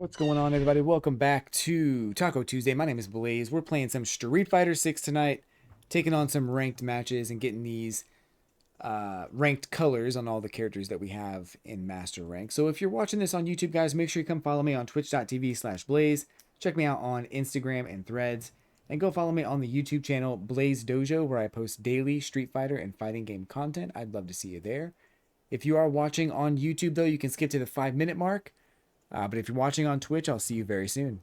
What's going on, everybody? Welcome back to Taco Tuesday. My name is Blaze. We're playing some Street Fighter 6 tonight, taking on some ranked matches and getting these ranked colors on all the characters that we have in Master Rank. So if you're watching this on YouTube, guys, make sure you come follow me on twitch.tv/Blaze. Check me out on Instagram and Threads. And go follow me on the YouTube channel Blaze Dojo, where I post daily Street Fighter and fighting game content. I'd love to see you there. If you are watching on YouTube, though, you can skip to the 5-minute mark. But if you're watching on Twitch, I'll see you very soon.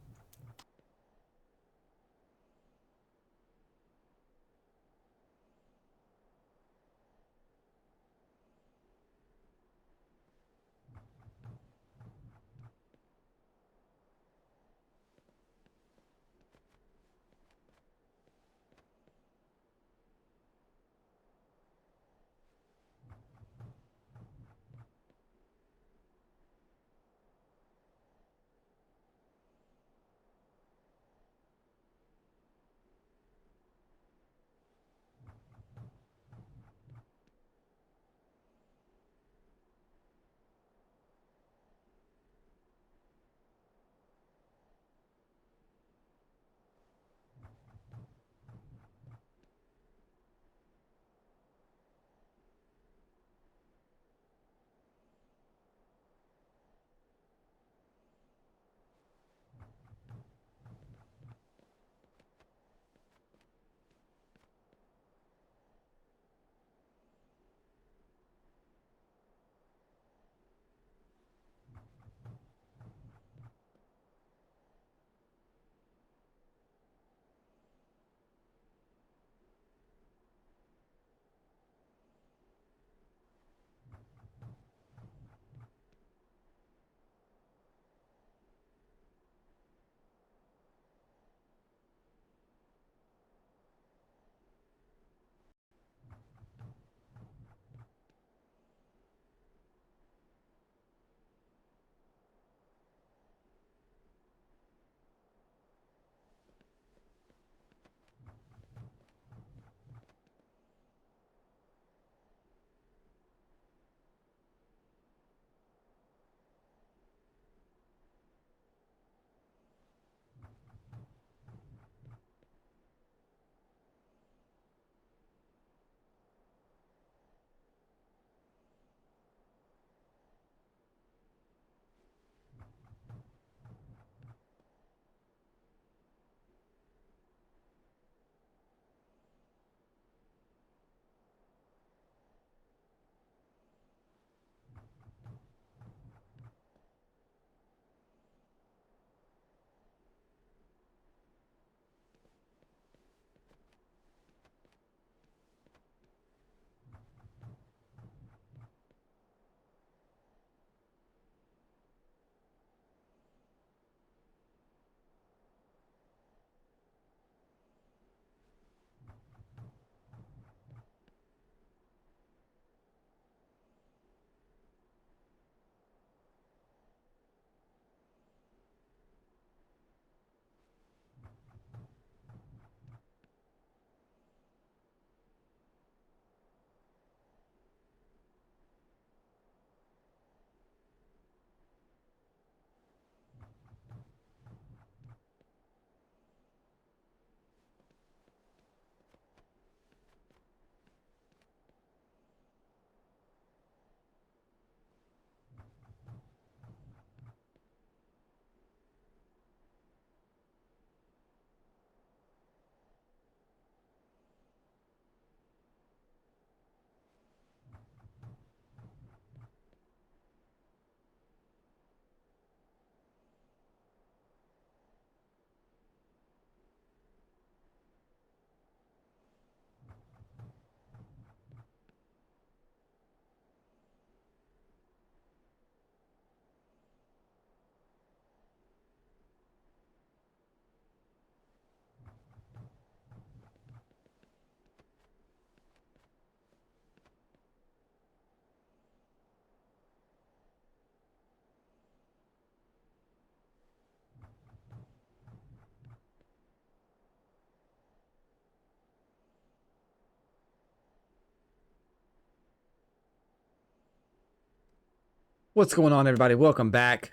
What's going on, everybody? Welcome back.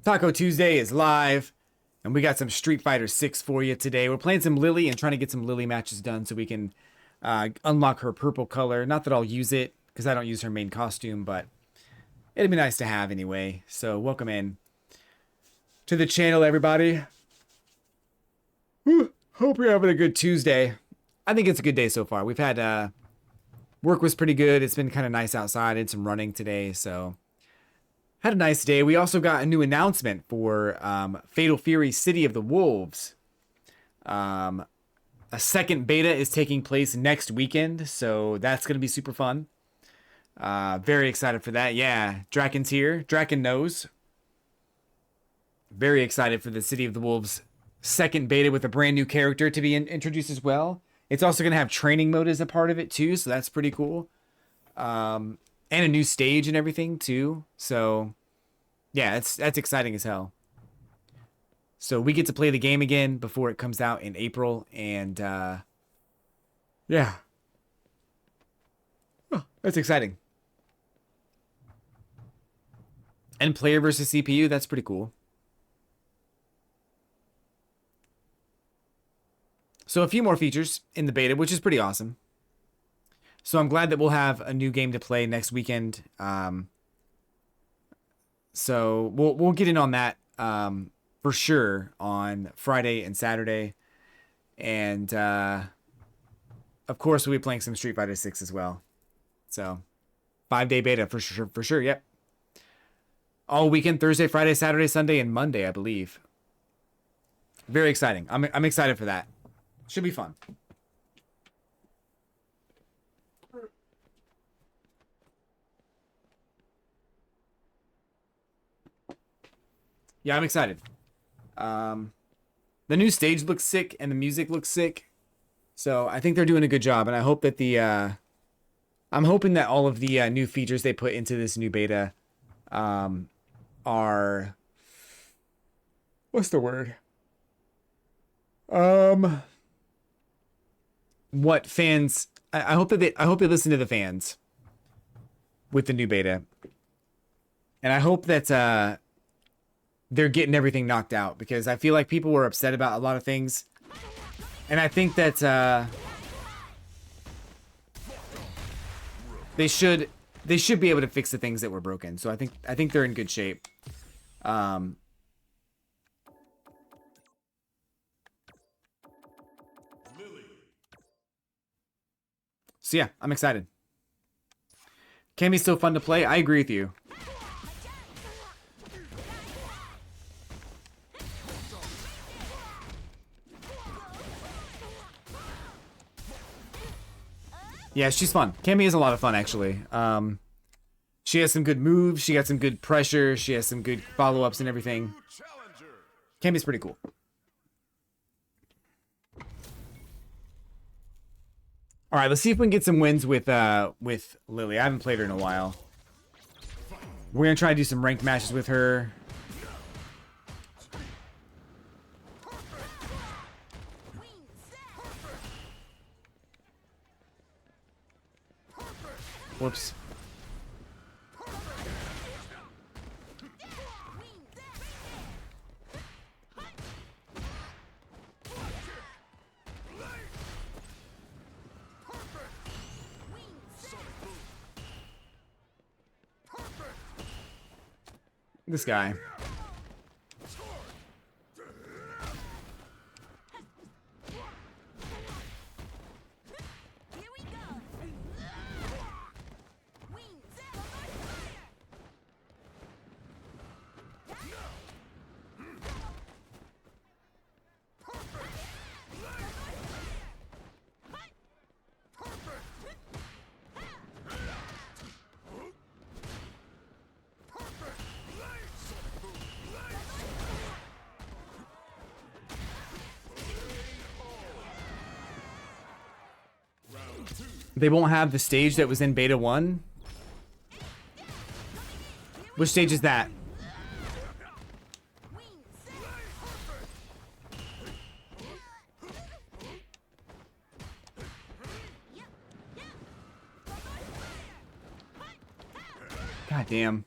Taco Tuesday is live, and we got some Street Fighter 6 for you today. We're playing some Lily and trying to get some Lily matches done so we can unlock her purple color. Not that I'll use it, because I don't use her main costume, but it'd be nice to have anyway. So welcome in to the channel, everybody. Whew, hope you're having a good Tuesday. I think it's a good day so far. We've had, work was pretty good. It's been kind of nice outside. Did some running today, so had a nice day. We also got a new announcement for Fatal Fury City of the Wolves. A second beta is taking place next weekend, so that's going to be super fun. Very excited for that. Yeah, Draken's here. Draken knows. Very excited for the City of the Wolves second beta with a brand new character to be introduced as well. It's also going to have training mode as a part of it too, so that's pretty cool. And a new stage and everything too. So yeah, that's exciting as hell. So we get to play the game again before it comes out in April, and yeah. Oh, that's exciting. And player versus CPU, that's pretty cool. So a few more features in the beta, which is pretty awesome. So I'm glad that we'll have a new game to play next weekend. So we'll get in on that for sure on Friday and Saturday. And of course we'll be playing some Street Fighter 6 as well. So 5-day beta for sure, yep. All weekend, Thursday, Friday, Saturday, Sunday, and Monday, I believe. Very exciting. I'm excited for that. Should be fun. Yeah, I'm excited. The new stage looks sick and the music looks sick. So I think they're doing a good job, and I hope that I'm hoping that all of the new features they put into this new beta are, what's the word? What fans, I hope that I hope they listen to the fans with the new beta. And I hope that they're getting everything knocked out, because I feel like people were upset about a lot of things. And I think that they should be able to fix the things that were broken. So I think they're in good shape. So yeah, I'm excited. Cammy's so fun to play. I agree with you. Yeah, she's fun. Cammy is a lot of fun, actually. She has some good moves. She got some good pressure. She has some good follow-ups and everything. Cammy's pretty cool. All right, let's see if we can get some wins with Lily. I haven't played her in a while. We're gonna try to do some ranked matches with her. Whoops. This guy. They won't have the stage that was in beta 1. Which stage is that? God damn.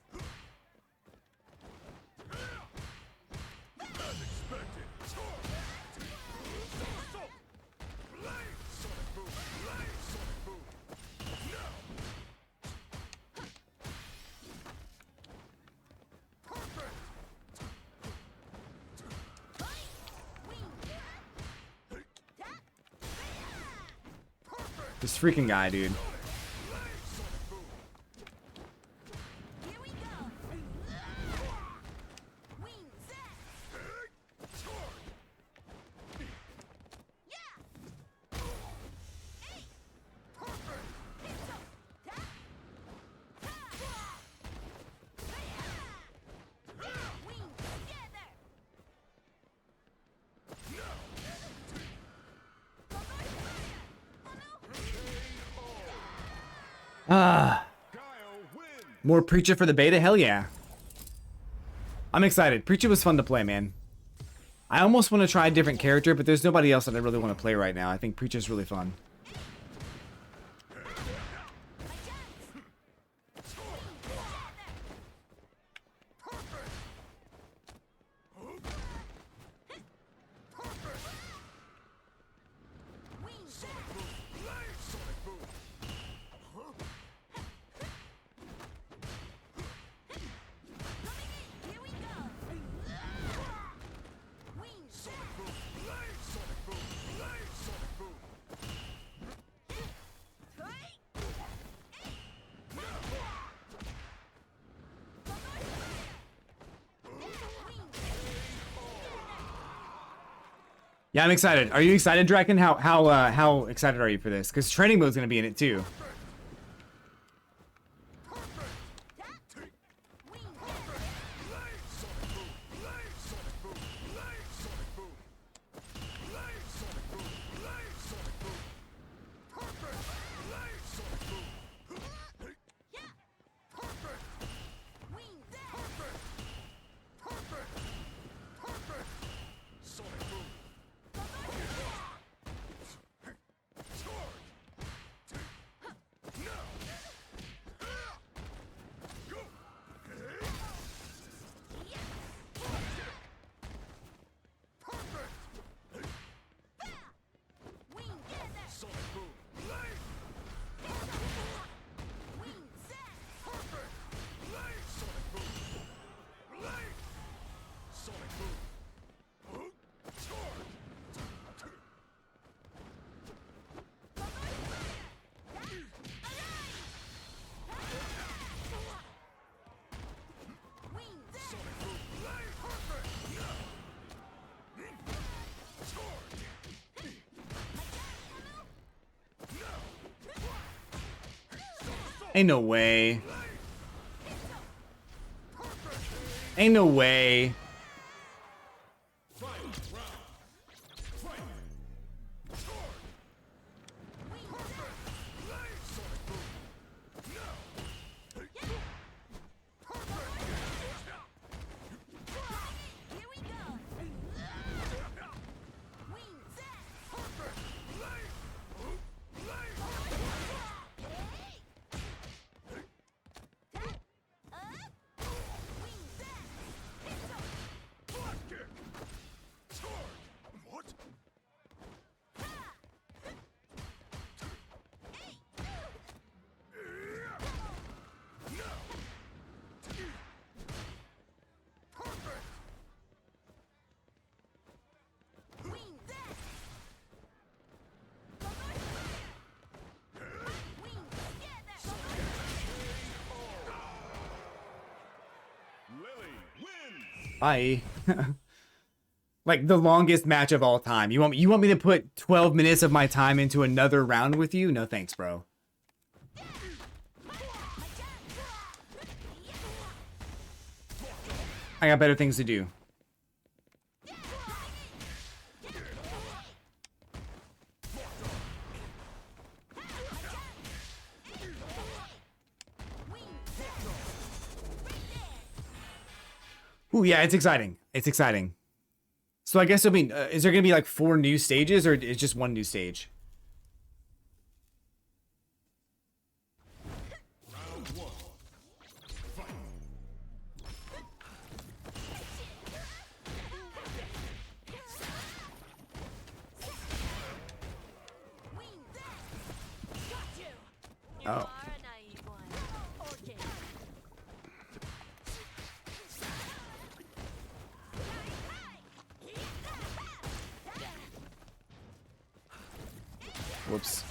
This freaking guy, dude. More Preacher for the beta? Hell yeah. I'm excited. Preacher was fun to play, man. I almost want to try a different character, but there's nobody else that I really want to play right now. I think Preacher's really fun. Yeah, I'm excited. Are you excited, Draken? How excited are you for this? Because training mode's gonna be in it too. Ain't no way. Ain't no way. Bye. Like the longest match of all time. You want me to put 12 minutes of my time into another round with you? No thanks, bro. I got better things to do. Ooh, yeah, it's exciting. It's exciting. So I guess, I mean, is there going to be like 4 new stages, or is just 1 new stage? Oh. Whoops.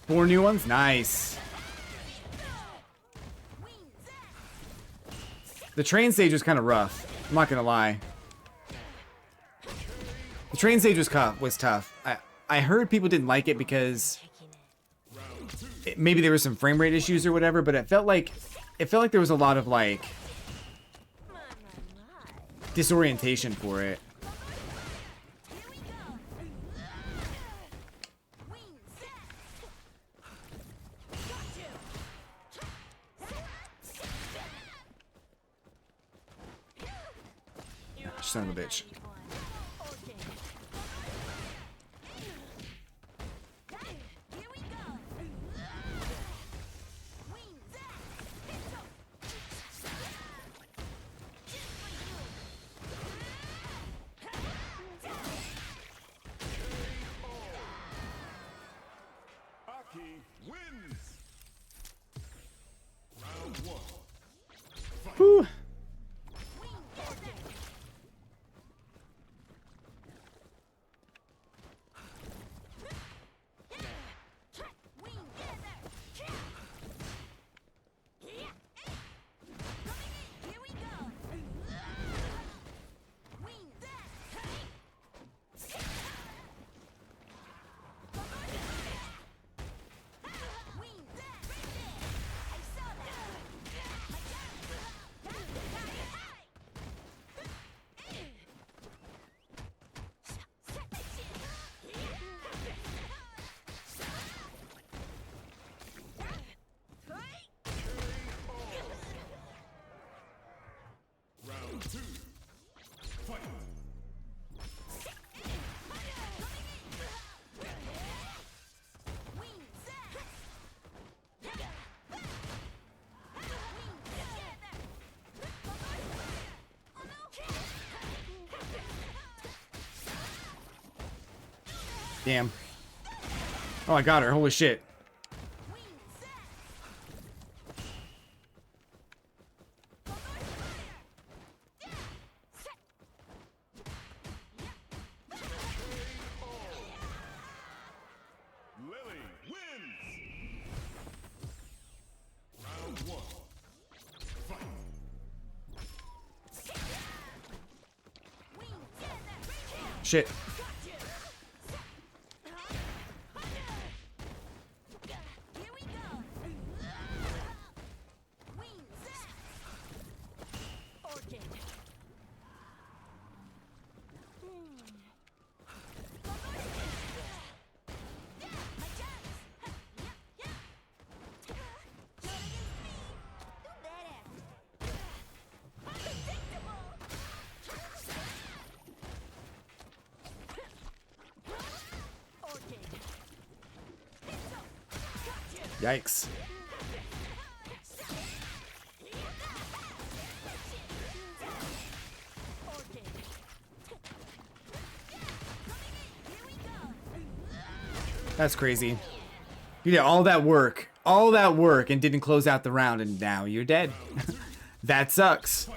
4 new ones? Nice. The train stage was kind of rough. I'm not gonna lie. The train stage was tough. I heard people didn't like it because maybe there were some frame rate issues or whatever, but it felt like there was a lot of like disorientation for it. Son of a bitch. Whew. Damn. Oh, I got her. Holy shit. Shit. Yikes. That's crazy. You did all that work, and didn't close out the round, and now you're dead. That sucks.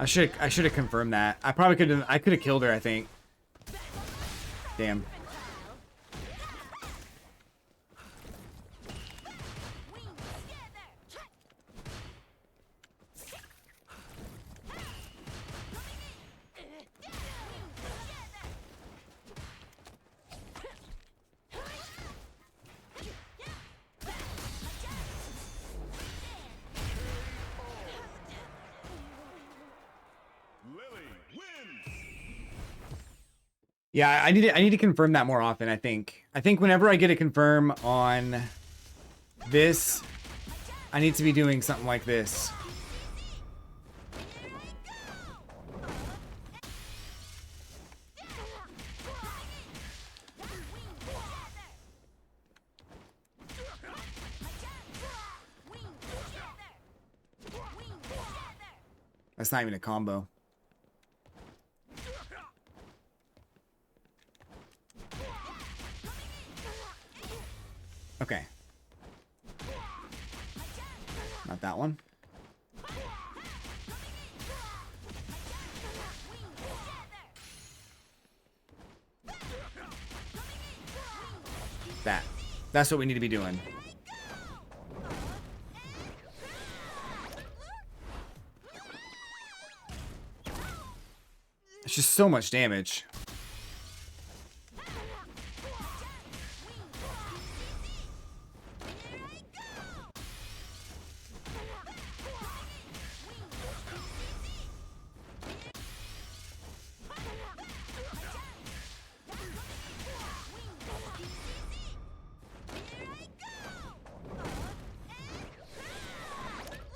I should have confirmed that. I probably could have killed her, I think. Damn. Yeah, I need to confirm that more often, I think. I think whenever I get a confirm on this, I need to be doing something like this. That's not even a combo. Okay. Not that one. That. That's what we need to be doing. It's just so much damage.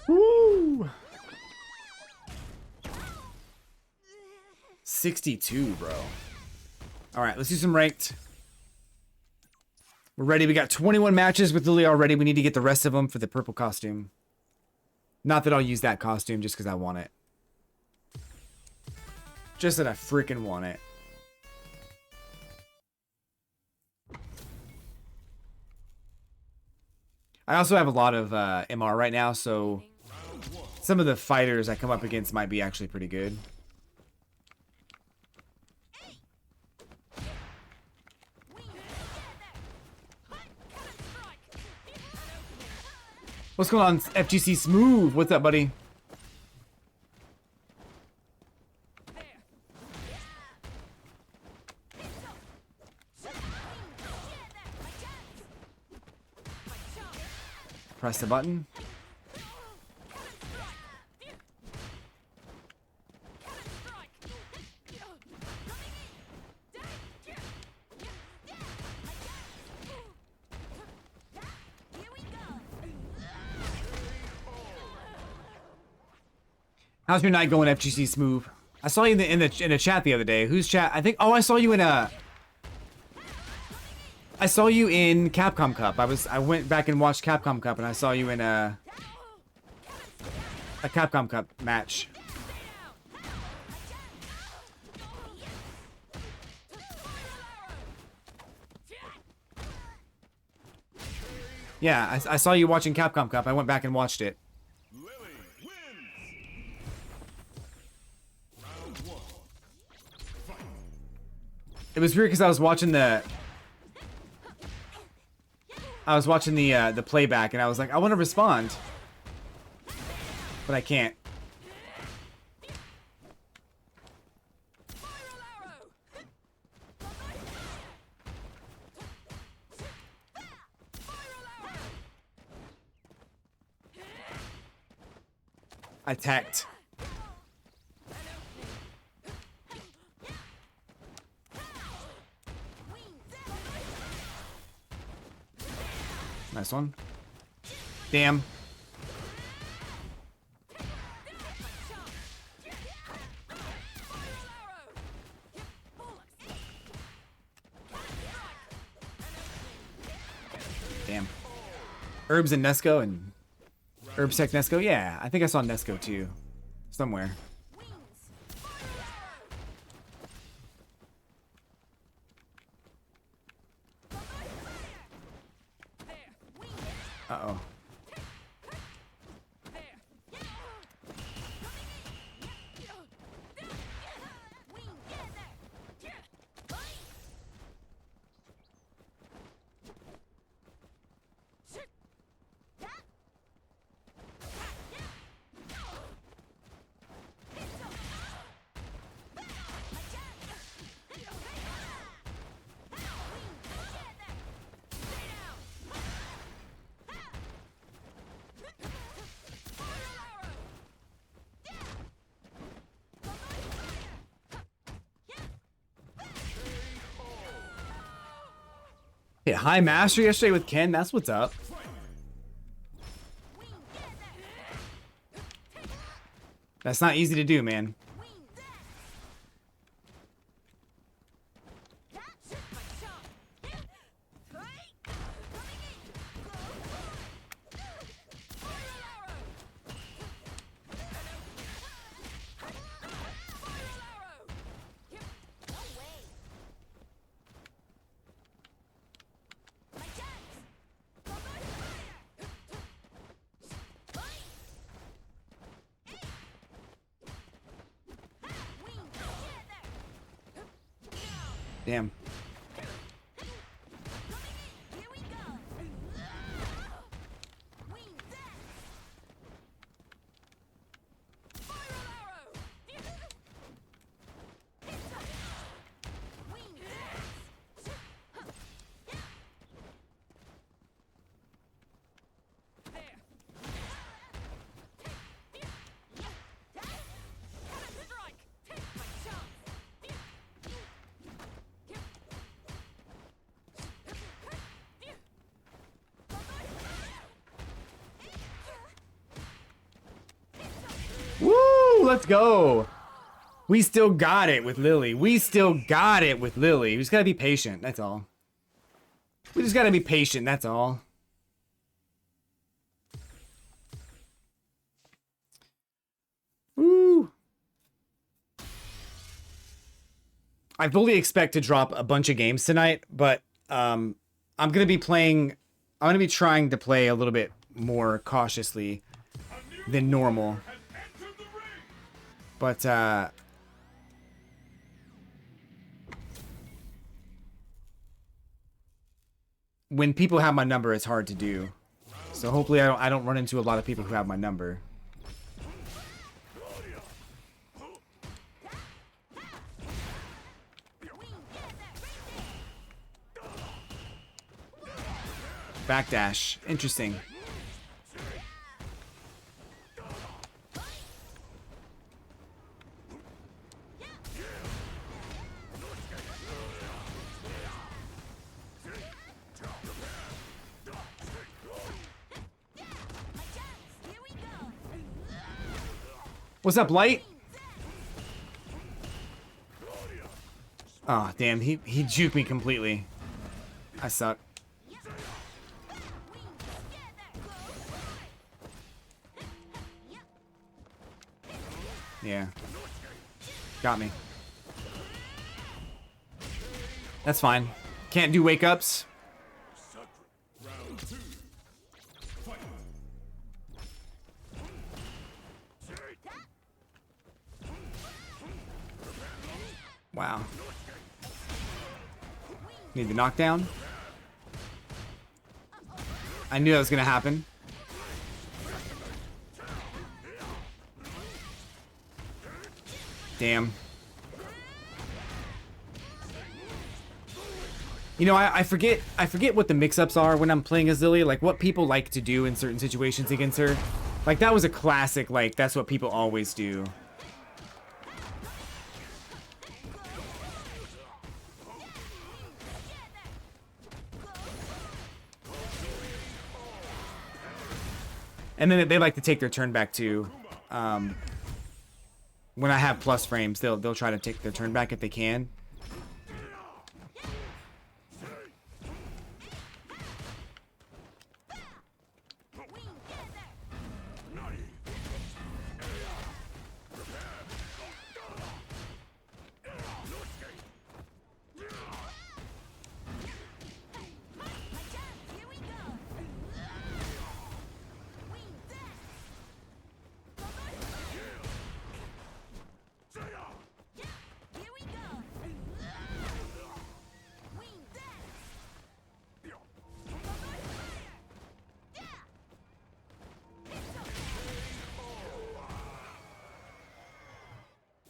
Woo! 62, bro. All right, let's do some ranked. We're ready. We got 21 matches with Lily already. We need to get the rest of them for the purple costume. Not that I'll use that costume just because I want it. Just that I freaking want it. I also have a lot of MR right now, so some of the fighters I come up against might be actually pretty good. What's going on, FGC Smooth? What's up, buddy? Press the button. How's your night going, FGC Smooth? I saw you in the chat the other day. Who's chat? I think. Oh, I saw you in a. I saw you in Capcom Cup. I went back and watched Capcom Cup, and I saw you in a Capcom Cup match. Yeah, I saw you watching Capcom Cup. I went back and watched it. It was weird because I was watching the playback, and I was like, I want to respond, but I can't. I tacked. Nice one. Damn. Damn. Herbs and Nesco and Herbs Tech Nesco? Yeah, I think I saw Nesco too. Somewhere. Uh-oh. Hit high master yesterday with Ken. That's what's up. That's not easy to do, man. Damn. Woo! Let's go. We still got it with Lily. We still got it with Lily. We just gotta be patient. That's all. We just gotta be patient. That's all. Woo! I fully expect to drop a bunch of games tonight, but I'm gonna be playing. I'm gonna be trying to play a little bit more cautiously than normal. But when people have my number, it's hard to do. So hopefully I don't run into a lot of people who have my number. Backdash. Interesting. What's up, Light? Oh, damn. He juked me completely. I suck. Yeah. Got me. That's fine. Can't do wake-ups. Wow. Need the knockdown. I knew that was gonna happen. Damn. You know, I forget what the mix-ups are when I'm playing as Lily, like what people like to do in certain situations against her. Like that was a classic, like that's what people always do. And then they like to take their turn back too. When I have plus frames, they'll try to take their turn back if they can.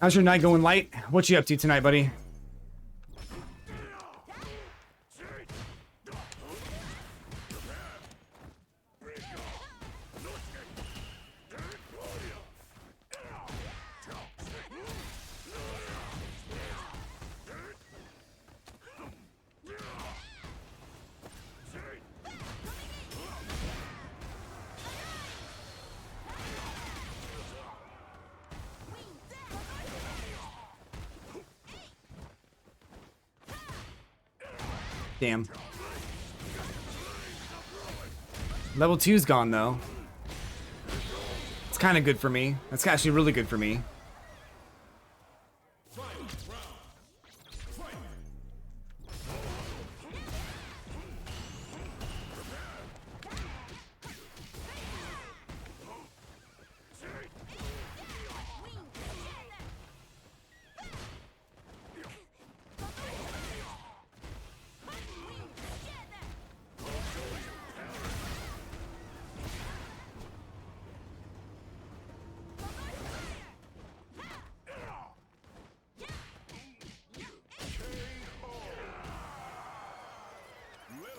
How's your night going, Light? What you up to tonight, buddy? Damn. Level 2's gone, though. It's kind of good for me. That's actually really good for me.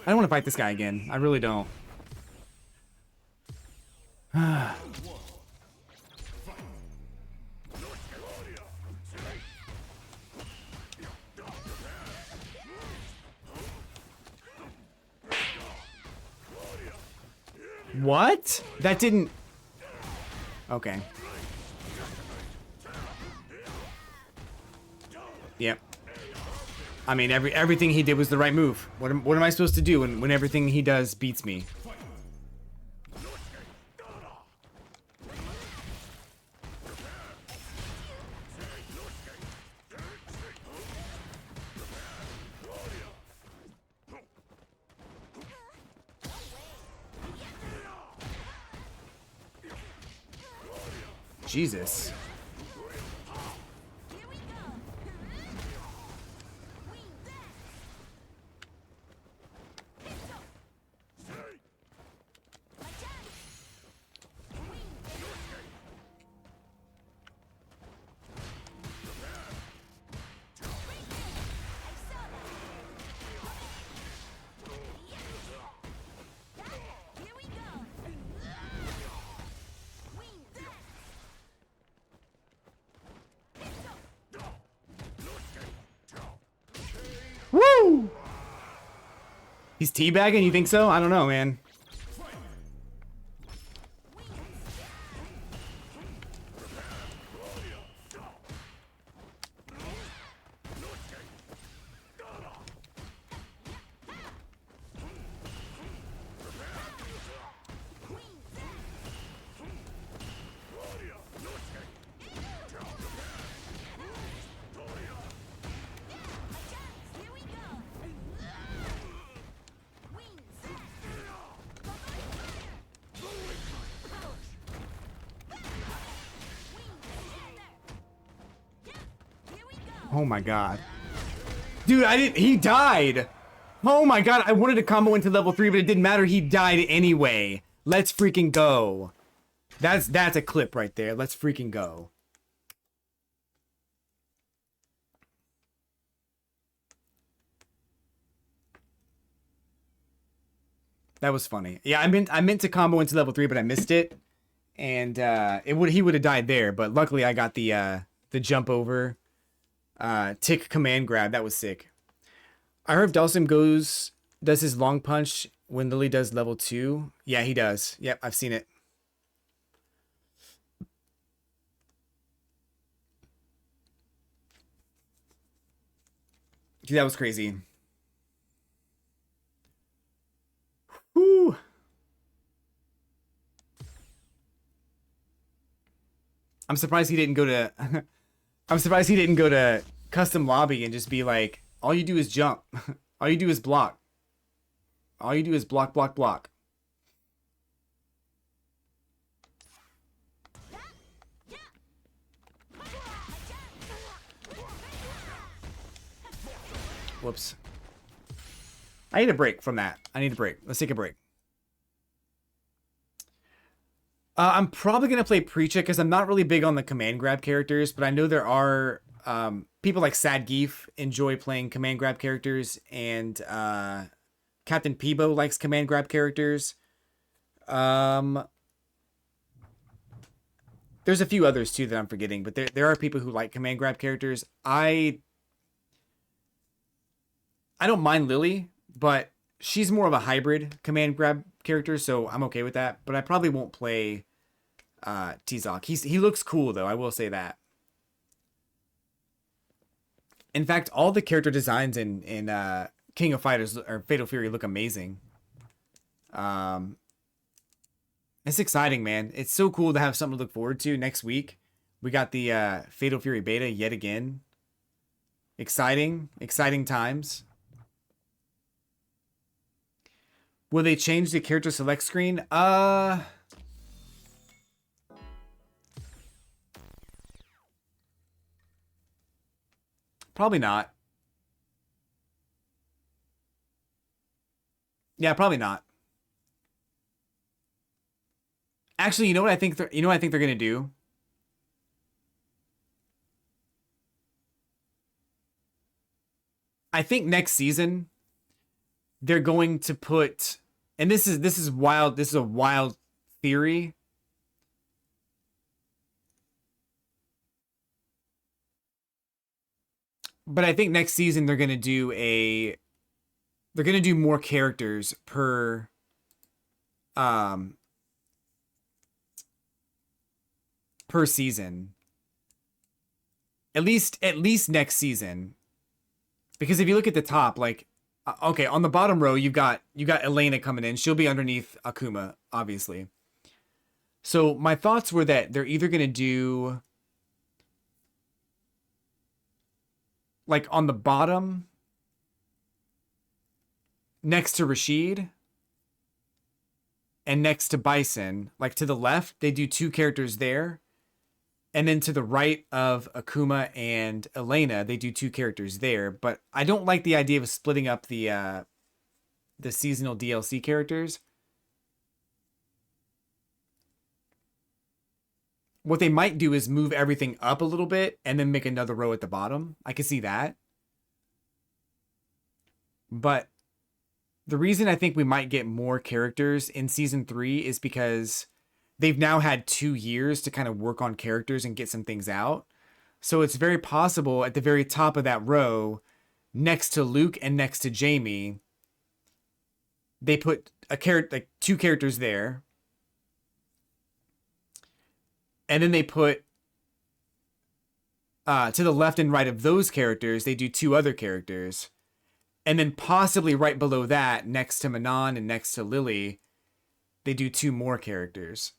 I don't want to fight this guy again. I really don't. What? That didn't... Okay. Yep. I mean, everything he did was the right move. What am I supposed to do when everything he does beats me? Jesus. Woo! He's teabagging? You think so? I don't know, man. Oh my god. Dude, he died! Oh my god, I wanted to combo into level 3, but it didn't matter, he died anyway. Let's freaking go. That's a clip right there. Let's freaking go. That was funny. Yeah, I meant to combo into level 3, but I missed it. And he would have died there, but luckily I got the jump over. Tick command grab. That was sick. I heard if Dawson does his long punch when Lily does level 2. Yeah, he does. Yep, I've seen it. That was crazy. Whew. I'm surprised he didn't go to I'm surprised he didn't go to custom lobby and just be like, all you do is jump. All you do is block. All you do is block, block, block. Whoops. I need a break from that. I need a break. Let's take a break. I'm probably going to play Preacher because I'm not really big on the command grab characters, but I know there are people like Sad Geef enjoy playing command grab characters, and Captain Peebo likes command grab characters. There's a few others too that I'm forgetting, but there are people who like command grab characters. I don't mind Lily, but she's more of a hybrid command grab character, so I'm okay with that. But I probably won't play T-Zoc. He looks cool though, I will say that. In fact, all the character designs in King of Fighters or Fatal Fury look amazing. It's exciting, man. It's so cool to have something to look forward to next week. We got the Fatal Fury beta yet again. Exciting times. Will they change the character select screen? Probably not. Yeah, probably not. Actually, you know what I think they're gonna do? I think next season they're going to put, and this is wild. This is a wild theory. But I think next season they're gonna do more characters um per season. At least next season. Because if you look at the top, like okay, on the bottom row you got Elena coming in. She'll be underneath Akuma, obviously. So my thoughts were that they're either gonna do like on the bottom next to Rashid and next to Bison, like to the left, they do two characters there. And then to the right of Akuma and Elena, they do two characters there. But I don't like the idea of splitting up the seasonal DLC characters. What they might do is move everything up a little bit and then make another row at the bottom. I can see that. But the reason I think we might get more characters in season 3 is because they've now had 2 years to kind of work on characters and get some things out. So it's very possible at the very top of that row, next to Luke and next to Jamie, they put a character, like two characters there. And then they put to the left and right of those characters, they do two other characters. And then possibly right below that, next to Manon and next to Lily, they do two more characters.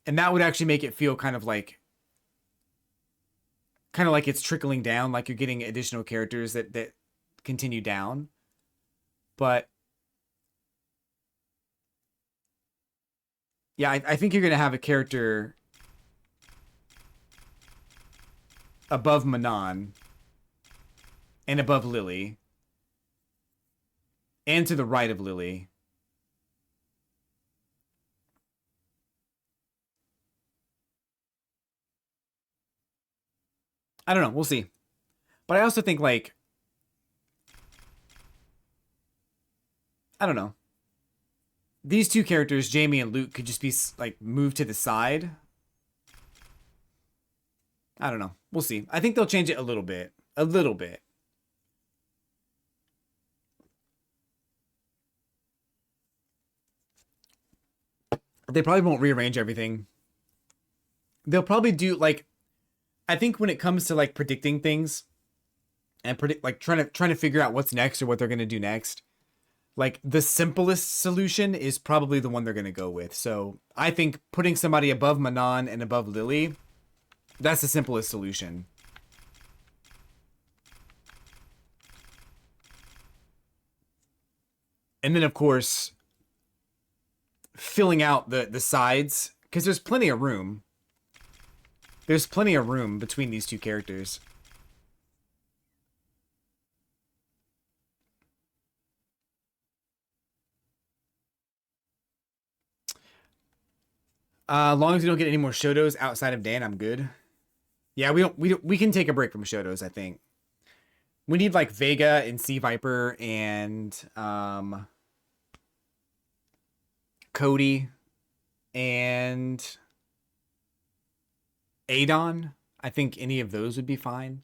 And that would actually make it feel kind of like it's trickling down, like you're getting additional characters that continue down. But yeah, I think you're gonna have a character above Manon and above Lily and to the right of Lily. I don't know. We'll see. But I also think, like, I don't know. These two characters, Jamie and Luke, could just be, like, moved to the side. I don't know. We'll see. I think they'll change it a little bit. A little bit. They probably won't rearrange everything. They'll probably do, like, I think when it comes to, like, predicting things and predict, like, trying to figure out what's next or what they're going to do next, like, the simplest solution is probably the one they're going to go with. So I think putting somebody above Manon and above Lily, that's the simplest solution. And then, of course, filling out the sides, because there's plenty of room. There's plenty of room between these two characters. As long as we don't get any more Shotos outside of Dan, I'm good. Yeah, we can take a break from Shotos, I think. We need like Vega and Sea Viper and Cody and Adon. I think any of those would be fine.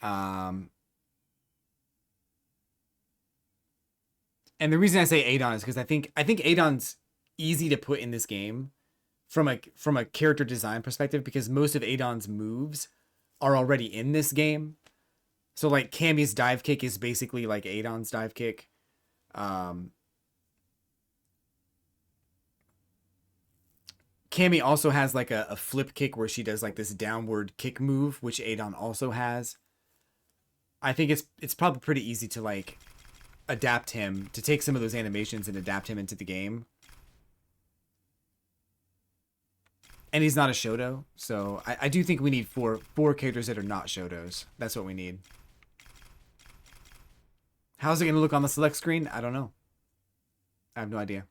And the reason I say Adon is because I think Adon's easy to put in this game from a character design perspective because most of Adon's moves are already in this game. So like Cammy's dive kick is basically like Adon's dive kick. Cammy also has like a flip kick where she does like this downward kick move, which Adon also has. I think it's probably pretty easy to like adapt him, to take some of those animations and adapt him into the game. And he's not a Shoto, so I do think we need four characters that are not Shotos. That's what we need. How's it going to look on the select screen? I don't know. I have no idea.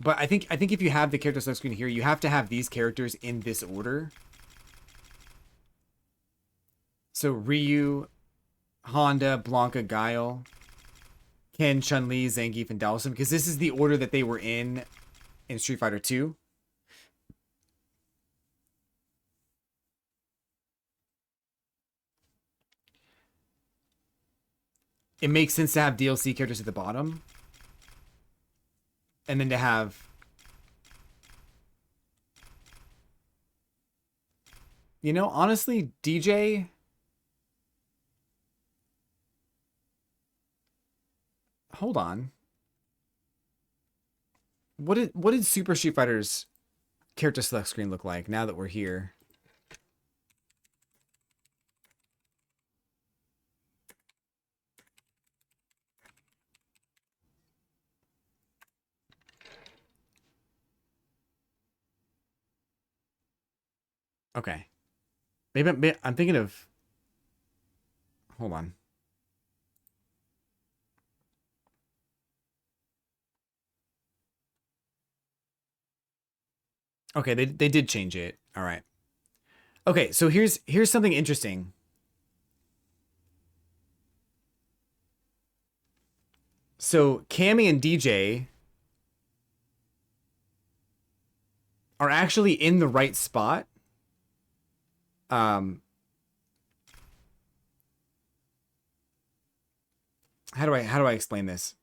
But I think if you have the character select screen here, you have to have these characters in this order. So Ryu, Honda, Blanca, Guile, Ken, Chun-Li, Zangief, and Dhalsim, because this is the order that they were in Street Fighter 2. It makes sense to have DLC characters at the bottom. And then to have... You know, honestly, DJ... Hold on. What did Super Street Fighter's character select screen look like now that we're here? Okay. Maybe I'm thinking of... Hold on. Okay, they did change it. All right. Okay, so here's something interesting. So Cammy and DJ are actually in the right spot. How do I explain this?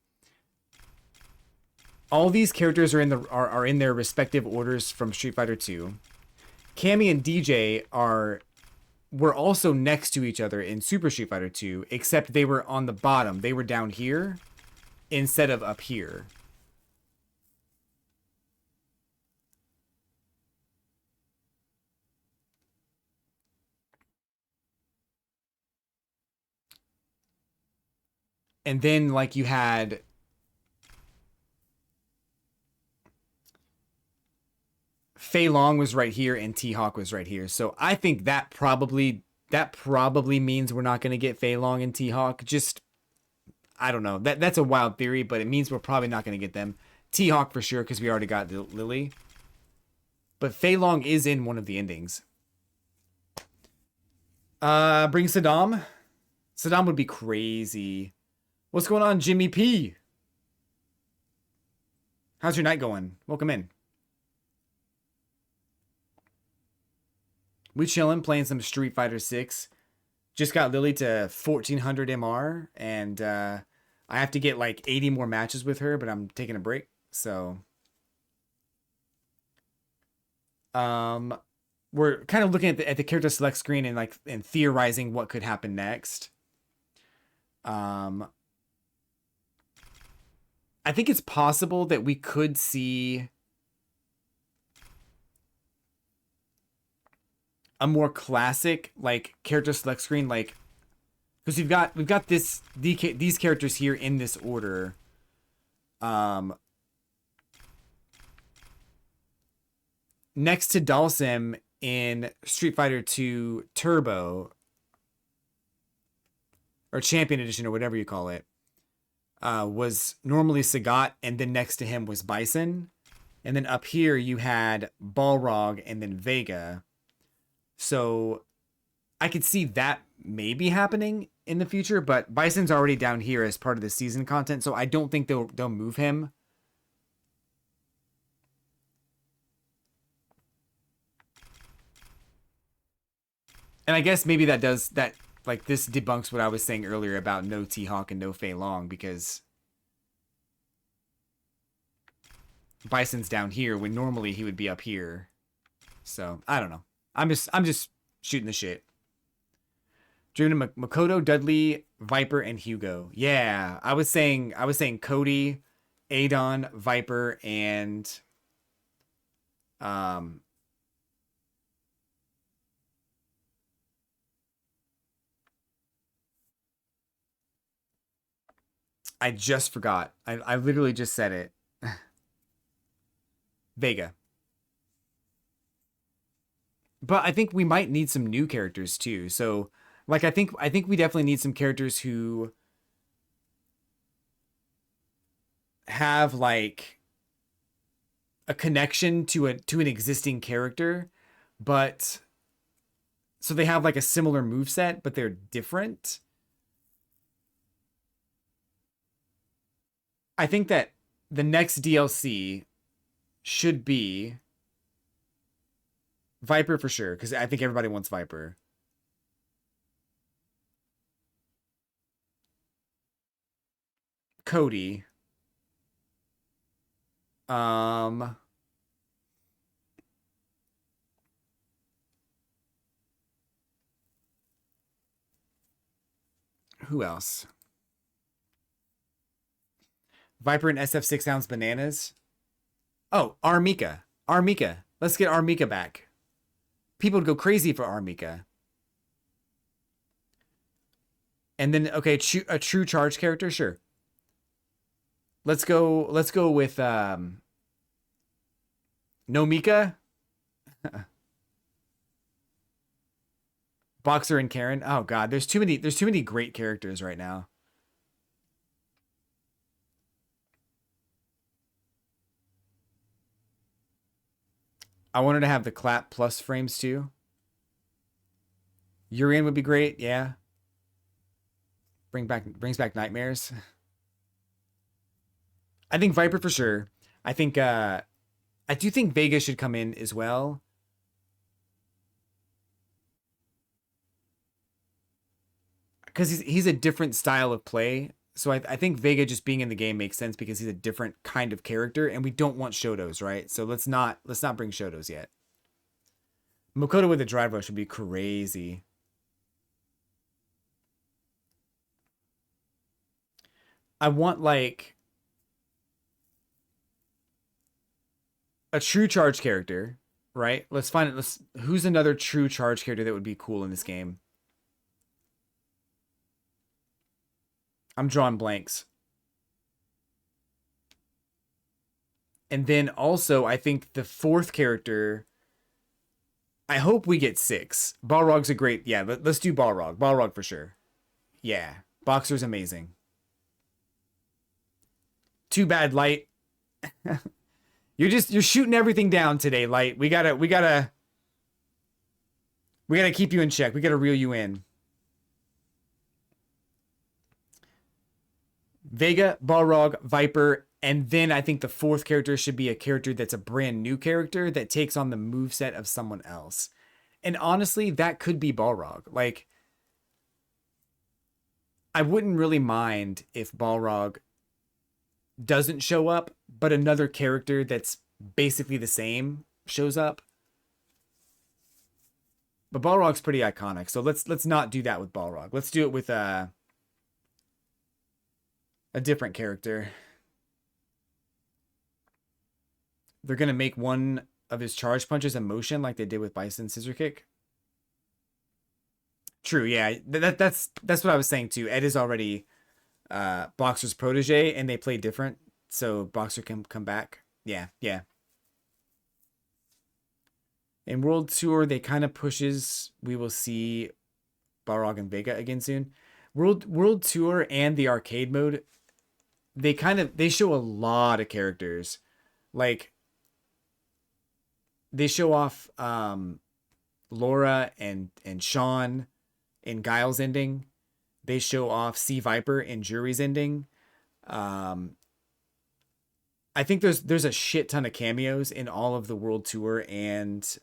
All these characters are in their respective orders from Street Fighter 2. Cammy and DJ were also next to each other in Super Street Fighter 2, except they were on the bottom. They were down here instead of up here. And then like you had Fei Long was right here and T-Hawk was right here. So I think that probably means we're not going to get Fei Long and T-Hawk. Just I don't know. That's a wild theory, but it means we're probably not going to get them. T-Hawk for sure because we already got Lily. But Fei Long is in one of the endings. Bring Saddam. Saddam would be crazy. What's going on, Jimmy P? How's your night going? Welcome in. We chilling, playing some Street Fighter 6. Just got Lily to 1400 MR, and I have to get like 80 more matches with her, but I'm taking a break. So, we're kind of looking at the character select screen and theorizing what could happen next. I think it's possible that we could see a more classic like character select screen, like because we've got these characters here in this order. Next to Dhalsim in Street Fighter 2 Turbo or Champion Edition or whatever you call it, was normally Sagat, and then next to him was Bison. And then up here you had Balrog and then Vega. So I could see that maybe happening in the future, but Bison's already down here as part of the season content, so I don't think they'll move him. And I guess maybe that like this debunks what I was saying earlier about no T-Hawk and no Fei Long, because Bison's down here when normally he would be up here. So I don't know. I'm just shooting the shit. Driven to Makoto, Dudley, Viper, and Hugo. Yeah, I was saying Cody, Adon, Viper, and I just forgot. I literally just said it. Vega. But I think we might need some new characters too. So, like I think we definitely need some characters who have like a connection to an existing character, but so they have like a similar move set, but they're different. I think that the next DLC should be Viper for sure, because I think everybody wants Viper. Cody. Um, who else? Viper and SF6 sounds bananas. Oh, Armika. Armika. Let's get Armika back. People would go crazy for Armika. And then okay, a true charge character, sure. Let's go with No Mika. Boxer and Karen. Oh god, there's too many great characters right now. I wanted to have the clap plus frames too. Urian would be great, yeah. Brings back nightmares. I think Viper for sure. I think I do think Vega should come in as well. Because he's a different style of play. So I think Vega just being in the game makes sense because he's a different kind of character, and we don't want Shotos, right? So let's not bring Shotos yet. Makoto with a drive rush would be crazy. I want like a true charge character, right? Let's find it. Who's another true charge character that would be cool in this game? I'm drawing blanks. And then also, I think the fourth character, I hope we get 6. Balrog's a great, yeah, let's do Balrog. Balrog for sure. Yeah, Boxer's amazing. Too bad, Light. You're shooting everything down today, Light. We gotta keep you in check. We gotta reel you in. Vega, Balrog, Viper, and then I think the fourth character should be a character that's a brand new character that takes on the moveset of someone else. And honestly, that could be Balrog. Like, I wouldn't really mind if Balrog doesn't show up, but another character that's basically the same shows up. But Balrog's pretty iconic, so let's not do that with Balrog. Let's do it with a different character. They're gonna make one of his charge punches a motion like they did with Bison Scissor Kick. True, yeah. That's what I was saying too. Ed is already Boxer's protege, and they play different, so Boxer can come back. Yeah, yeah. In World Tour, they kind of pushes. We will see Balrog and Vega again soon. World Tour and the arcade mode, they show a lot of characters. Like they show off Laura and Sean in Guile's ending. They show off Sea Viper in Jury's ending. I think there's a shit ton of cameos in all of the World Tour and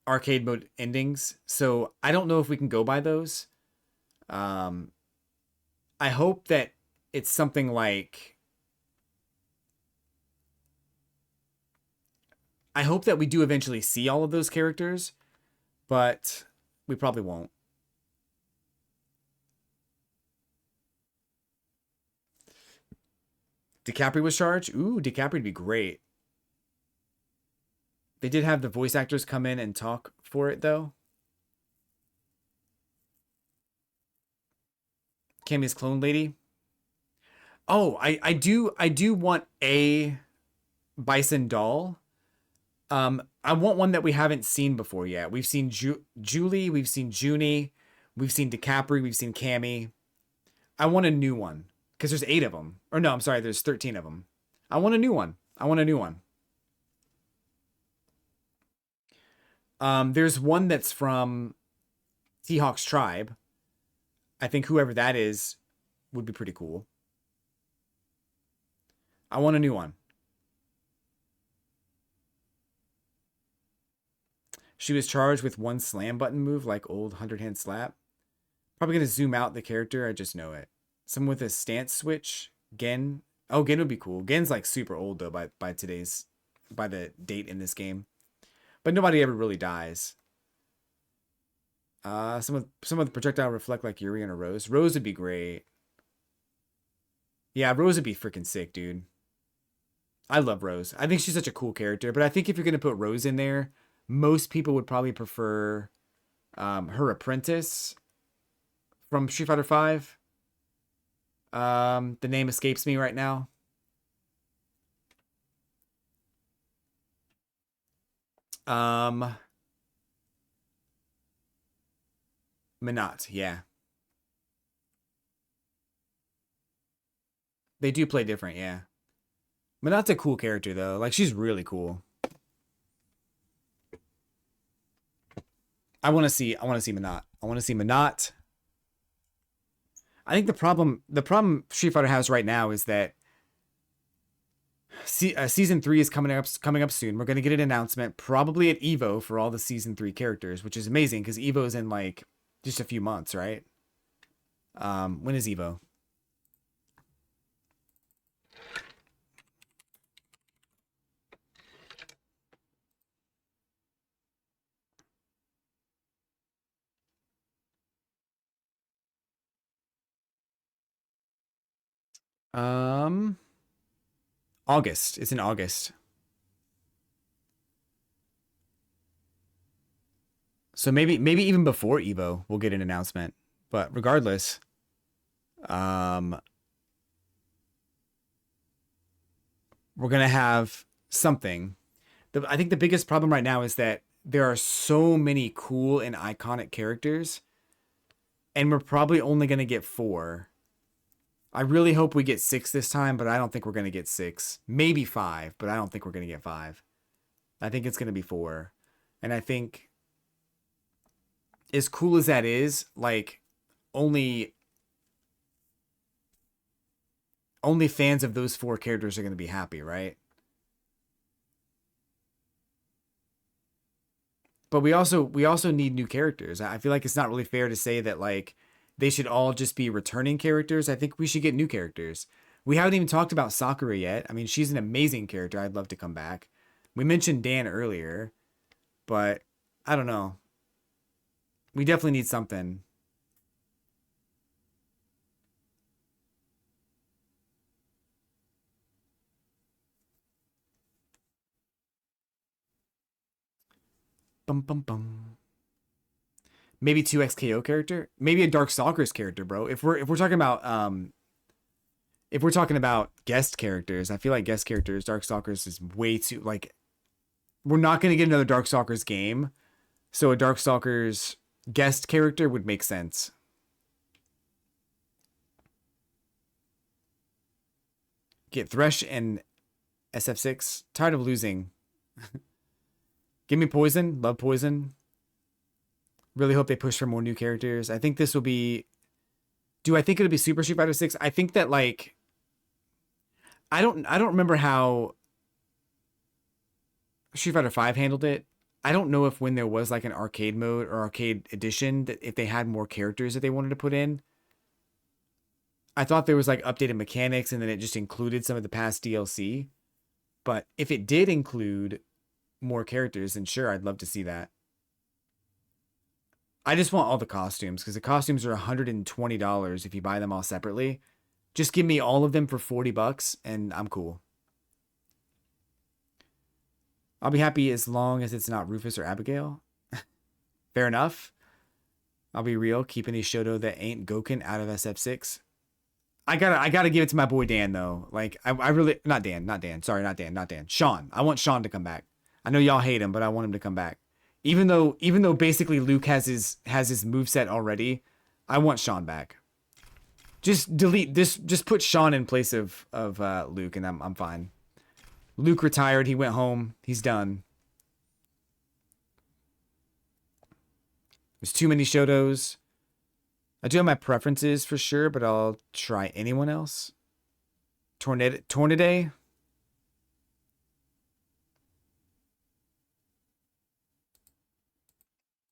arcade mode endings. So I don't know if we can go by those. I hope that it's something like, I hope that we do eventually see all of those characters, but we probably won't. DiCaprio was charged? Ooh, DiCaprio would be great. They did have the voice actors come in and talk for it, though. Cammy's clone lady. Oh, I do want a Bison doll. I want one that we haven't seen before yet. We've seen Julie, we've seen Junie, we've seen DiCaprio, we've seen Cammy. I want a new one because there's 8 of them. Or no, I'm sorry, there's 13 of them. I want a new one. I want a new one. There's one that's from Seahawk's tribe. I think whoever that is would be pretty cool. I want a new one. She was charged with one slam button move like old 100-hand slap. Probably going to zoom out the character. I just know it. Someone with a stance switch. Gen. Oh, Gen would be cool. Gen's like super old though by the date in this game. But nobody ever really dies. Some of the projectile reflect like Yuri and a Rose. Rose would be great. Yeah, Rose would be freaking sick, dude. I love Rose. I think she's such a cool character. But I think if you're going to put Rose in there, most people would probably prefer her apprentice from Street Fighter V. The name escapes me right now. Minot, yeah. They do play different, yeah. Minot's a cool character though. Like she's really cool. I want to see Minot. I want to see Minot. I think the problem Street Fighter has right now is that season 3 is coming up soon. We're gonna get an announcement probably at Evo for all the season 3 characters, which is amazing because Evo's in like just a few months, right? When is Evo? August. It's in August. So maybe even before Evo, we'll get an announcement. But regardless, we're gonna have something. I think the biggest problem right now is that there are so many cool and iconic characters, and we're probably only gonna get 4. I really hope we get 6 this time, but I don't think we're gonna get 6. Maybe 5, but I don't think we're gonna get 5. I think it's gonna be 4, and I think, as cool as that is, like only fans of those 4 characters are gonna be happy, right? But we also need new characters. I feel like it's not really fair to say that like they should all just be returning characters. I think we should get new characters. We haven't even talked about Sakura yet. I mean, she's an amazing character. I'd love to come back. We mentioned Dan earlier, but I don't know. We definitely need something. Bum bum bum. Maybe 2XKO character. Maybe a Darkstalkers character, bro. If we're talking about guest characters, I feel like guest characters, Darkstalkers is way too like we're not gonna get another Darkstalkers game. So a Darkstalkers guest character would make sense. Get Thresh and SF6. Tired of losing. Give me Poison. Love Poison. Really hope they push for more new characters. I think this will be... Do I think it'll be Super Street Fighter 6? I think that, like... I don't remember how Street Fighter 5 handled it. I don't know if when there was, like, an arcade mode or arcade edition, that if they had more characters that they wanted to put in. I thought there was, like, updated mechanics and then it just included some of the past DLC. But if it did include more characters, then sure, I'd love to see that. I just want all the costumes, because the costumes are $120 if you buy them all separately. Just give me all of them for $40 and I'm cool. I'll be happy as long as it's not Rufus or Abigail. Fair enough. I'll be real, keeping a Shoto that ain't Goken out of SF6. I gotta give it to my boy Dan though. Like I really not Dan. Sorry, not Dan. Sean. I want Sean to come back. I know y'all hate him, but I want him to come back. Even though basically Luke has his moveset already, I want Sean back. Just delete this. Just put Sean in place of Luke, and I'm fine. Luke retired. He went home. He's done. There's too many Shotos. I do have my preferences for sure, but I'll try anyone else. Tornado.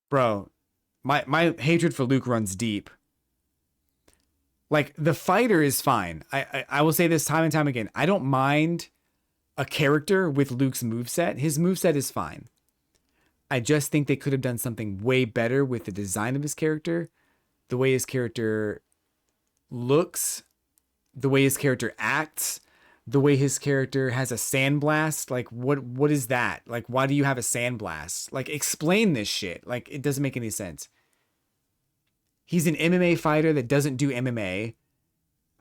Bro, my hatred for Luke runs deep. Like, the fighter is fine. I will say this time and time again. I don't mind a character with Luke's moveset. His moveset is fine. I just think they could have done something way better with the design of his character, the way his character looks, the way his character acts, the way his character has a sandblast. Like, what is that? Like, why do you have a sandblast? Like, explain this shit. Like, it doesn't make any sense. He's an MMA fighter that doesn't do MMA.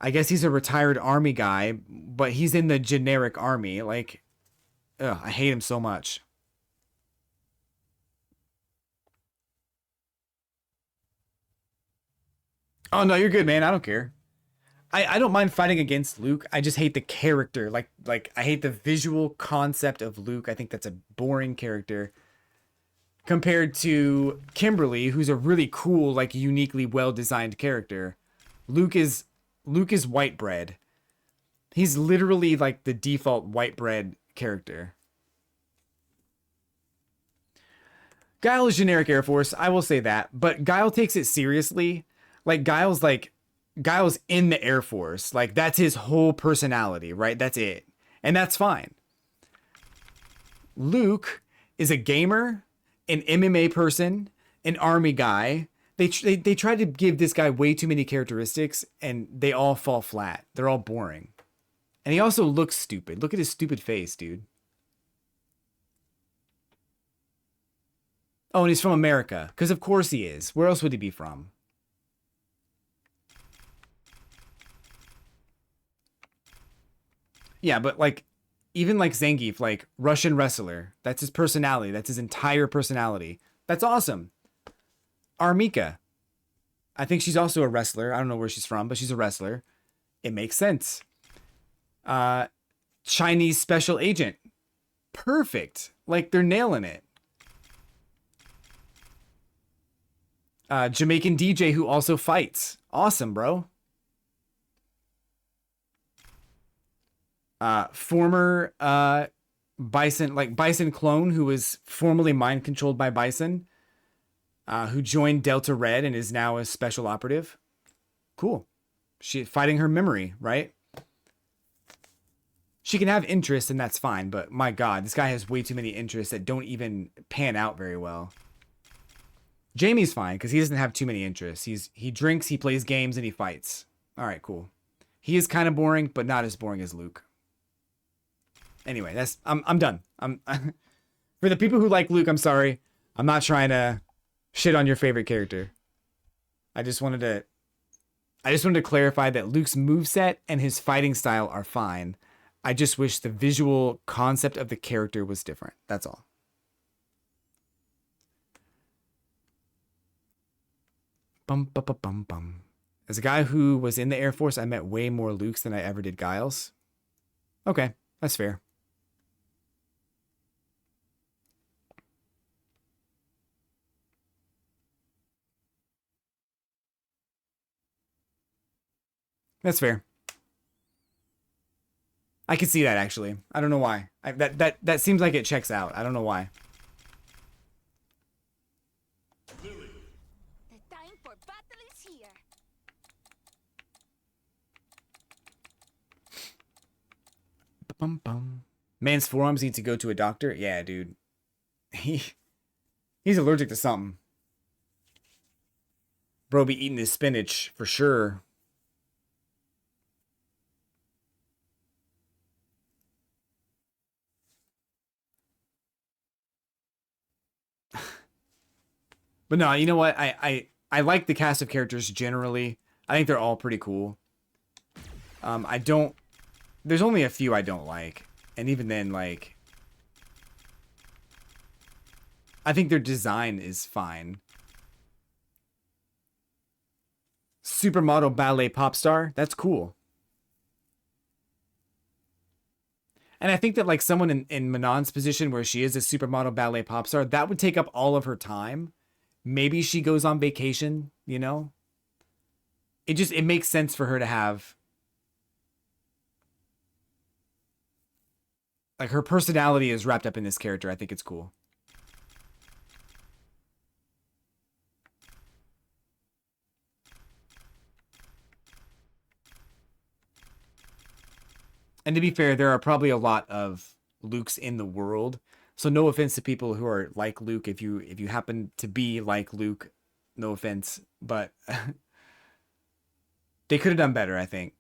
I guess he's a retired army guy, but he's in the generic army. Like, ugh, I hate him so much. Oh, no, you're good, man. I don't care. I don't mind fighting against Luke. I just hate the character. Like I hate the visual concept of Luke. I think that's a boring character compared to Kimberly, who's a really cool, like uniquely well-designed character. Luke is white bread. He's literally like the default white bread character. Guile is generic Air Force, I will say that, but Guile takes it seriously. Guile's in the Air Force. Like, that's his whole personality, right? That's it. And that's fine. Luke is a gamer, an MMA person, an army guy. They try to give this guy way too many characteristics, and they all fall flat. They're all boring. And he also looks stupid. Look at his stupid face, dude. Oh, and he's from America. Because of course he is. Where else would he be from? Yeah, but like, even like Zangief, like Russian wrestler, that's his personality. That's his entire personality. That's awesome. Armika, I think she's also a wrestler. I don't know where she's from, but she's a wrestler. It makes sense. Uh, Chinese special agent, perfect. Like, they're nailing it. Jamaican DJ who also fights, awesome, bro. Former Bison, like Bison clone who was formerly mind controlled by Bison, who joined Delta Red and is now a special operative. Cool. She fighting her memory, right? She can have interests and that's fine, but my God, this guy has way too many interests that don't even pan out very well. Jamie's fine because he doesn't have too many interests. He drinks, he plays games, and he fights. All right, cool. He is kind of boring, but not as boring as Luke. Anyway, I'm done. For the people who like Luke, I'm sorry. I'm not trying to shit on your favorite character. I just wanted to clarify that Luke's moveset and his fighting style are fine. I just wish the visual concept of the character was different. That's all. Bum, bum, bum, bum, bum. As a guy who was in the Air Force, I met way more Lukes than I ever did Giles. Okay, that's fair. That's fair. I can see that, actually. I don't know why. That seems like it checks out. I don't know why. The time for battle is here. Bum, bum. Man's forearms need to go to a doctor? Yeah, dude. He's allergic to something. Bro be eating his spinach, for sure. But no, you know what? I like the cast of characters generally. I think they're all pretty cool. I don't... There's only a few I don't like. And even then, like... I think their design is fine. supermodel ballet pop star. That's cool. And I think that like someone in Manon's position where she is a supermodel ballet pop star, that would take up all of her time. Maybe she goes on vacation, you know? It makes sense for her to have like her personality is wrapped up in this character. I think it's cool. And to be fair, there are probably a lot of Lukes in the world. So no offense to people who are like Luke. If you happen to be like Luke, no offense, but they could have done better, I think.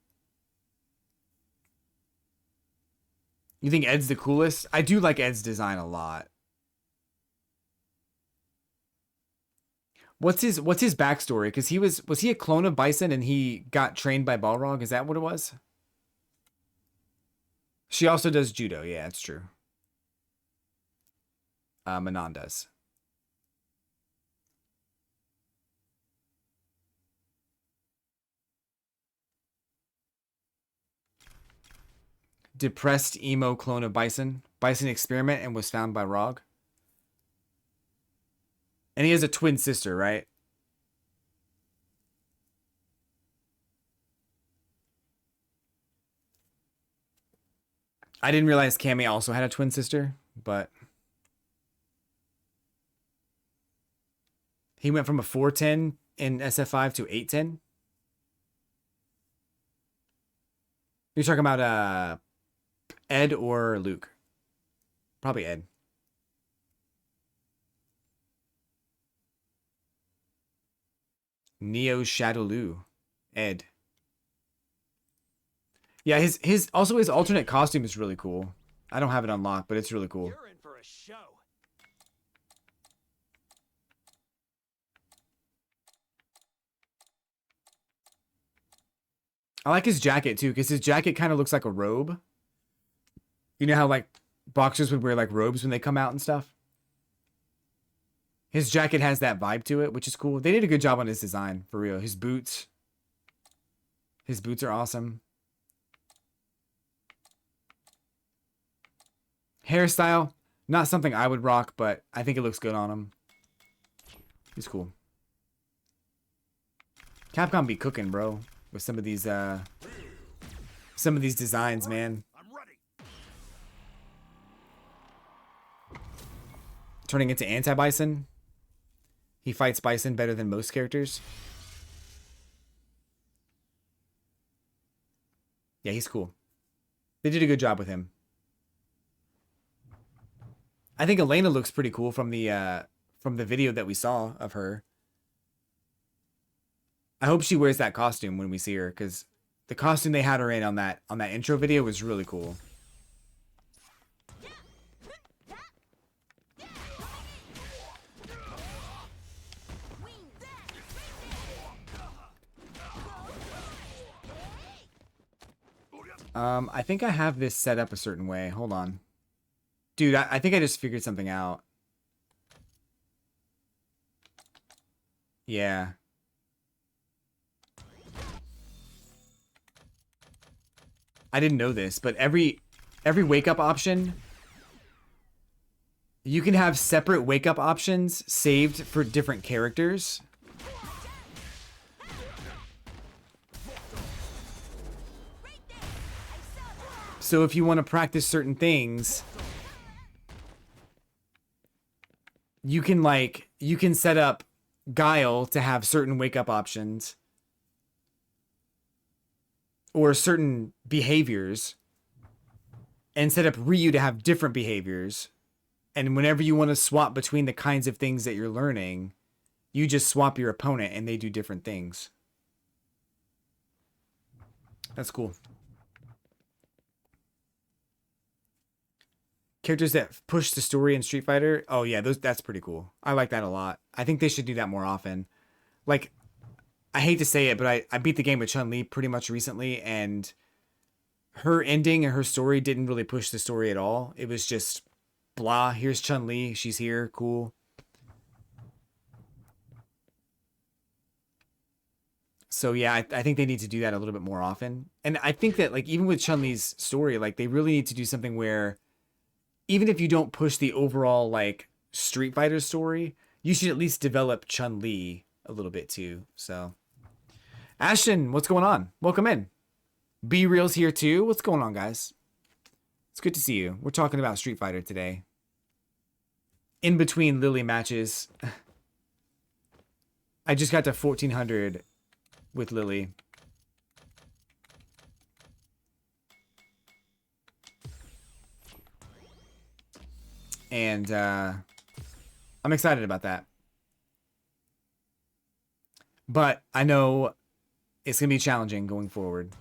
You think Ed's the coolest? I do like Ed's design a lot. What's his backstory? Because was he a clone of Bison and he got trained by Balrog? Is that what it was? She also does judo. Yeah, it's true. Manon does. Depressed emo clone of Bison. Bison experiment and was found by Rog. And he has a twin sister, right? I didn't realize Cammy also had a twin sister, but he went from a 410 in SF5 to 810. You're talking about Ed or Luke? Probably Ed. Neo Shadowloo. Ed. Yeah, his alternate costume is really cool. I don't have it unlocked, but it's really cool. You're in for a show. I like his jacket too, because his jacket kind of looks like a robe. You know how like boxers would wear like robes when they come out and stuff? His jacket has that vibe to it, which is cool. They did a good job on his design, for real. His boots. His boots are awesome. Hairstyle, not something I would rock, but I think it looks good on him. He's cool. Capcom be cooking, bro, with some of these designs, man. I'm ready. Turning into anti-Bison. He fights Bison better than most characters. Yeah, he's cool. They did a good job with him. I think Elena looks pretty cool from the video that we saw of her. I hope she wears that costume when we see her, because the costume they had her in on that intro video was really cool. I think I have this set up a certain way. Hold on. Dude, I think I just figured something out. Yeah. I didn't know this, but every wake up option, you can have separate wake up options saved for different characters. So if you want to practice certain things, you can set up Guile to have certain wake up options or certain behaviors, and set up Ryu to have different behaviors. And whenever you want to swap between the kinds of things that you're learning, you just swap your opponent and they do different things. That's cool. Characters that push the story in Street Fighter. Oh yeah, that's pretty cool. I like that a lot. I think they should do that more often. Like, I hate to say it, but I beat the game with Chun-Li pretty much recently, and her ending and her story didn't really push the story at all. It was just blah, here's Chun-Li, she's here, cool. So yeah, I think they need to do that a little bit more often. And I think that like even with Chun-Li's story, like they really need to do something where even if you don't push the overall like Street Fighter story, you should at least develop Chun-Li a little bit too. So Ashton, what's going on? Welcome in. B Real's here too. What's going on, guys? It's good to see you. We're talking about Street Fighter today. In between Lily matches, I just got to 1400 with Lily. And I'm excited about that. But I know it's going to be challenging going forward.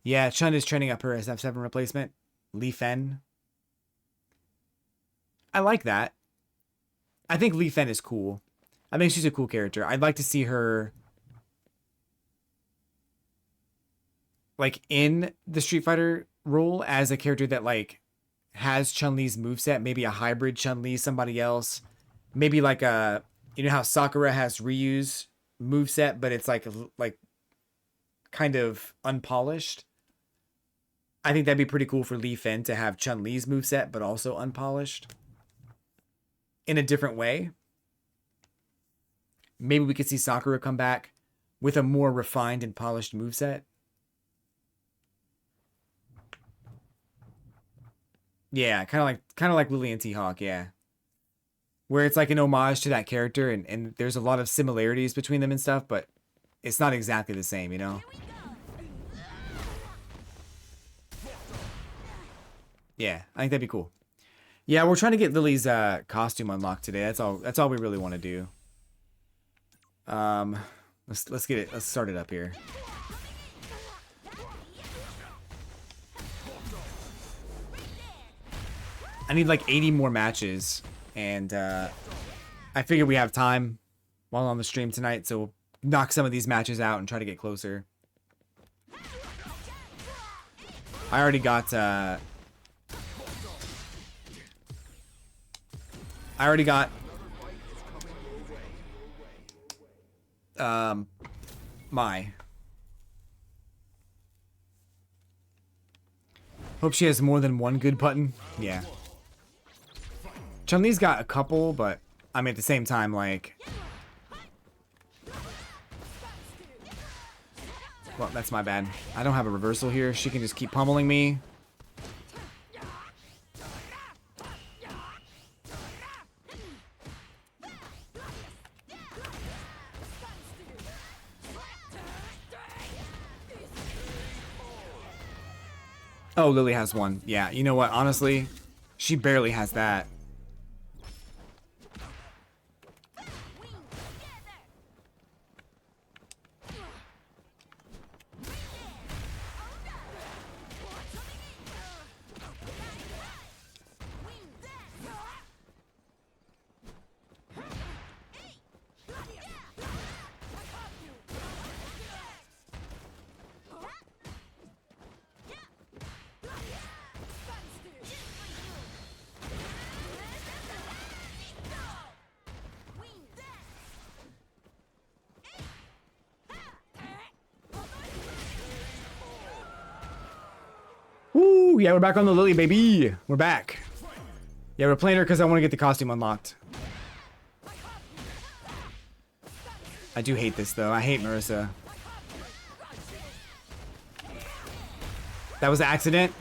Yeah, Chun is training up her as F7 replacement. Li Fen. I like that. I think Li Fen is cool. I think she's a cool character. I'd like to see her like in the Street Fighter role as a character that like has Chun-Li's moveset, maybe a hybrid Chun-Li, somebody else. Maybe like a, you know how Sakura has Ryu's moveset, but it's like kind of unpolished. I think that'd be pretty cool for Li Fen to have Chun-Li's moveset, but also unpolished in a different way. Maybe we could see Sakura come back with a more refined and polished moveset. Yeah, kind of like Lily and T-Hawk, yeah. Where it's like an homage to that character and there's a lot of similarities between them and stuff, but it's not exactly the same, you know? Yeah, I think that'd be cool. Yeah, we're trying to get Lily's costume unlocked today. That's all we really want to do. Let's get it. Let's start it up here. I need like 80 more matches, and I figure we have time while on the stream tonight, so we'll knock some of these matches out and try to get closer. I already got my. Hope she has more than one good button. Yeah. Chun-Li's got a couple, but I mean at the same time, like, well, that's my bad. I don't have a reversal here. She can just keep pummeling me. Oh, Lily has one. Yeah, you know what? Honestly, she barely has that. Woo! Yeah, we're back on the Lily, baby. We're back. Yeah, we're playing her because I want to get the costume unlocked. I do hate this, though. I hate Marissa. That was an accident.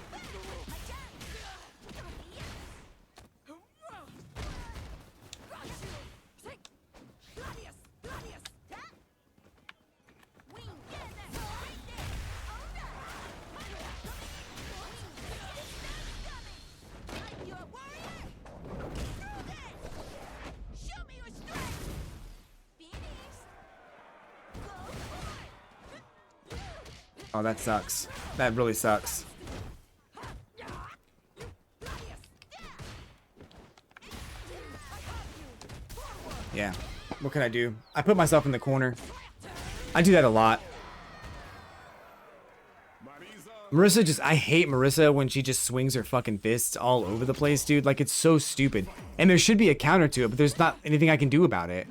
Oh, that sucks. That really sucks. Yeah. What can I do? I put myself in the corner. I do that a lot. Marissa just, I hate Marissa when she just swings her fucking fists all over the place, dude. Like, it's so stupid. And there should be a counter to it, but there's not anything I can do about it.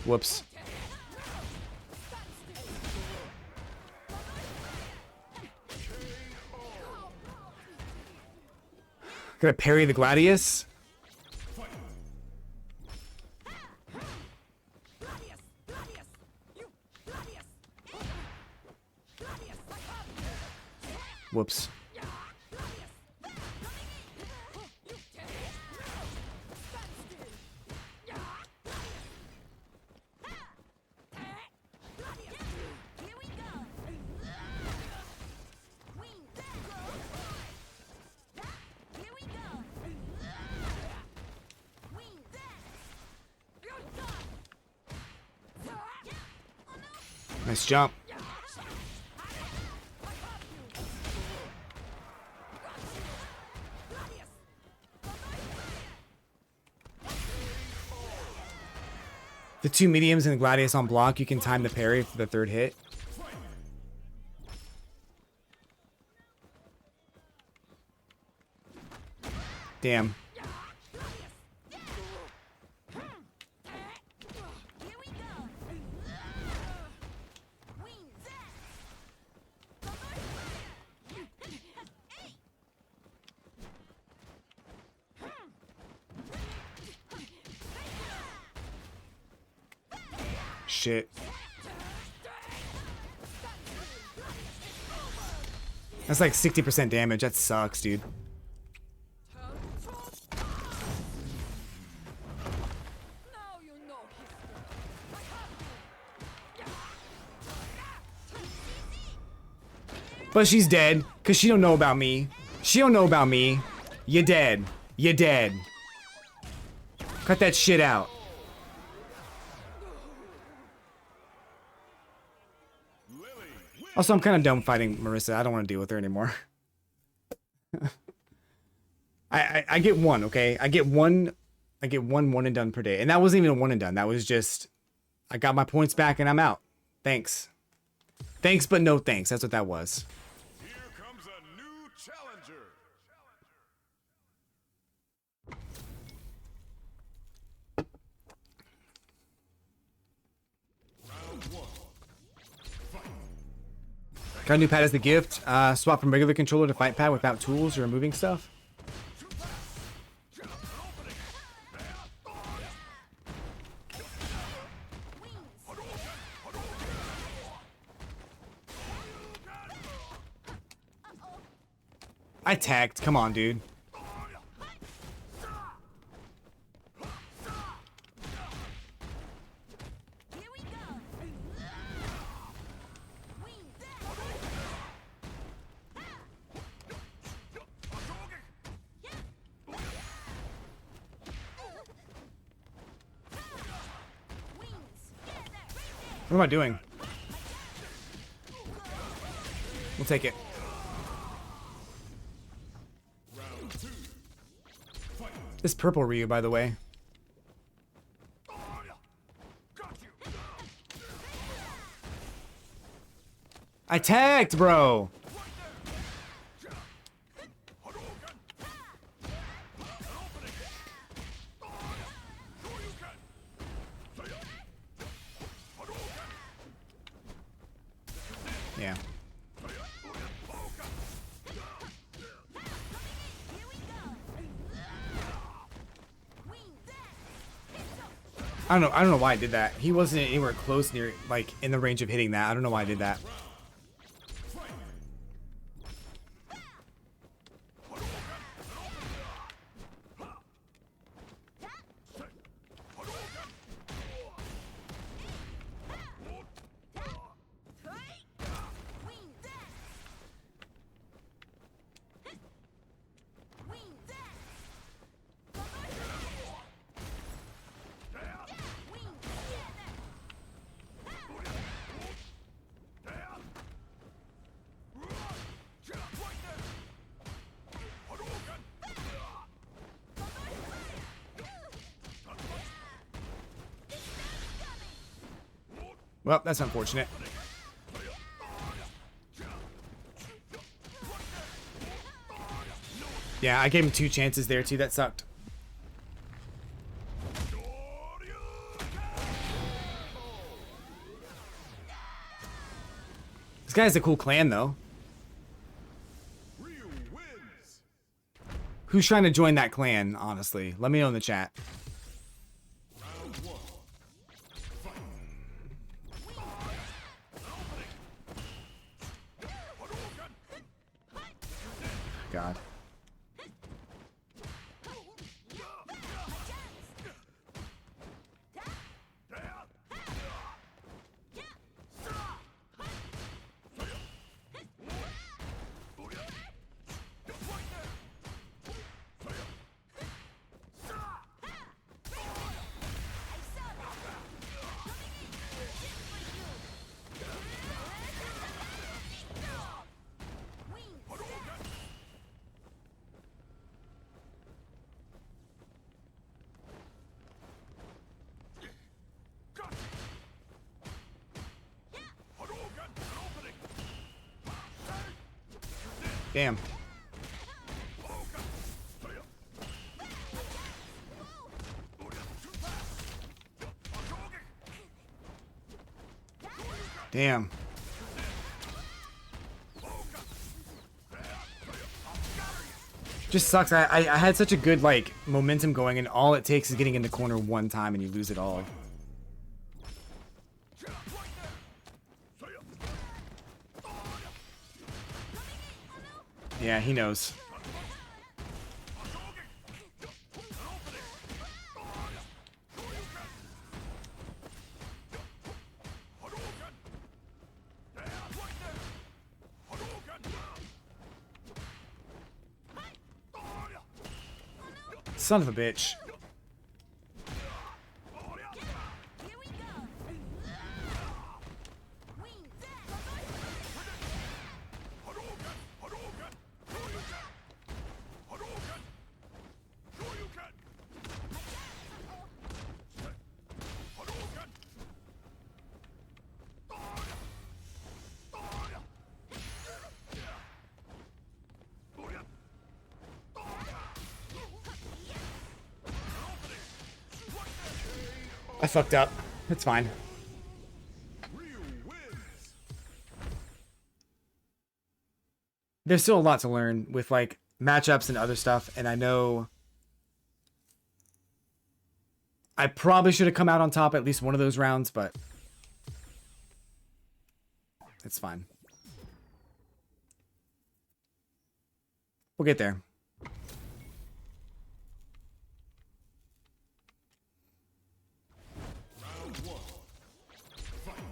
Whoops. Gonna parry the Gladius. Whoops. Nice jump. The two mediums and the Gladius on block, you can time the parry for the third hit. Damn. Shit. That's like 60% damage. That sucks, dude. But she's dead, because she don't know about me. She don't know about me. You dead. You dead. Cut that shit out. Also, I'm kind of done fighting Marissa. I don't want to deal with her anymore. I get one, okay? I get one one and done per day. And that wasn't even a one and done. That was just, I got my points back and I'm out. Thanks. Thanks, but no thanks. That's what that was. Here comes a new challenger. Round one. Got a new pad as the gift. Swap from regular controller to fight pad without tools or removing stuff. I tagged. Come on, dude. What am I doing? We'll take it. This purple Ryu, by the way. I tagged, bro. Yeah. I don't know why I did that. He wasn't anywhere close near, like, in the range of hitting that. I don't know why I did that. Well, that's unfortunate. Yeah, I gave him 2 chances there too. That sucked. This guy has a cool clan though. Ryu wins. Who's trying to join that clan, honestly? Let me know in the chat. Round 1. God. Damn. Damn. Just sucks. I had such a good like momentum going, and all it takes is getting in the corner one time and you lose it all. Yeah, he knows. Son of a bitch. I fucked up. It's fine. Ryu wins. There's still a lot to learn with like matchups and other stuff, and I know I probably should have come out on top at least one of those rounds, but it's fine. We'll get there. Round 1. Fight.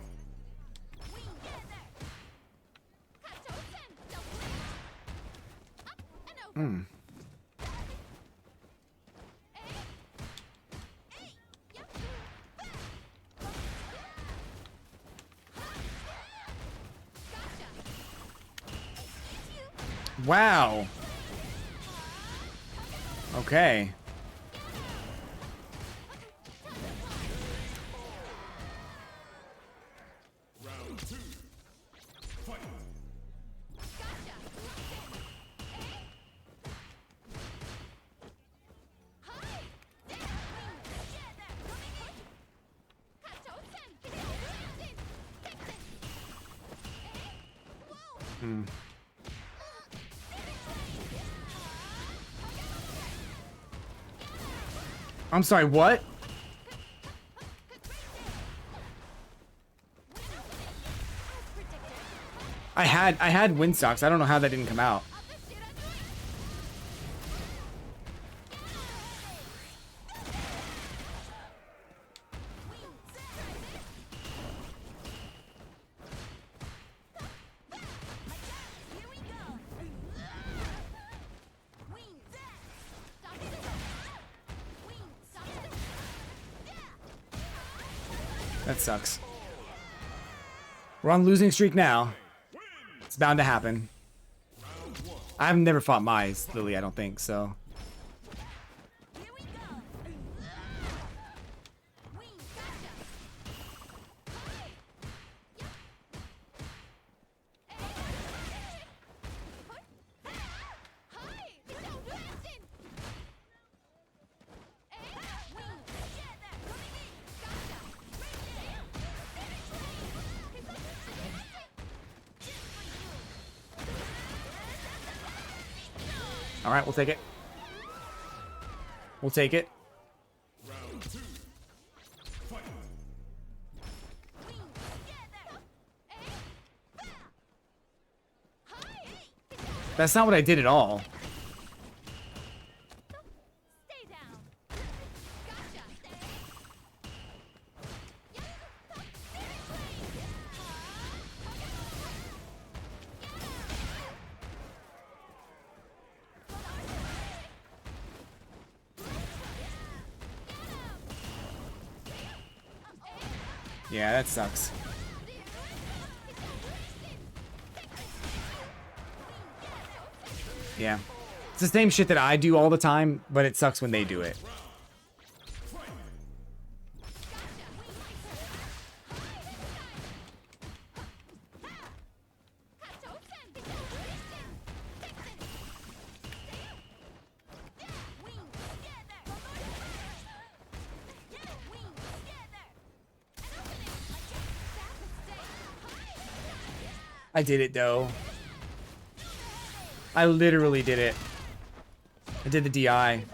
Wow. Okay. Round 2. Fight. I'm sorry, what? I had wind socks. I don't know how that didn't come out. That sucks. We're on losing streak now. It's bound to happen. I've never fought Mize, Lily, I don't think, so. All right, we'll take it. We'll take it. Round 2. Fight. That's not what I did at all. Stay down. Gotcha. Yeah, that sucks. Yeah. It's the same shit that I do all the time, but it sucks when they do it. I did it though. I literally did it. I did the DI.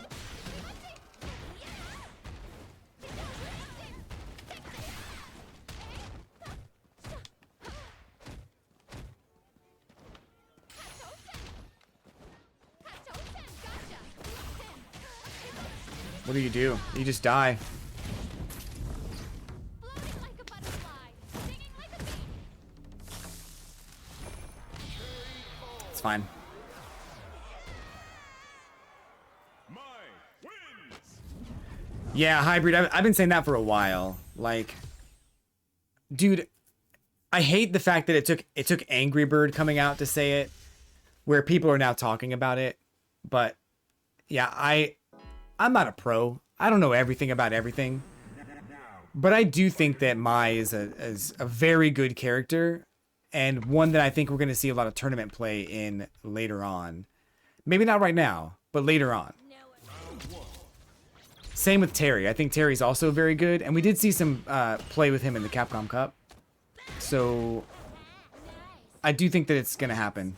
What do? You just die. Floating like a butterfly, singing like a bee. It's fine. Mine wins. Yeah, hybrid. I've been saying that for a while. Like, dude, I hate the fact that it took Angry Bird coming out to say it, where people are now talking about it. But yeah, I'm not a pro. I don't know everything about everything. But I do think that Mai is a very good character, and one that I think we're going to see a lot of tournament play in later on. Maybe not right now, but later on. Same with Terry. I think Terry's also very good, and we did see some play with him in the Capcom Cup. So I do think that it's going to happen.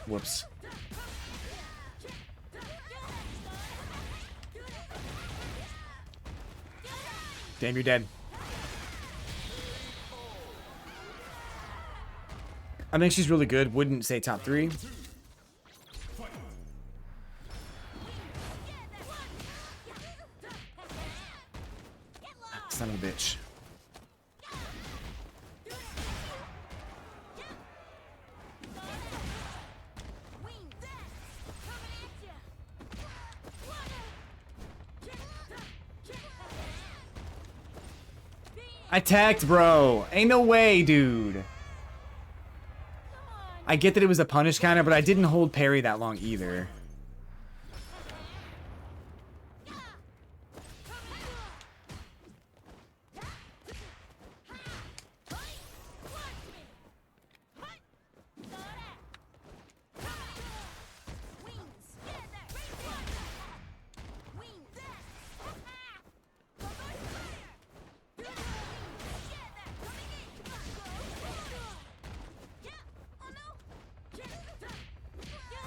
Whoops. Damn, you're dead. I think she's really good. Wouldn't say top 3. Son of a bitch. I tagged, bro. Ain't no way, dude. I get that it was a punish counter, but I didn't hold parry that long either.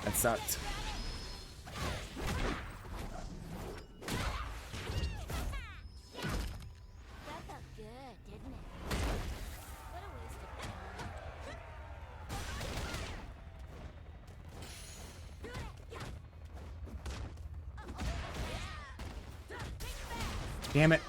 That sucked. That felt good, didn't it? What a waste of time. Damn it.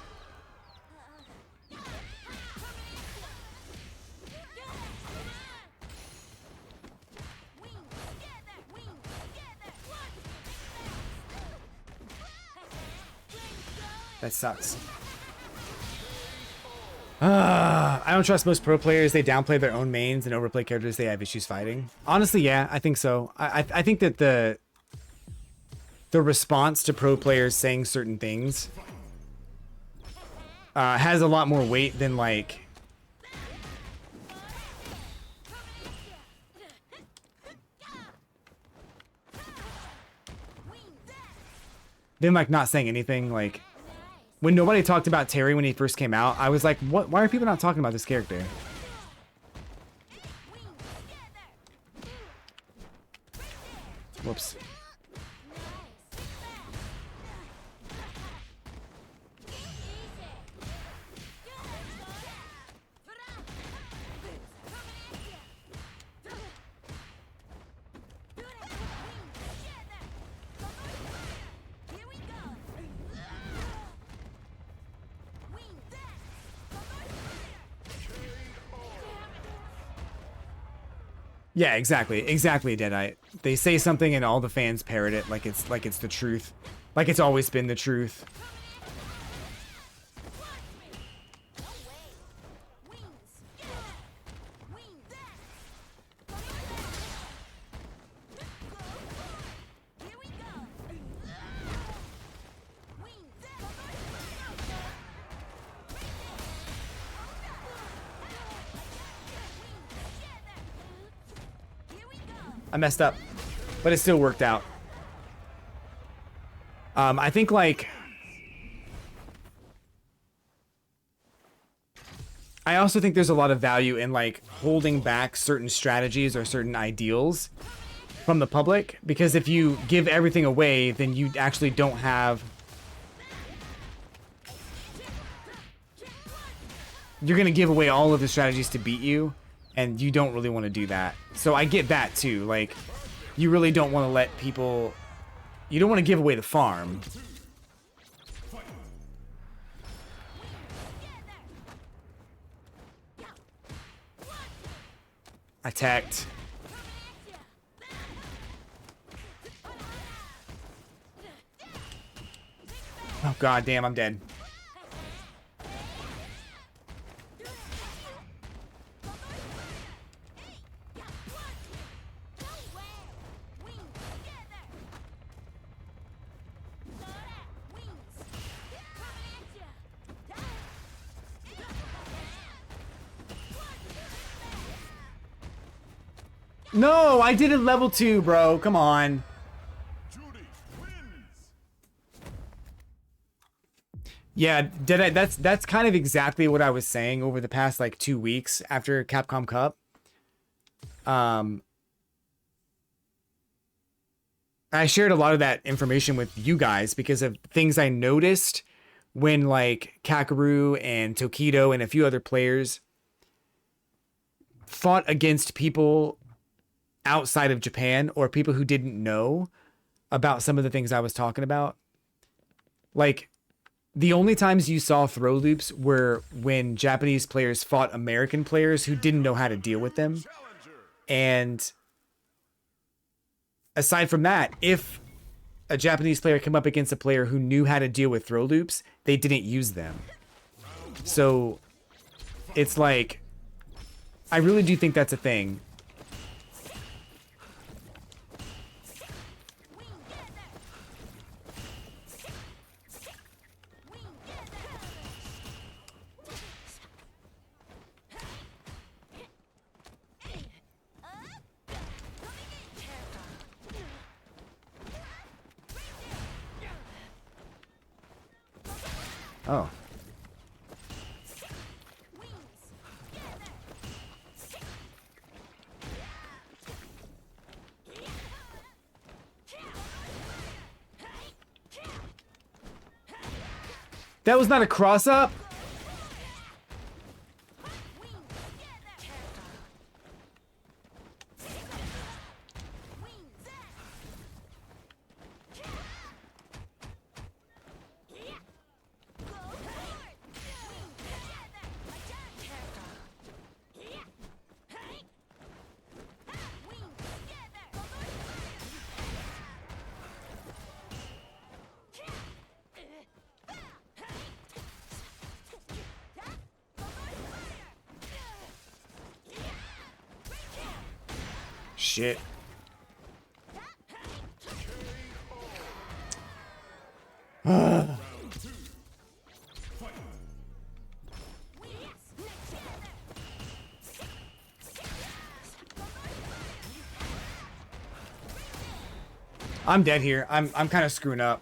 That sucks. I don't trust most pro players. They downplay their own mains and overplay characters they have issues fighting. Honestly, yeah, I think so. I think that the response to pro players saying certain things has a lot more weight than like not saying anything. Like when nobody talked about Terry when he first came out, I was like, what? Why are people not talking about this character? Whoops. Yeah, exactly. Exactly, Deadite. They say something and all the fans parrot it like it's the truth. Like it's always been the truth. I messed up, but it still worked out. I think like I also think there's a lot of value in like holding back certain strategies or certain ideals from the public, because if you give everything away, then you actually don't have. You're gonna give away all of the strategies to beat you, and you don't really want to do that. So I get that too. Like, you really don't want to let people. You don't want to give away the farm. Attacked. Oh god damn, I'm dead. No, I did it level 2, bro. Come on. Yeah, Deadeye, that's kind of exactly what I was saying over the past like 2 weeks after Capcom Cup. I shared a lot of that information with you guys because of things I noticed when like Kakeru and Tokido and a few other players fought against people outside of Japan or people who didn't know about some of the things I was talking about. Like, the only times you saw throw loops were when Japanese players fought American players who didn't know how to deal with them. And aside from that, if a Japanese player came up against a player who knew how to deal with throw loops, they didn't use them. So it's like, I really do think that's a thing. Oh. That was not a cross-up? Shit. Round two. Fight. I'm dead here. I'm kind of screwing up.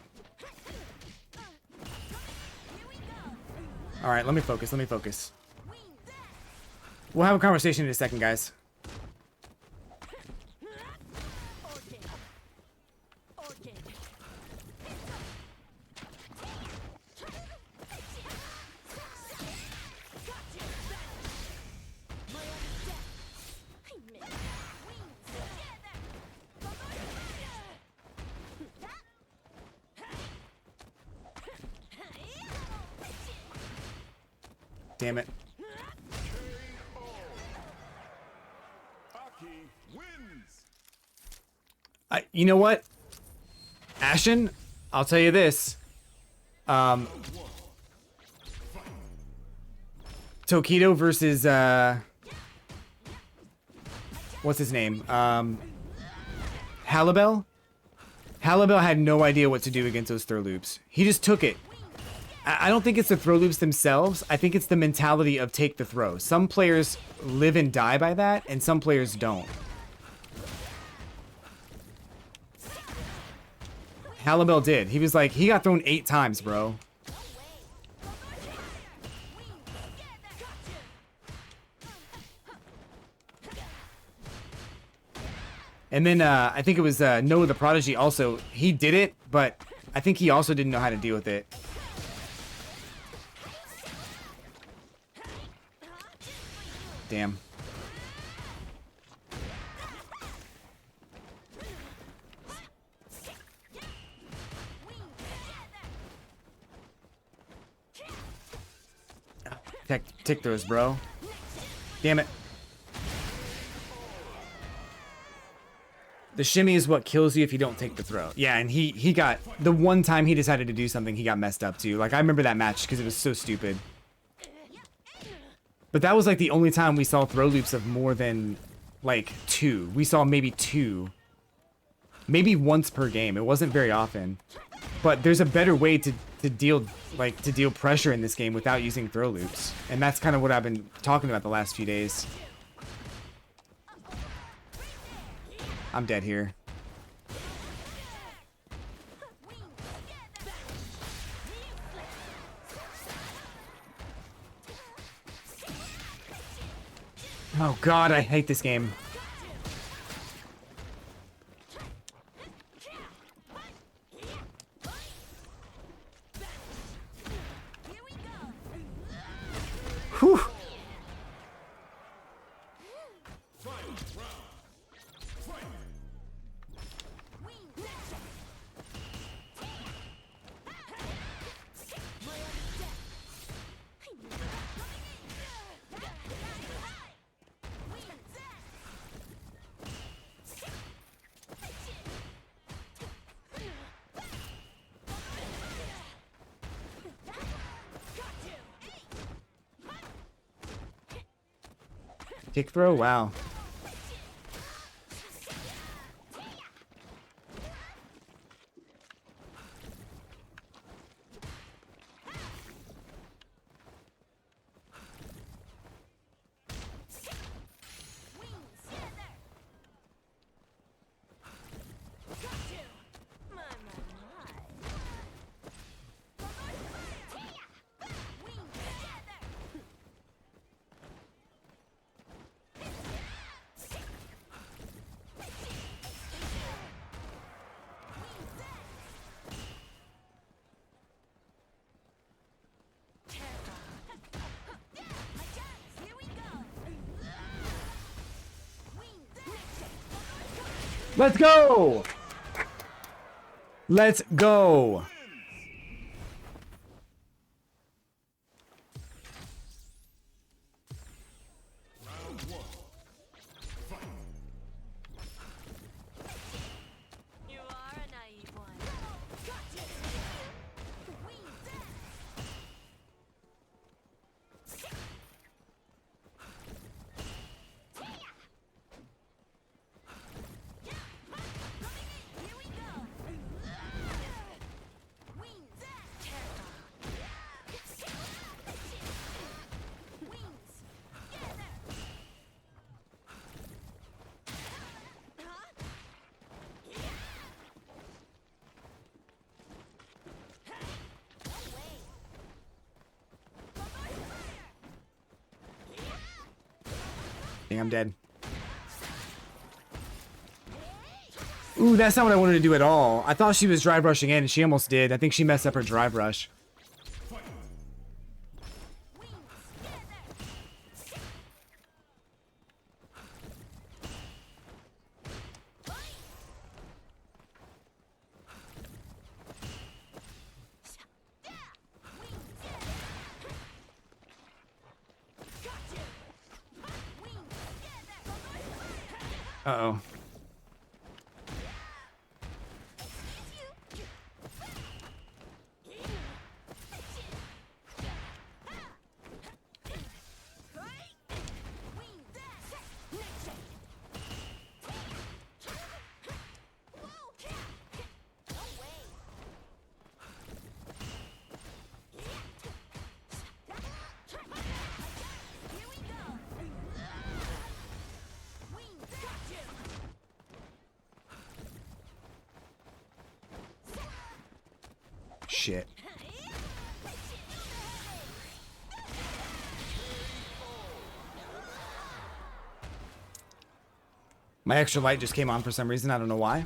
All right, let me focus. Let me focus. We'll have a conversation in a second, guys. Damn it. Aki wins. You know what? Ashen, I'll tell you this. Tokido versus, what's his name? Halibel? Halibel had no idea what to do against those throw loops. He just took it. I don't think it's the throw loops themselves. I think it's the mentality of take the throw. Some players live and die by that, and some players don't. Halibel did. He was like, he got thrown 8 times, bro. And then I think it was Noah the Prodigy also. He did it, but I think he also didn't know how to deal with it. Damn. Tick those, bro. Damn it. The shimmy is what kills you if you don't take the throw. Yeah, and he got... The one time he decided to do something, he got messed up too. Like, I remember that match because it was so stupid. But that was like the only time we saw throw loops of more than like 2. We saw maybe 2. Maybe once per game. It wasn't very often. But there's a better way to deal pressure in this game without using throw loops. And that's kind of what I've been talking about the last few days. I'm dead here. Oh god, I hate this game. Whew. Kick throw? Wow. Let's go! Let's go! You are a naive one. Dang, I'm dead. Ooh, that's not what I wanted to do at all. I thought she was drive rushing in, and she almost did. I think she messed up her drive rush. Uh-oh. Shit. My extra light just came on for some reason. I don't know why.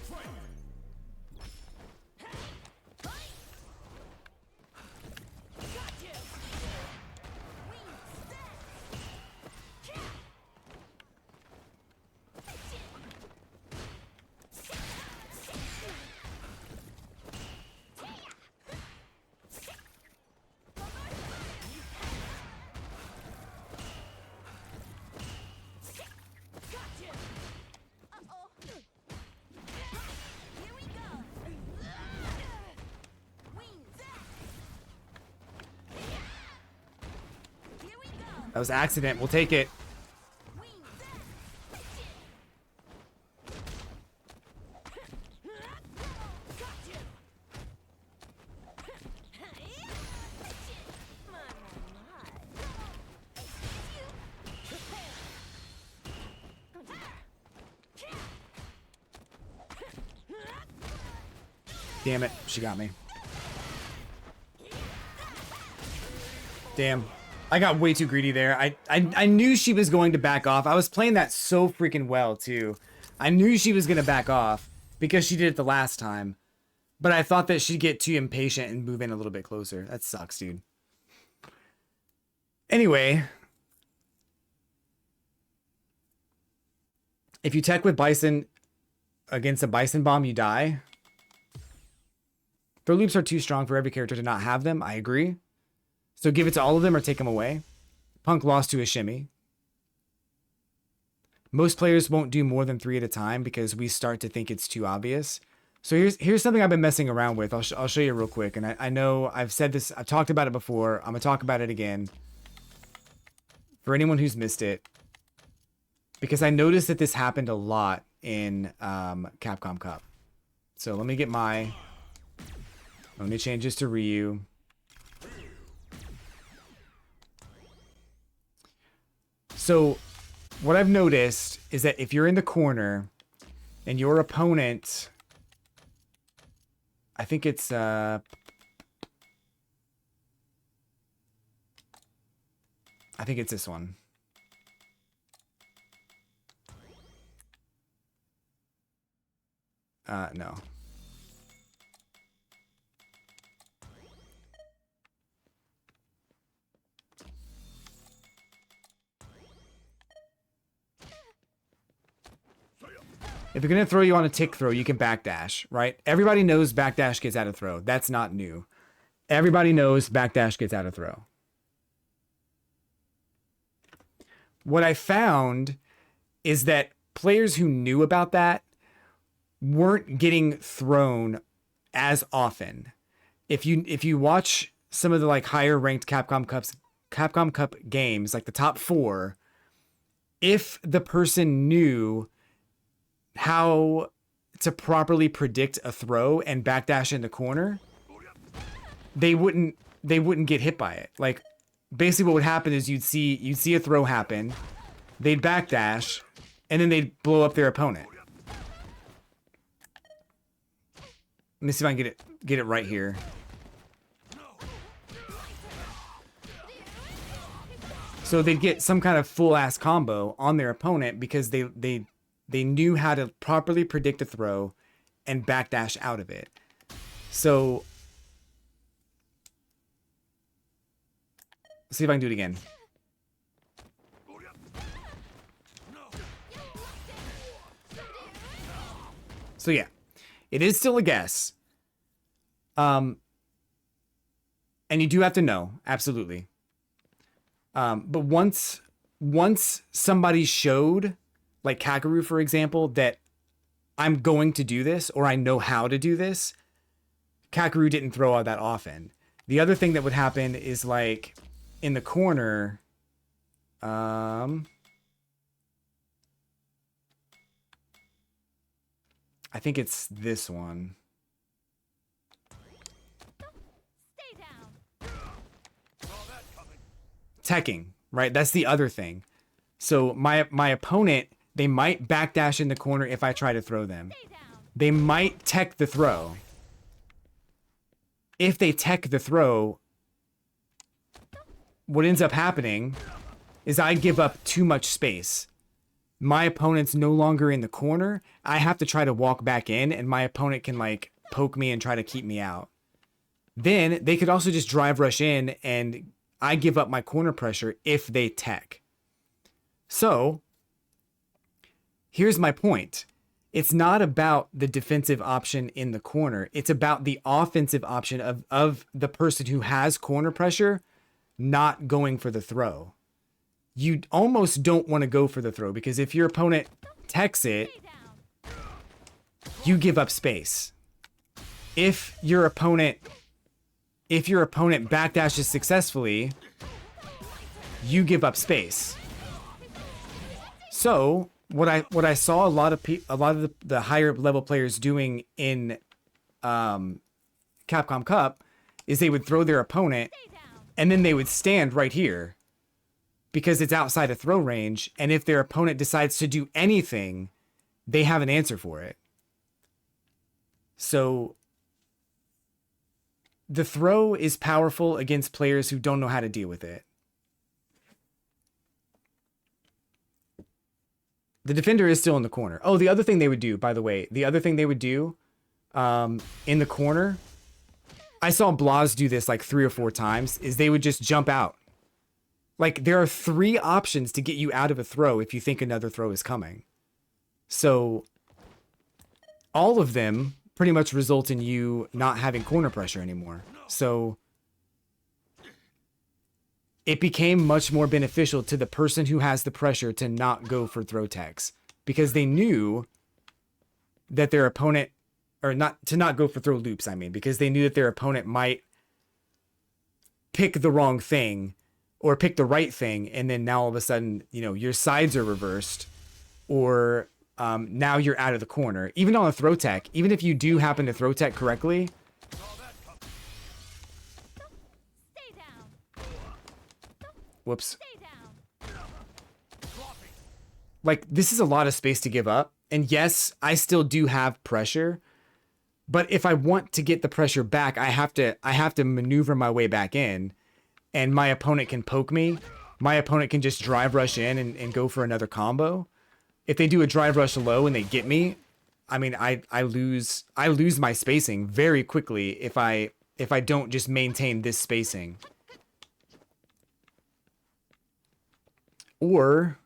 That was accident. We'll take it. Damn it. She got me. Damn. I got way too greedy there. I knew she was going to back off. I was playing that so freaking well, too. I knew she was going to back off because she did it the last time. But I thought that she'd get too impatient and move in a little bit closer. That sucks, dude. Anyway. If you tech with Bison against a Bison Bomb, you die. Throw loops are too strong for every character to not have them. I agree. So give it to all of them or take them away. Punk lost to a shimmy. Most players won't do more than 3 at a time because we start to think it's too obvious. So here's something I've been messing around with. I'll show you real quick. And I know I've said this. I've talked about it before. I'm going to talk about it again. For anyone who's missed it. Because I noticed that this happened a lot in Capcom Cup. So let me get my... Let me change this to Ryu. So what I've noticed is that if you're in the corner and your opponent, I think it's I think it's this one. No. If you're going to throw you on a tick throw, you can backdash, right? Everybody knows backdash gets out of throw. That's not new. Everybody knows backdash gets out of throw. What I found is that players who knew about that weren't getting thrown as often. If you watch some of the like higher ranked Capcom Cup games, like the top 4, if the person knew how to properly predict a throw and backdash in the corner, they wouldn't get hit by it. Like basically what would happen is you'd see a throw happen, they'd backdash, and then they'd blow up their opponent. Let me see if I can get it right here. So they'd get some kind of full ass combo on their opponent because they knew how to properly predict a throw and backdash out of it. So let's see if I can do it again. So yeah, it is still a guess. And you do have to know, absolutely. But once somebody showed, like Kakaru, for example, that I'm going to do this or I know how to do this, Kakaru didn't throw out that often. The other thing that would happen is like in the corner, I think it's this one. Stay down. Teching, right? That's the other thing. So my opponent, they might backdash in the corner if I try to throw them. Stay down. They might tech the throw. If they tech the throw, what ends up happening is I give up too much space. My opponent's no longer in the corner. I have to try to walk back in, and my opponent can like poke me and try to keep me out. Then they could also just drive rush in, and I give up my corner pressure if they tech. So here's my point. It's not about the defensive option in the corner. It's about the offensive option of the person who has corner pressure not going for the throw. You almost don't want to go for the throw because if your opponent techs it, Stay down. you give up space. If your opponent backdashes successfully, you give up space. So what I saw a lot of the higher level players doing in Capcom Cup is they would throw their opponent Stay down. and then they would stand right here because it's outside of throw range, and if their opponent decides to do anything, they have an answer for it. So the throw is powerful against players who don't know how to deal with it. The defender is still in the corner. Oh, the other thing they would do, by the way, in the corner, I saw Blas do this like 3 or 4 times, is they would just jump out. Like, there are 3 options to get you out of a throw if you think another throw is coming. So all of them pretty much result in you not having corner pressure anymore. So it became much more beneficial to the person who has the pressure to not go for throw techs because they knew that their opponent, or not to not go for throw loops, I mean, because they knew that their opponent might pick the wrong thing or pick the right thing. And then now all of a sudden, you know, your sides are reversed or now you're out of the corner. Even on a throw tech, even if you do happen to throw tech correctly, Stay down. whoops. Stay down. Like, this is a lot of space to give up. And yes, I still do have pressure, but if I want to get the pressure back, I have to maneuver my way back in, and my opponent can poke me. My opponent can just drive rush in and go for another combo. If they do a drive rush low and they get me, I mean, I lose my spacing very quickly if I don't just maintain this spacing. Or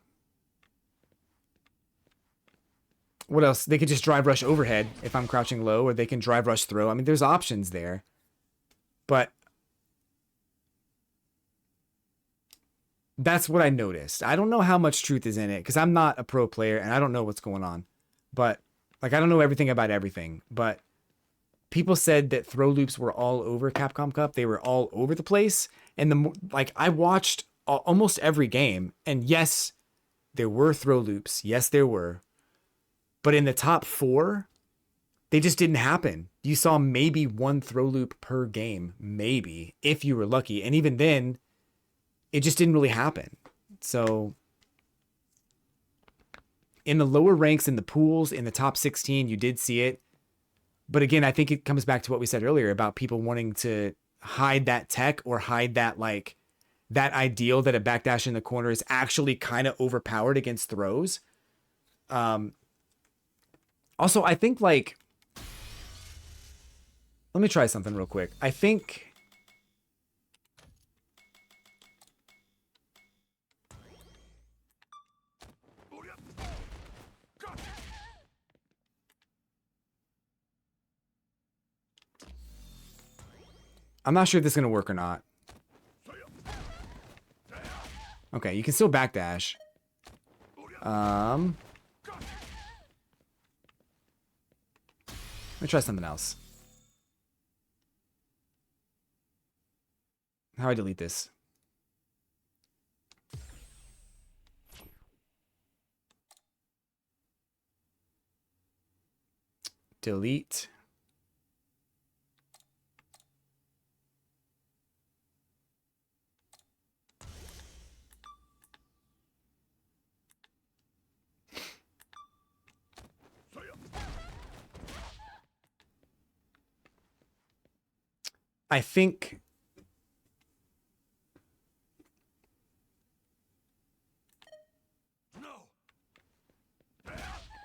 what else? They could just drive rush overhead if I'm crouching low, or they can drive rush throw. I mean, there's options there. But that's what I noticed. I don't know how much truth is in it because I'm not a pro player and I don't know what's going on. But like, I don't know everything about everything. But people said that throw loops were all over Capcom Cup. They were all over the place. And I watched almost every game. And yes, there were throw loops. Yes, there were. But in the top 4, they just didn't happen. You saw maybe 1 throw loop per game, maybe, if you were lucky. And even then, it just didn't really happen. So in the lower ranks, in the pools, in the top 16, you did see it. But again, I think it comes back to what we said earlier about people wanting to hide that tech or hide that like that ideal that a backdash in the corner is actually kind of overpowered against throws. Also, I think, like, let me try something real quick. I think I'm not sure if this is going to work or not. Okay, you can still backdash. Let me try something else. How do I delete this? Delete. I think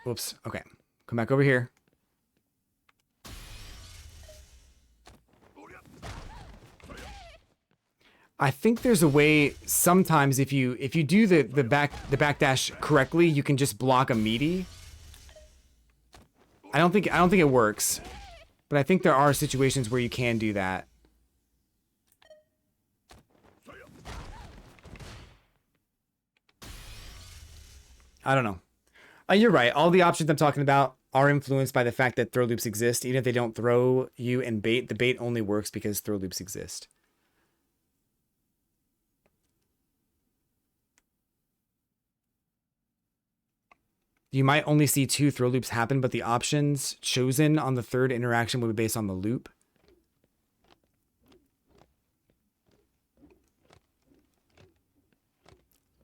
whoops. Okay. Come back over here. I think there's a way sometimes if you do the backdash correctly, you can just block a meaty. I don't think it works. But I think there are situations where you can do that. I don't know. You're right. All the options I'm talking about are influenced by the fact that throw loops exist. Even if they don't throw you and bait, the bait only works because throw loops exist. You might only see 2 throw loops happen, but the options chosen on the third interaction will be based on the loop.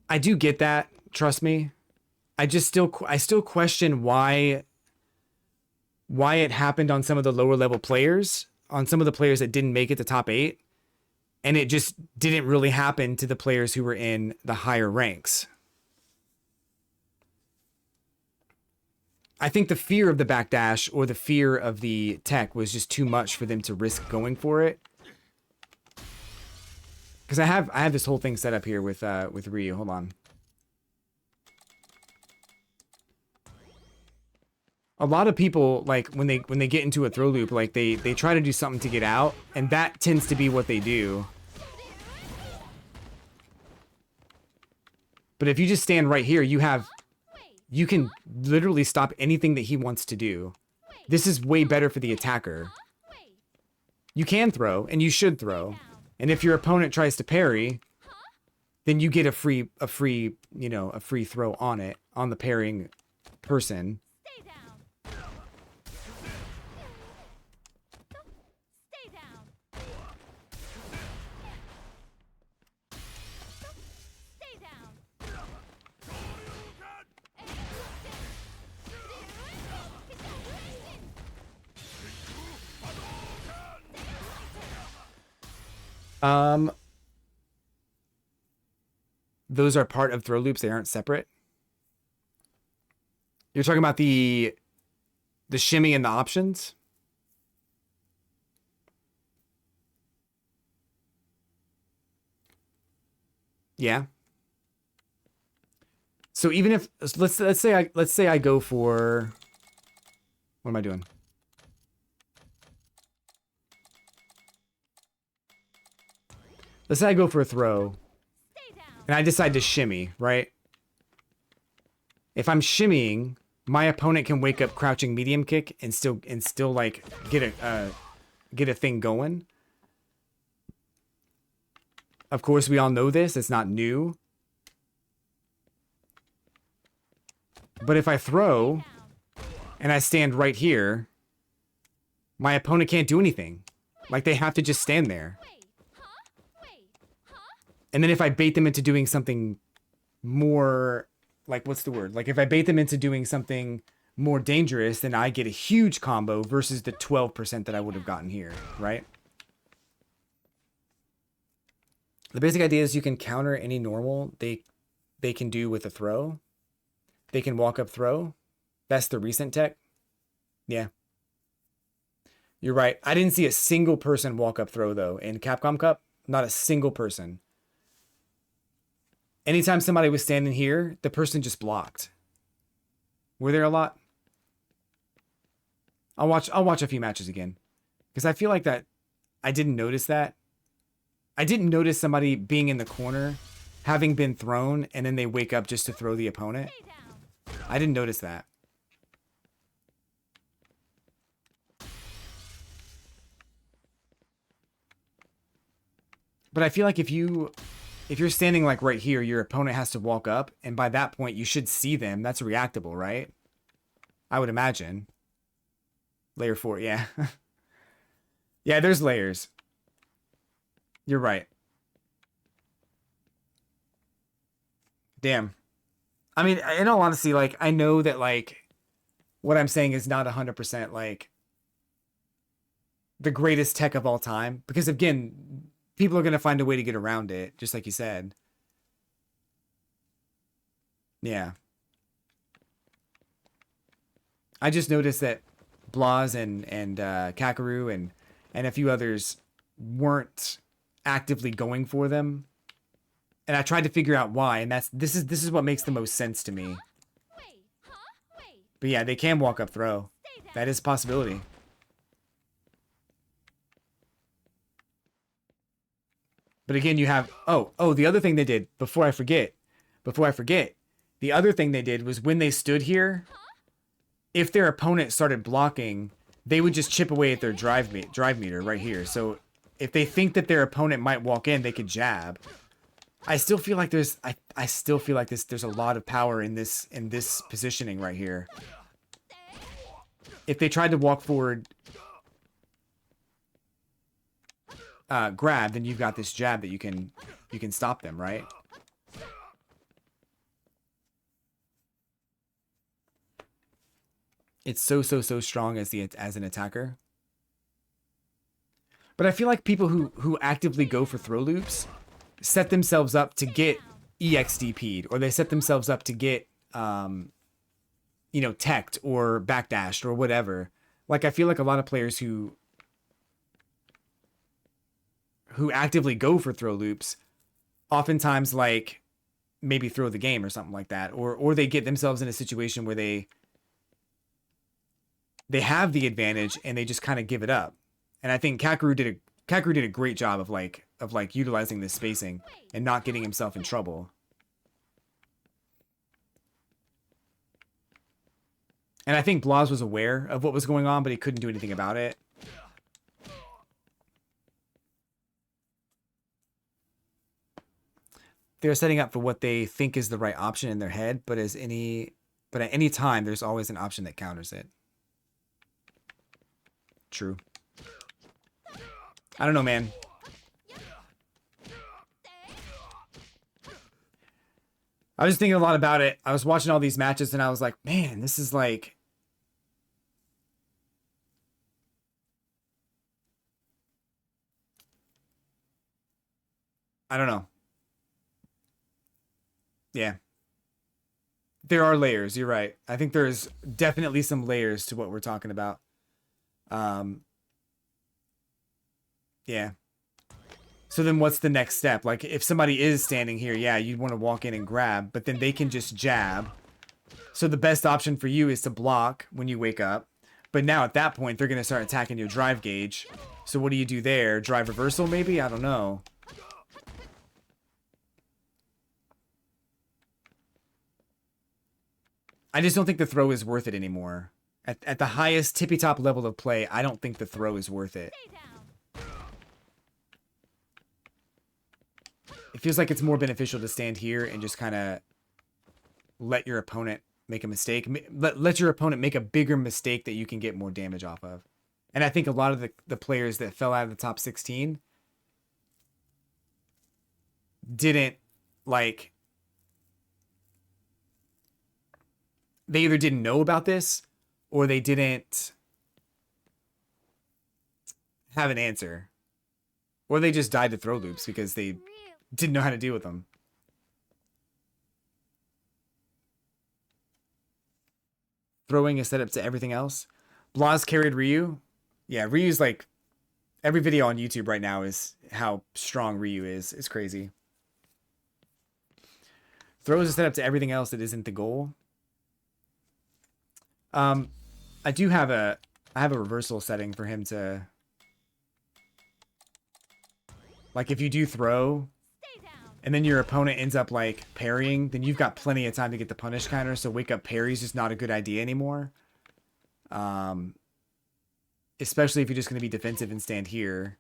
I do get that. Trust me. I still question why it happened on some of the lower level players, on some of the players that didn't make it to top 8, and it just didn't really happen to the players who were in the higher ranks. I think the fear of the backdash or the fear of the tech was just too much for them to risk going for it. Because I have this whole thing set up here with Ryu. Hold on. A lot of people, like, when they get into a throw loop, like they try to do something to get out, and that tends to be what they do. But if you just stand right here, you can literally stop anything that he wants to do. This is way better for the attacker. You can throw, and you should throw. And if your opponent tries to parry, then you get a free throw on it, on the parrying person. Those are part of throw loops. They aren't separate. You're talking about the shimmy and the options? Yeah. So even if let's say I go for, what am I doing? Let's say I go for a throw, and I decide to shimmy, right? If I'm shimmying, my opponent can wake up crouching medium kick and still like get a thing going. Of course, we all know this. It's not new. But if I throw and I stand right here, my opponent can't do anything. Like, they have to just stand there. And then if I bait them into doing something more, like, what's the word? Like, if I bait them into doing something more dangerous, then I get a huge combo versus the 12% that I would have gotten here, right? The basic idea is you can counter any normal they can do with a throw. They can walk up throw. That's the recent tech. Yeah. You're right. I didn't see a single person walk up throw though in Capcom Cup. Not a single person. Anytime somebody was standing here, the person just blocked. Were there a lot? I'll watch a few matches again. Because I feel like that I didn't notice that. I didn't notice somebody being in the corner, having been thrown, and then they wake up just to throw the opponent. I didn't notice that. But I feel like if you're standing like right here, your opponent has to walk up, and by that point you should see them. That's reactable, right? I would imagine. Layer 4, yeah. Yeah, there's layers. You're right. Damn. I mean, in all honesty, like, I know that, like, what I'm saying is not 100%, like, the greatest tech of all time. Because, again, people are going to find a way to get around it, just like you said. Yeah. I just noticed that Blaz and Kakaru and a few others weren't actively going for them. And I tried to figure out why, and this is what makes the most sense to me. But yeah, they can walk up throw. That is a possibility. But again, you have the other thing they did before I forget, the other thing they did was when they stood here, if their opponent started blocking, they would just chip away at their drive meter right here. So if they think that their opponent might walk in, they could jab. I still feel like there's there's a lot of power in this positioning right here. If they tried to walk forward, grab, then you've got this jab that you can stop them, right? It's so strong as an attacker. But I feel like people who actively go for throw loops set themselves up to get EXDP'd, or they set themselves up to get teched or backdashed or whatever. Like, I feel like a lot of players who actively go for throw loops oftentimes, like, maybe throw the game or something like that, or they get themselves in a situation where they have the advantage and they just kind of give it up. And I think Kakaru did a great job of utilizing this spacing and not getting himself in trouble. And I think Blaz was aware of what was going on, but he couldn't do anything about it. They're setting up for what they think is the right option in their head, but at any time, there's always an option that counters it. True. I don't know, man. I was thinking a lot about it. I was watching all these matches and I was like, man, this is like... I don't know. Yeah. There are layers, you're right. I think there's definitely some layers to what we're talking about. Yeah. So then what's the next step? Like, if somebody is standing here, yeah, you'd want to walk in and grab, but then they can just jab. So the best option for you is to block when you wake up. But now at that point, they're going to start attacking your drive gauge. So what do you do there? Drive reversal, maybe? I don't know. I just don't think the throw is worth it anymore. At the highest tippy-top level of play, I don't think the throw is worth it. It feels like it's more beneficial to stand here and just kind of let your opponent make a mistake. Let your opponent make a bigger mistake that you can get more damage off of. And I think a lot of the players that fell out of the top 16 didn't, like... They either didn't know about this or they didn't have an answer. Or they just died to throw loops because they didn't know how to deal with them. Throwing a setup to everything else. Blaz carried Ryu. Yeah, Ryu's like, every video on YouTube right now is how strong Ryu is. It's crazy. Throws a setup to everything else that isn't the goal. I have a reversal setting for him to, like, if you do throw and then your opponent ends up like parrying, then you've got plenty of time to get the punish counter. So wake up parry is just not a good idea anymore. Especially if you're just going to be defensive and stand here.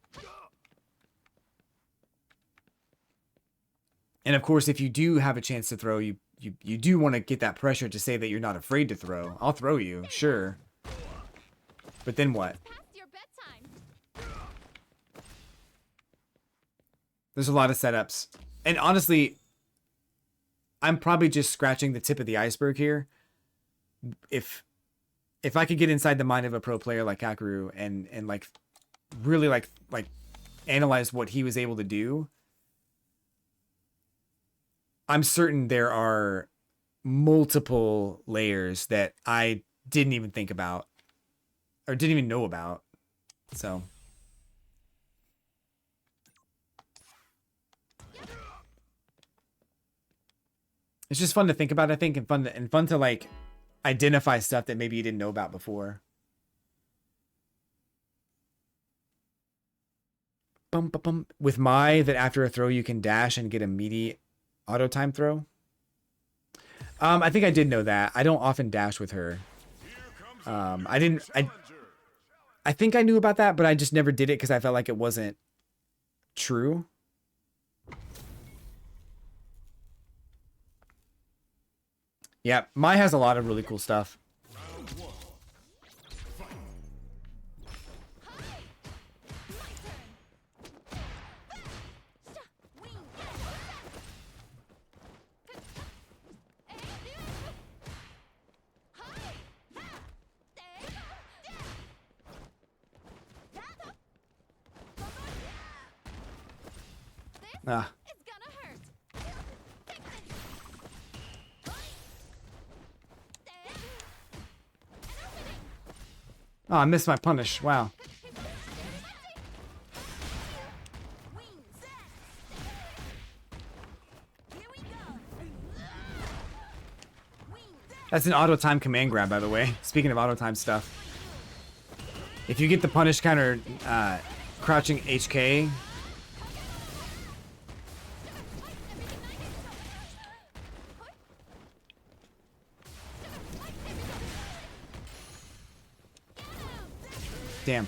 And of course, if you do have a chance to throw, you do want to get that pressure to say that you're not afraid to throw. I'll throw you, sure. But then what? There's a lot of setups. And honestly, I'm probably just scratching the tip of the iceberg here. If I could get inside the mind of a pro player like Kakeru and like really like analyze what he was able to do, I'm certain there are multiple layers that I didn't even think about or didn't even know about. So it's just fun to think about, I think, and fun to like identify stuff that maybe you didn't know about before. Bum, bum, bum. With Mai, that after a throw you can dash and get immediate auto time throw. I think I did know that. I don't often dash with her. I think I knew about that, but I just never did it because I felt like it wasn't true. Yeah, Mai has a lot of really cool stuff. Ah. Oh, I missed my punish. Wow. That's an auto time command grab, by the way. Speaking of auto time stuff. If you get the punish counter crouching HK. Damn.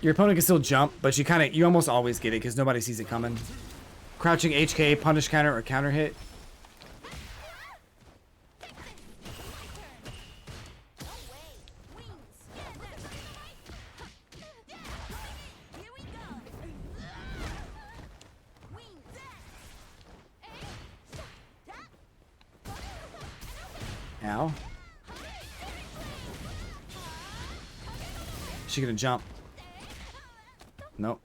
Your opponent can still jump, but you almost always get it because nobody sees it coming. Crouching HK, punish counter, or counter hit. Ow. Is she gonna jump? Nope.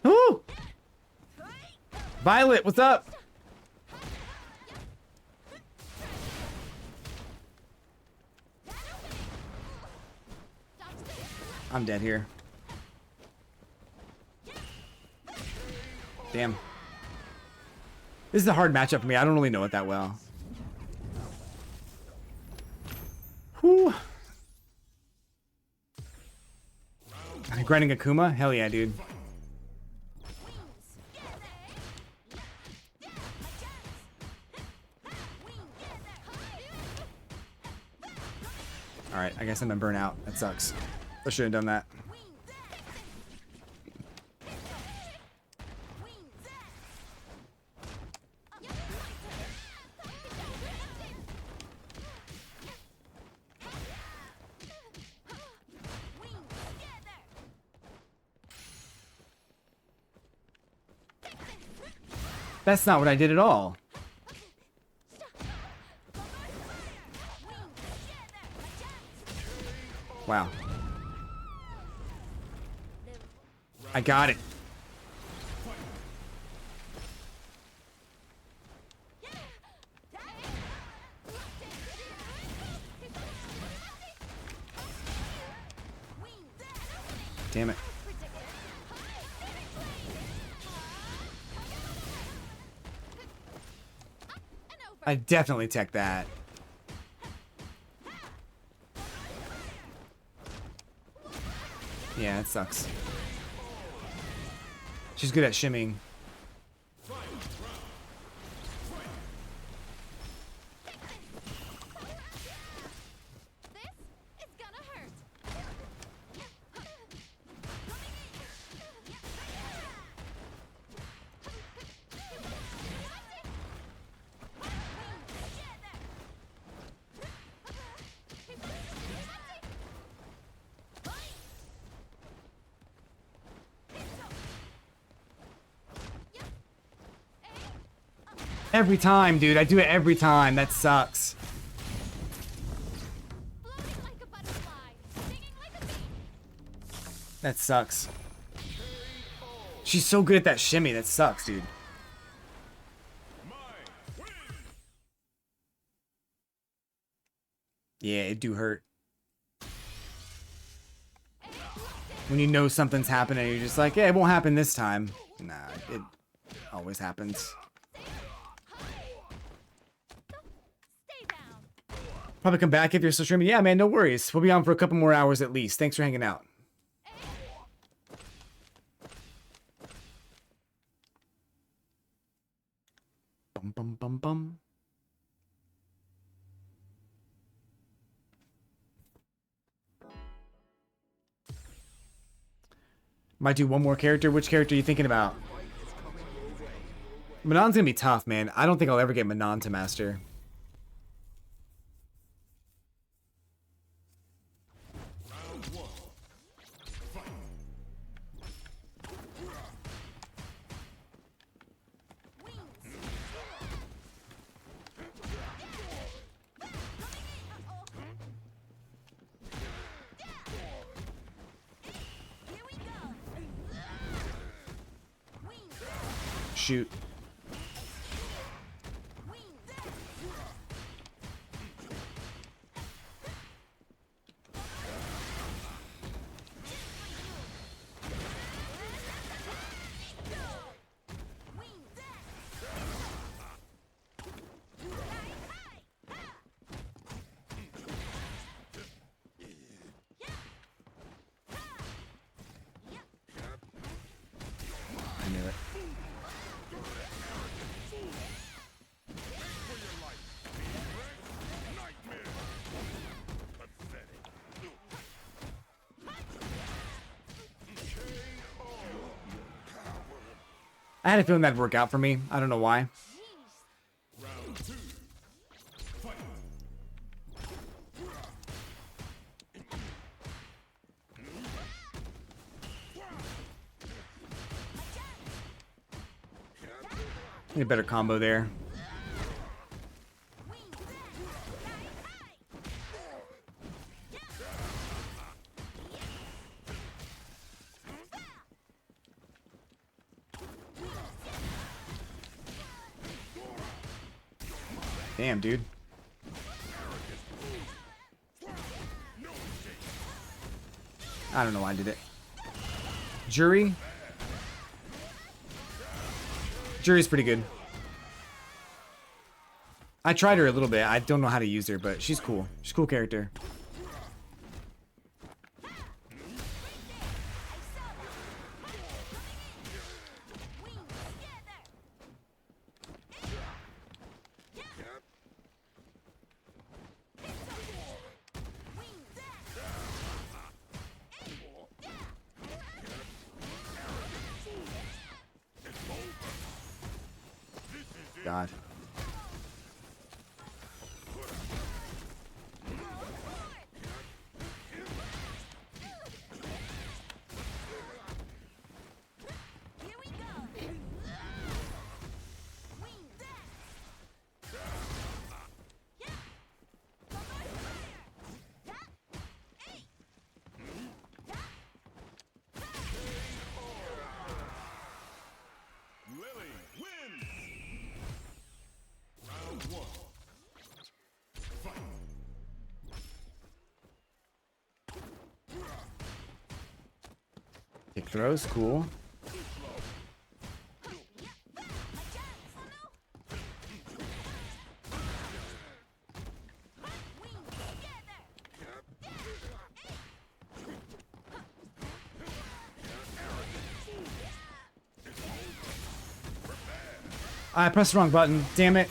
Ooh! Violet, what's up? I'm dead here. Damn. This is a hard matchup for me. I don't really know it that well. Whew. Grinding Akuma? Hell yeah, dude. Alright, I guess I'm gonna burn out. That sucks. I should have done that. That's not what I did at all. Wow. I got it. Damn it. I definitely tech that. Yeah, it sucks. She's good at shimming. Every time, dude. I do it every time. That sucks. That sucks. She's so good at that shimmy. That sucks, dude. Yeah, it do hurt. When you know something's happening, you're just like, yeah, it won't happen this time. Nah, it always happens. Probably come back if you're still streaming. Yeah, man, no worries. We'll be on for a couple more hours at least. Thanks for hanging out. Bum, bum, bum, bum. Might do one more character. Which character are you thinking about? Manon's gonna be tough, man. I don't think I'll ever get Manon to master. Shoot. I knew it. I had a feeling that'd work out for me. I don't know why. Round 2. Fight. Need a better combo there. Damn, dude. I don't know why I did it. Jury? Jury's pretty good. I tried her a little bit. I don't know how to use her, but she's cool. She's a cool character. God. Kick throws, cool. I pressed the wrong button. Damn it.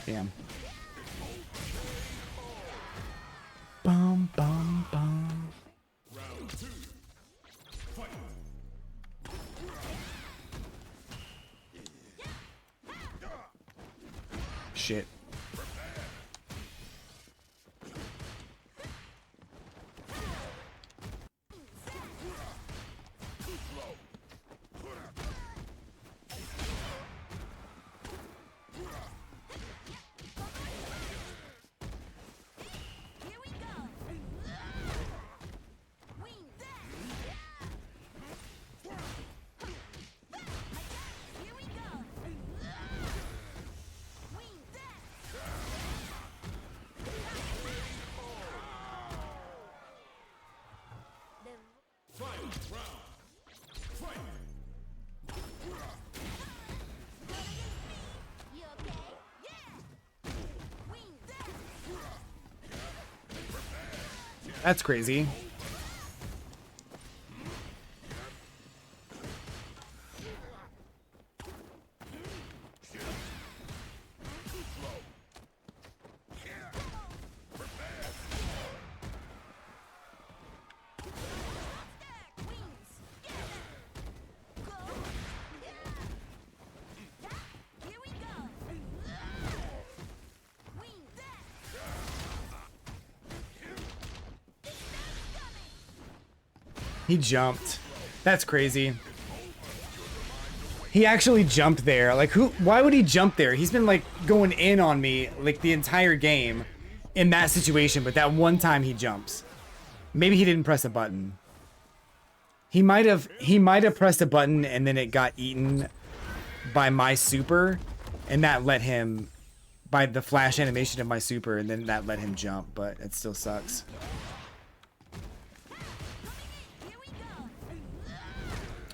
Damn. Bum, bum, bum. Round 2. Fight. Shit. That's crazy. He jumped. That's crazy. He actually jumped there. Like, why would he jump there? He's been, like, going in on me, like, the entire game in that situation, but that one time he jumps. Maybe he didn't press a button. He might have pressed a button and then it got eaten by my super, and that let him, by the flash animation of my super, and then that let him jump, but it still sucks.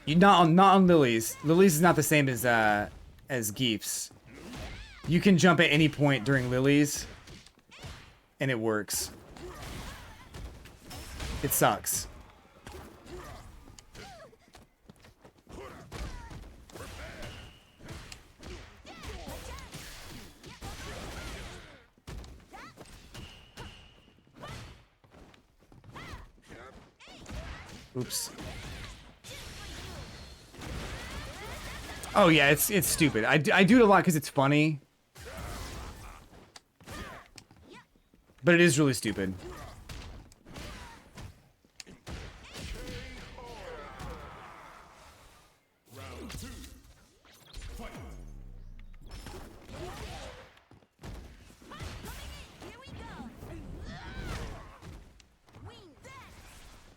Not on Lily's. Lily's is not the same as Geef's. You can jump at any point during Lily's, and it works. It sucks. Oops. Oh yeah, it's stupid. I do it a lot because it's funny. But it is really stupid. Round 2. Fight.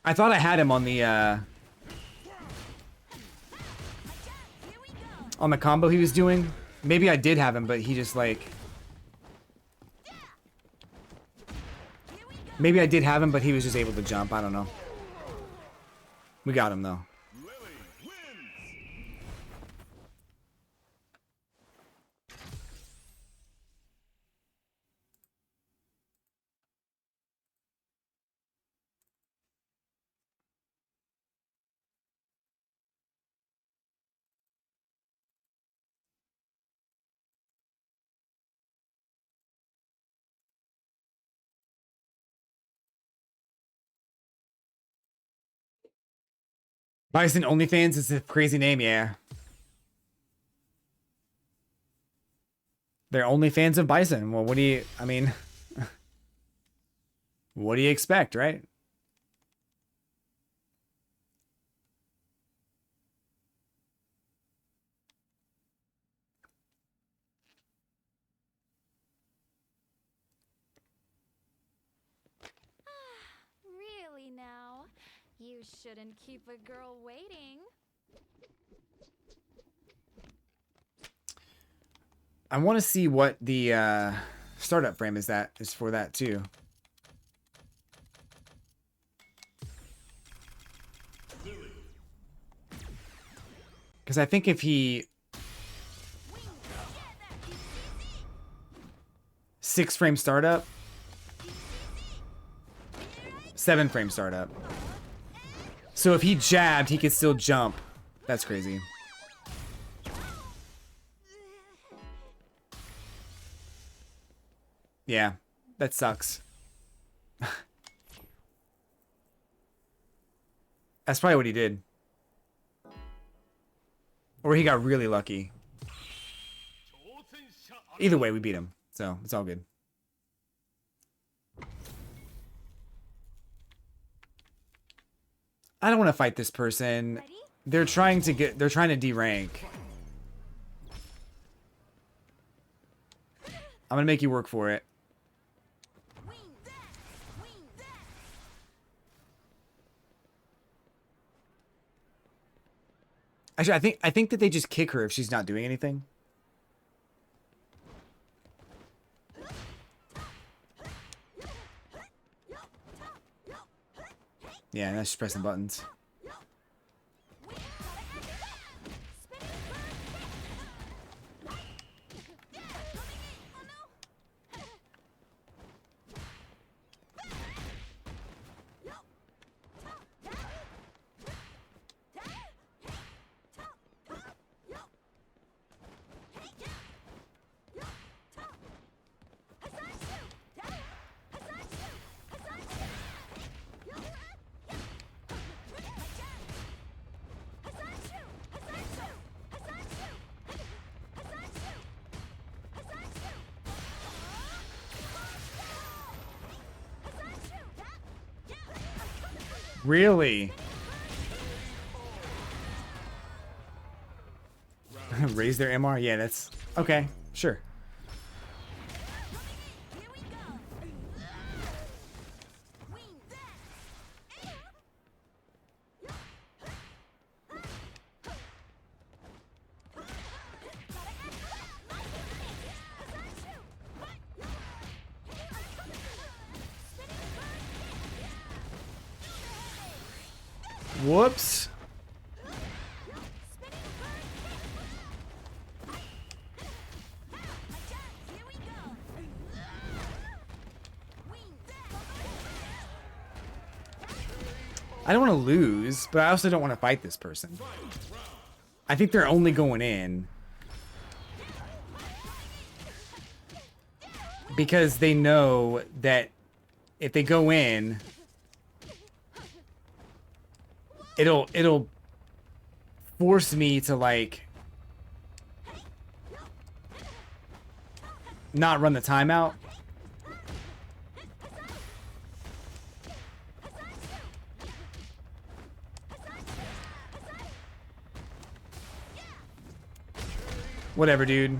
I thought I had him on the combo he was doing. Maybe I did have him, but he just like... Maybe I did have him, but he was just able to jump. I don't know. We got him, though. Lily wins. Bison OnlyFans is a crazy name, yeah. They're only fans of Bison. Well, what do you... I mean... What do you expect, right? Really now? You shouldn't keep a girl waiting. I want to see what the startup frame is for that too. Because I think if he 6-frame startup, 7-frame startup. So if he jabbed, he could still jump. That's crazy. Yeah, that sucks. That's probably what he did. Or he got really lucky. Either way, we beat him. So, it's all good. I don't want to fight this person. They're trying to D-rank. I'm gonna make you work for it. Actually, I think that they just kick her if she's not doing anything. Yeah, that's just pressing buttons. Really? Raise their MR? Yeah, that's... Okay, sure. Whoops. I don't want to lose, but I also don't want to fight this person. I think they're only going in because they know that if they go in, it'll force me to like not run the timeout. Whatever, dude.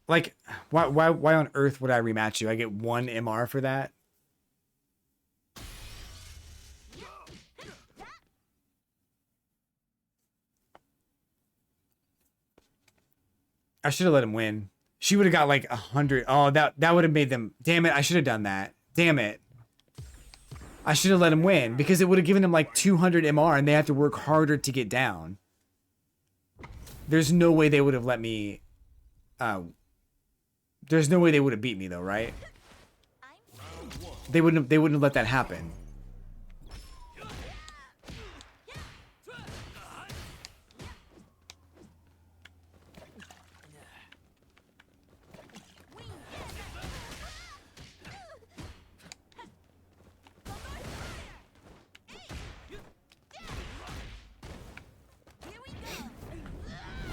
Like, why on earth would I rematch you? I get 1 MR for that. I should have let him win. She would have got like 100. Oh, that would have made them. Damn it! I should have done that. Damn it! I should have let him win because it would have given them like 200 MR and they have to work harder to get down. There's no way they would have let me. There's no way they would have beat me though, right? They wouldn't have let that happen.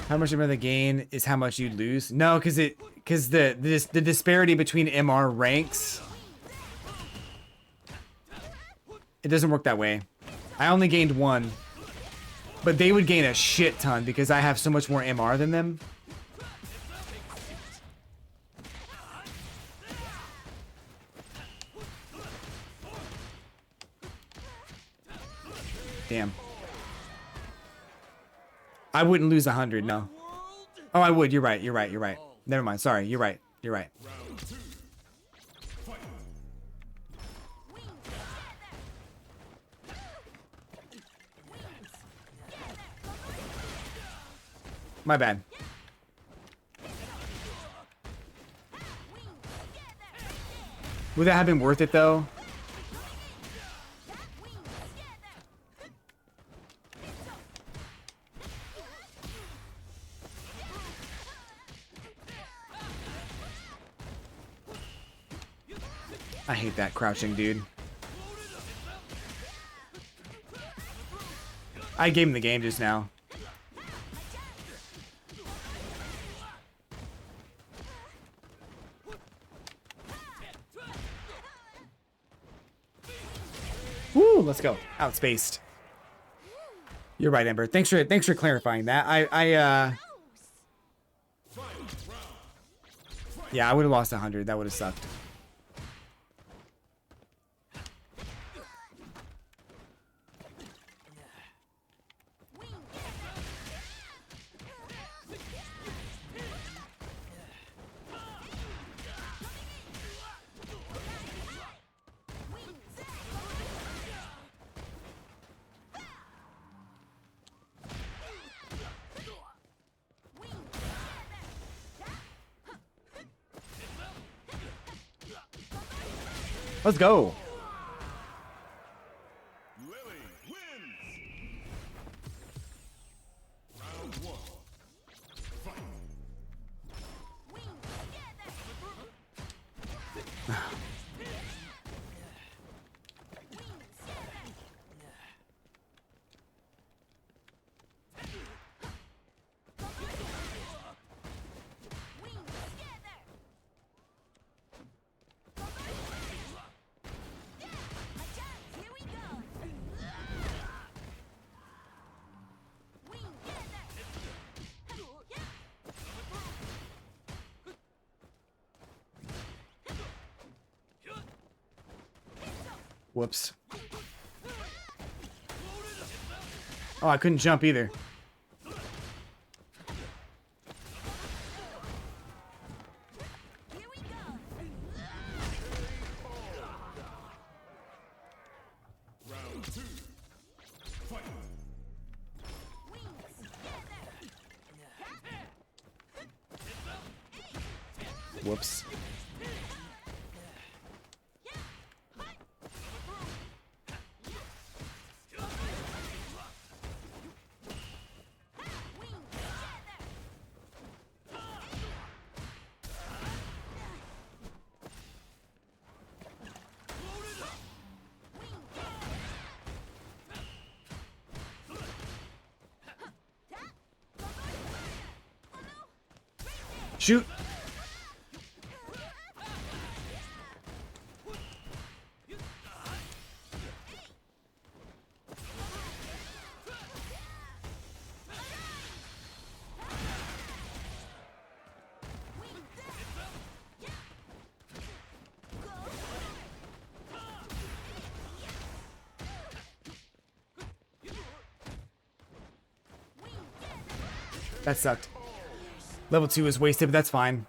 How much of the gain is how much you lose? No, because because the disparity between MR ranks, it doesn't work that way. I only gained 1, but they would gain a shit ton because I have so much more MR than them. Damn. I wouldn't lose 100, no. Oh, I would. You're right. You're right. You're right. Never mind. Sorry. You're right. You're right. Round 2. Fight. My bad. Would that have been worth it, though? I hate that crouching, dude. I gave him the game just now. Woo, let's go. Outspaced. You're right, Ember. Thanks for clarifying that. Yeah, I would have lost 100. That would have sucked. Let's go. Lily wins. Round 1. Fight. Whoops. Oh, I couldn't jump either. Round 2. Fight. Whoops. Shoot. That sucked. Level 2 is wasted, but that's fine.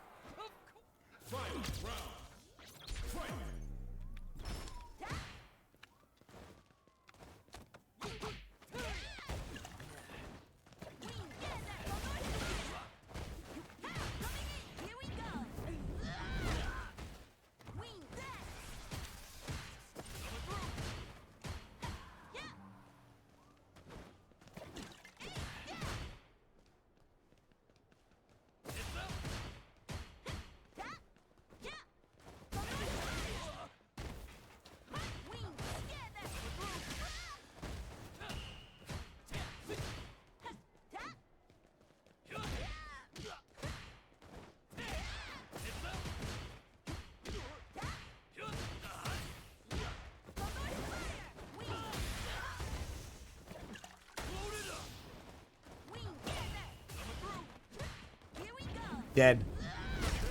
Dead.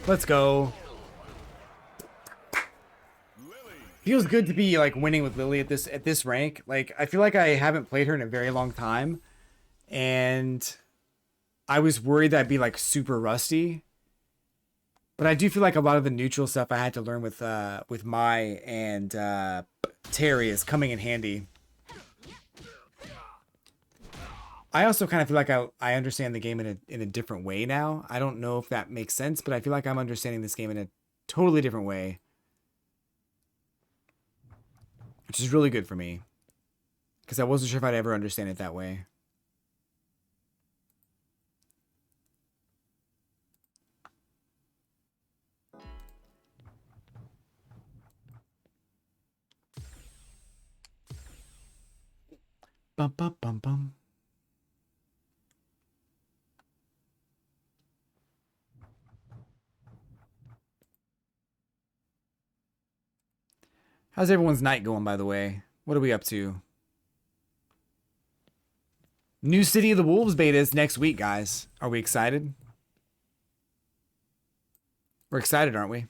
Let's go. Feels good to be like winning with Lily at this rank. Like I feel like I haven't played her in a very long time, and I was worried that I'd be like super rusty. But I do feel like a lot of the neutral stuff I had to learn with Mai and Terry is coming in handy. I also kind of feel like I understand the game in a different way now. I don't know if that makes sense, but I feel like I'm understanding this game in a totally different way, which is really good for me, because I wasn't sure if I'd ever understand it that way. Bum bum bum bum. How's everyone's night going, by the way? What are we up to? New City of the Wolves beta is next week, guys. Are we excited? We're excited, aren't we?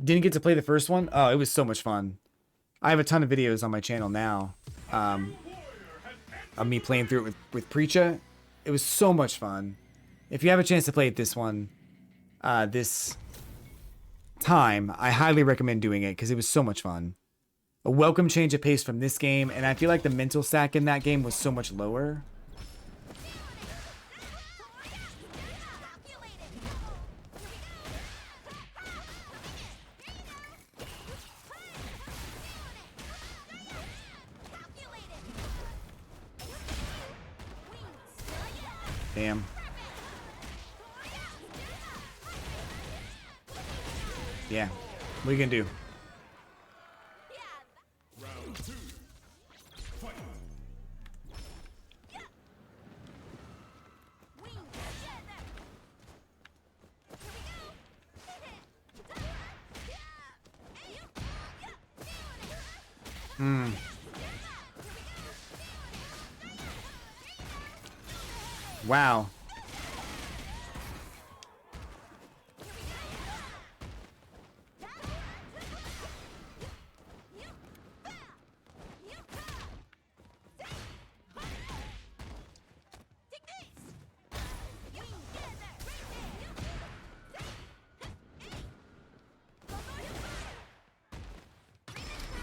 Didn't get to play the first one? Oh, it was so much fun. I have a ton of videos on my channel now of me playing through it with Preacha. It was so much fun. If you have a chance to play it this time, I highly recommend doing it because it was so much fun. A welcome change of pace from this game, and I feel like the mental stack in that game was so much lower. Damn. Yeah. What are you gonna do? Round 2. Fight. Wow.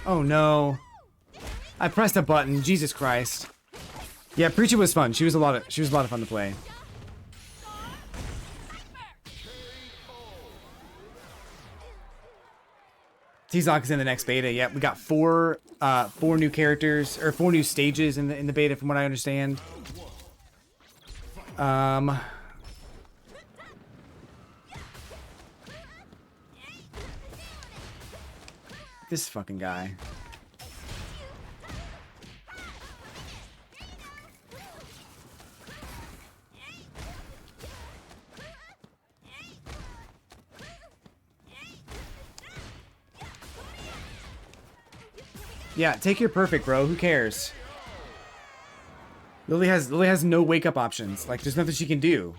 Oh no. I pressed a button. Jesus Christ. Yeah, Preacher was fun. She was a lot of fun to play. T-Zoc is in the next beta. Yeah, we got four new characters, or 4 new stages in the beta, from what I understand. This fucking guy. Yeah, take your perfect, bro. Who cares? Lily has no wake up options. Like, there's nothing she can do.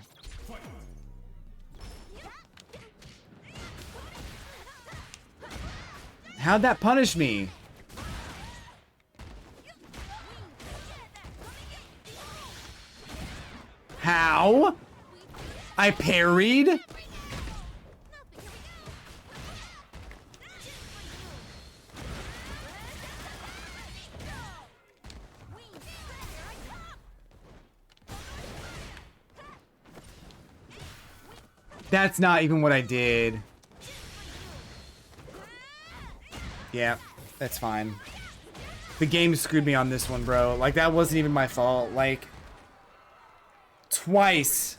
How'd that punish me? How? I parried? That's not even what I did. Yeah, that's fine. The game screwed me on this one, bro. Like, that wasn't even my fault. Like, twice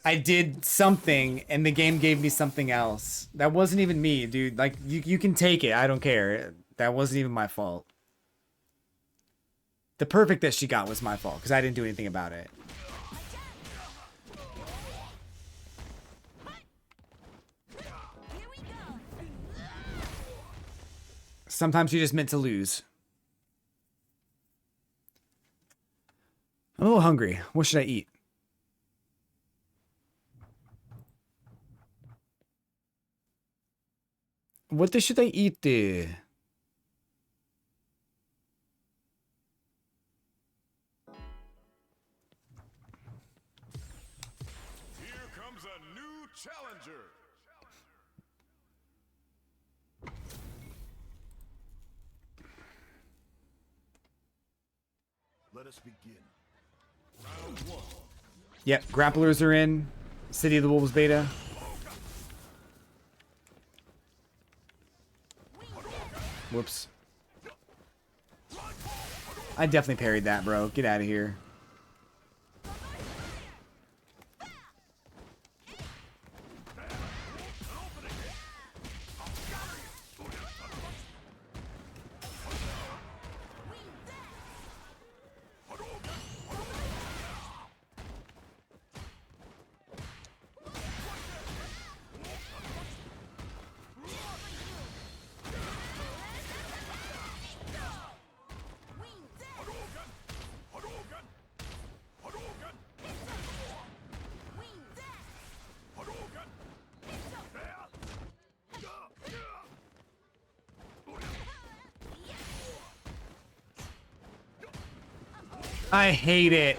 I did something and the game gave me something else. That wasn't even me, dude. Like, you can take it. I don't care. That wasn't even my fault. The perfect that she got was my fault because I didn't do anything about it. Sometimes you're just meant to lose. I'm a little hungry. What should I eat? What should I eat? Here comes a new challenger. Let us begin. Round 1. Yep, grapplers are in. City of the Wolves beta. Whoops. I definitely parried that, bro. Get out of here. I hate it.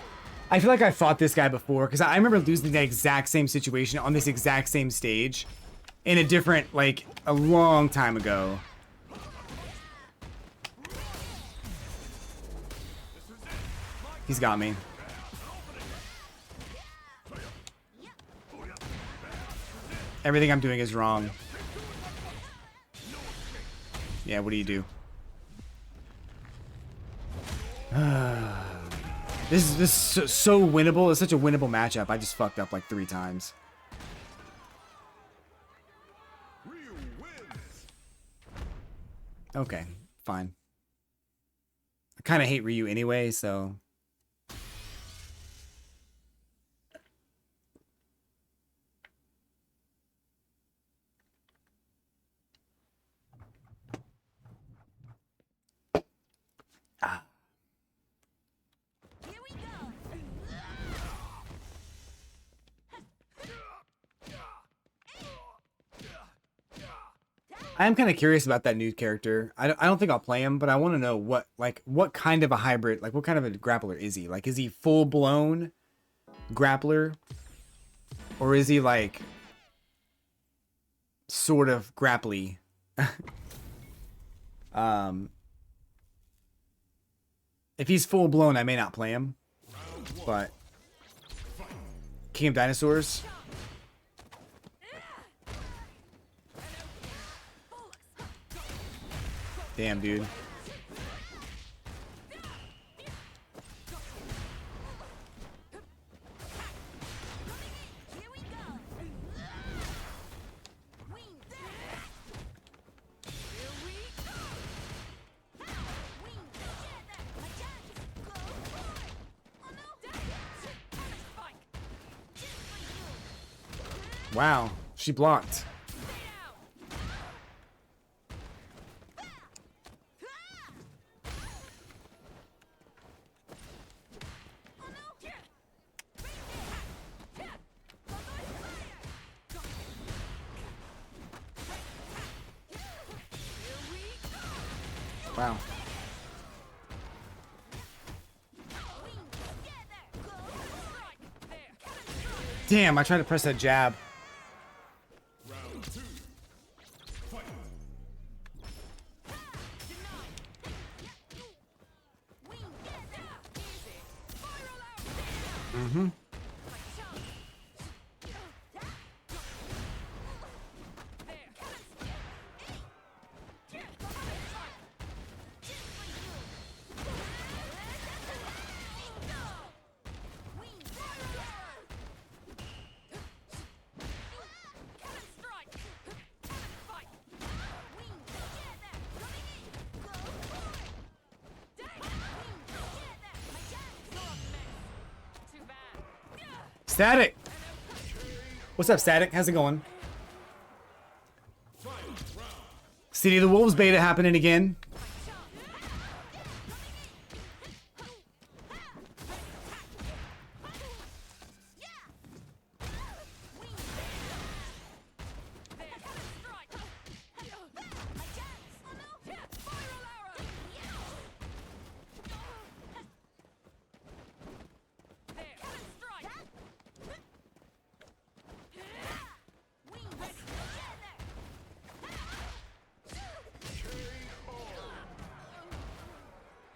I feel like I fought this guy before because I remember losing the exact same situation on this exact same stage in a different, like, a long time ago. He's got me. Everything I'm doing is wrong. Yeah, what do you do? This is so winnable. It's such a winnable matchup. I just fucked up like 3 times. Okay, fine. I kind of hate Ryu anyway, so... Here we go. I am kind of curious about that new character. I don't think I'll play him, but I want to know what kind of a hybrid, like what kind of a grappler is he? Like, is he full-blown grappler? Or is he like sort of grapply? If he's full-blown, I may not play him. But King of Dinosaurs. Damn, dude. Here we go. Wing there. Here we go. Wing together. Attack. Go for it. Oh no. Spike. Just for you. Wow, she blocked. Wow. Damn, I tried to press that jab. Round 2. Fight. Mm-hmm. Static! What's up, Static? How's it going? City of the Wolves beta happening again.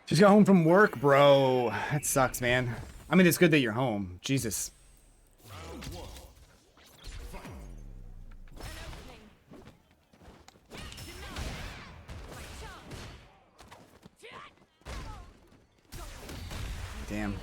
Just got home from work, bro. That sucks, man. I mean, it's good that you're home. Jesus. Damn.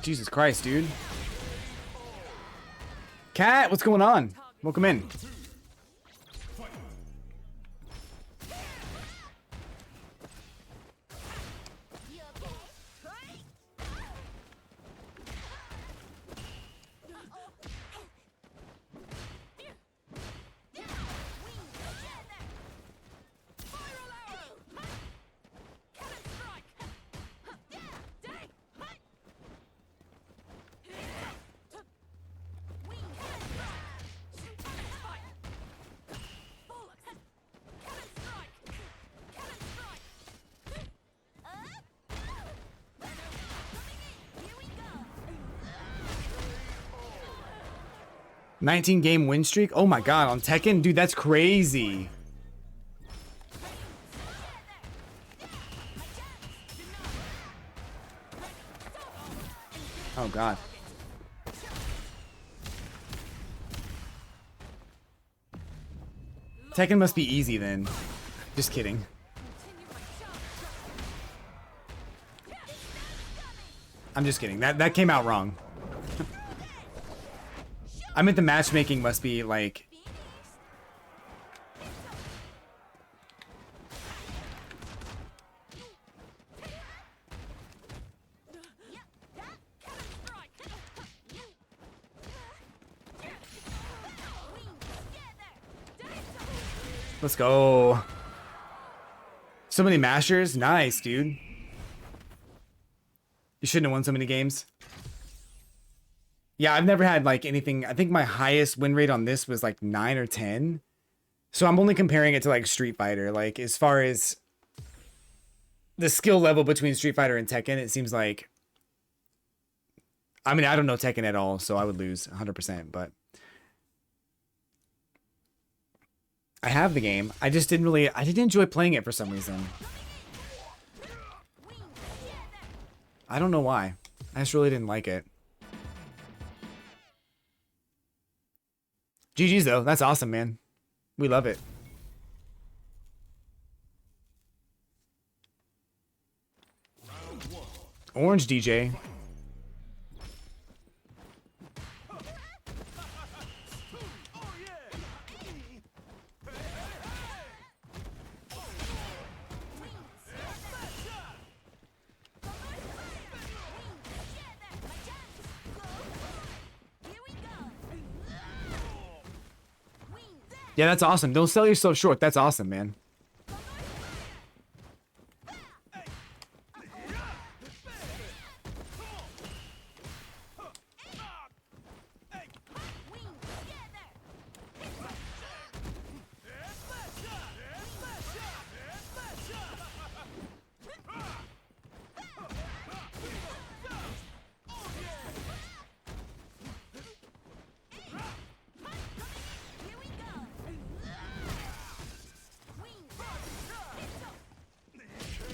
Jesus Christ, dude. Cat, what's going on? Welcome in. $19-game win streak? Oh my god, on Tekken? Dude, that's crazy. Oh god. Tekken must be easy then. Just kidding. I'm just kidding. That came out wrong. I meant the matchmaking must be like... Let's go. So many mashers? Nice, dude. You shouldn't have won so many games. Yeah, I've never had like anything. I think my highest win rate on this was like 9 or 10. So I'm only comparing it to like Street Fighter. Like as far as the skill level between Street Fighter and Tekken, it seems like... I mean, I don't know Tekken at all, so I would lose 100%, but... I have the game. I just didn't really... I didn't enjoy playing it for some reason. I don't know why. I just really didn't like it. GG's though. That's awesome, man. We love it. Orange DJ. Yeah, that's awesome. Don't sell yourself short. That's awesome, man.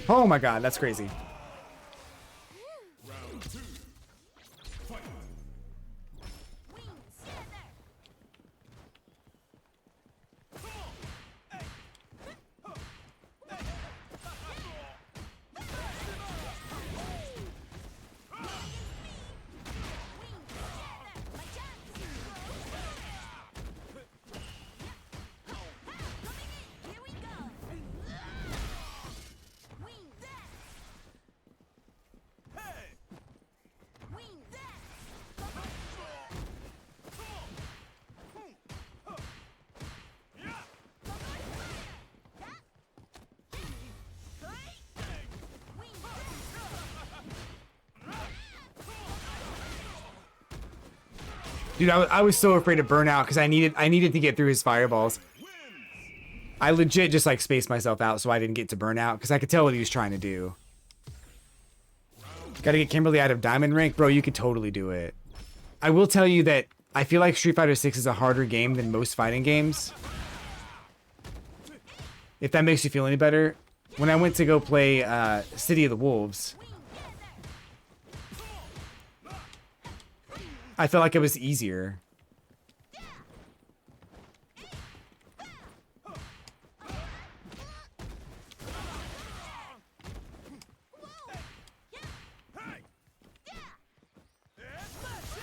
Oh my god, that's crazy. Round 2. Fight. Dude, I was so afraid of burnout because I needed to get through his fireballs. I legit just like spaced myself out so I didn't get to burnout because I could tell what he was trying to do. Gotta get Kimberly out of diamond rank. Bro, you could totally do it. I will tell you that I feel like Street Fighter 6 is a harder game than most fighting games. If that makes you feel any better. When I went to go play City of the Wolves, I felt like it was easier.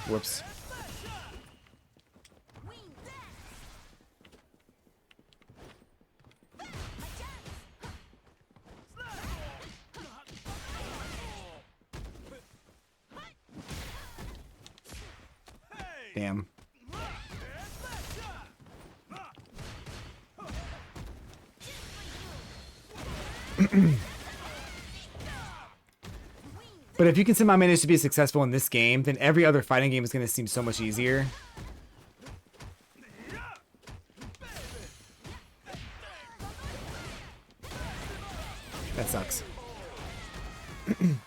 Whoops. Damn. But if you can somehow manage to be successful in this game, then every other fighting game is going to seem so much easier. That sucks.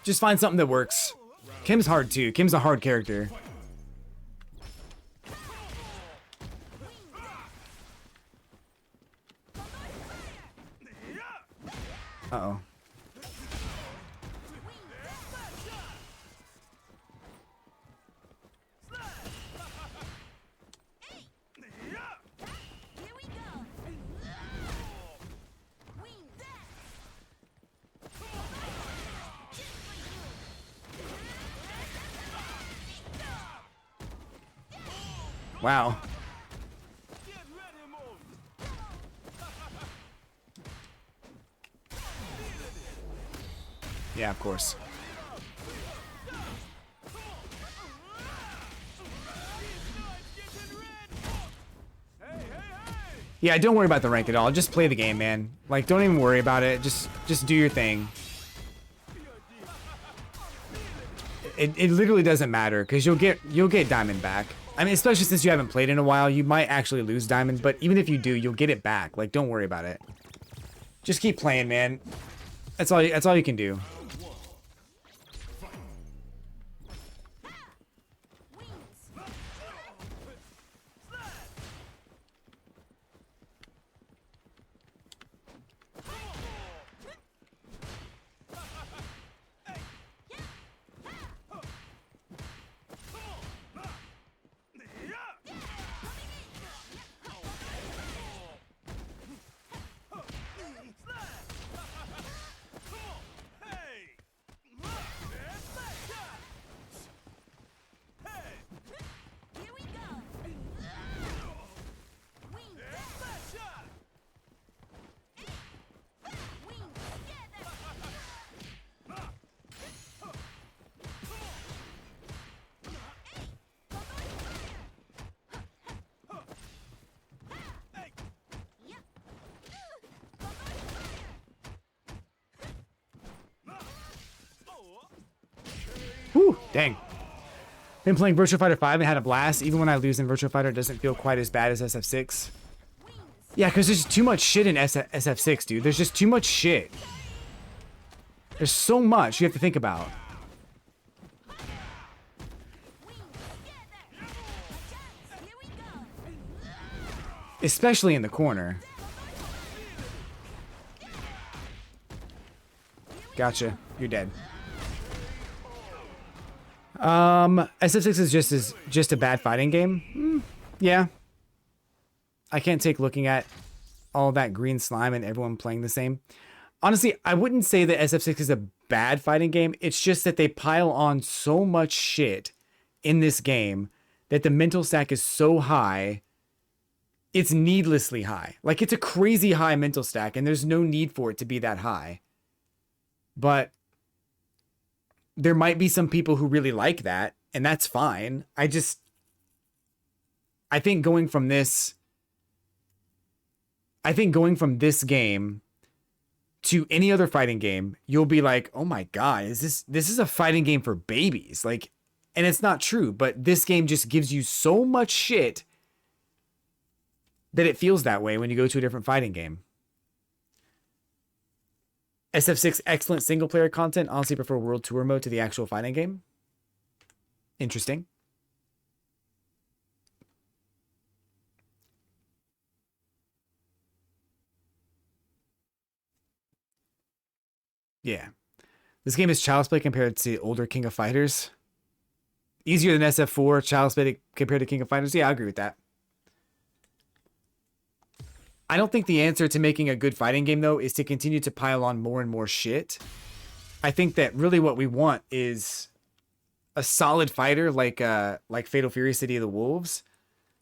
Just find something that works. Kim's hard too. Kim's a hard character. Uh-oh. Wow. Yeah, of course. Yeah, don't worry about the rank at all. Just play the game, man. Like, don't even worry about it. Just do your thing. It literally doesn't matter because you'll get diamond back. I mean, especially since you haven't played in a while, you might actually lose diamond, but even if you do, you'll get it back. Like, don't worry about it. Just keep playing, man. That's all you can do. Whew, dang. Been playing Virtua Fighter 5 and had a blast. Even when I lose in Virtua Fighter, it doesn't feel quite as bad as SF6. Yeah, because there's too much shit in SF6, dude. There's just too much shit. There's so much you have to think about. Especially in the corner. Gotcha. You're dead. SF6 is just a bad fighting game. Yeah. I can't take looking at all that green slime and everyone playing the same. Honestly, I wouldn't say that SF6 is a bad fighting game. It's just that they pile on so much shit in this game that the mental stack is so high. It's needlessly high. Like, it's a crazy high mental stack, and there's no need for it to be that high. But there might be some people who really like that, and that's fine. I think going from this game to any other fighting game, you'll be like, oh my God, this is a fighting game for babies. Like, And it's not true, but this game just gives you so much shit that it feels that way when you go to a different fighting game. SF6, excellent single player content. Honestly, prefer World Tour mode to the actual fighting game. Interesting. Yeah. This game is child's play compared to older King of Fighters. Easier than SF4, child's play compared to King of Fighters. Yeah, I agree with that. I don't think the answer to making a good fighting game, though, is to continue to pile on more and more shit. I think that really what we want is a solid fighter like Fatal Fury City of the Wolves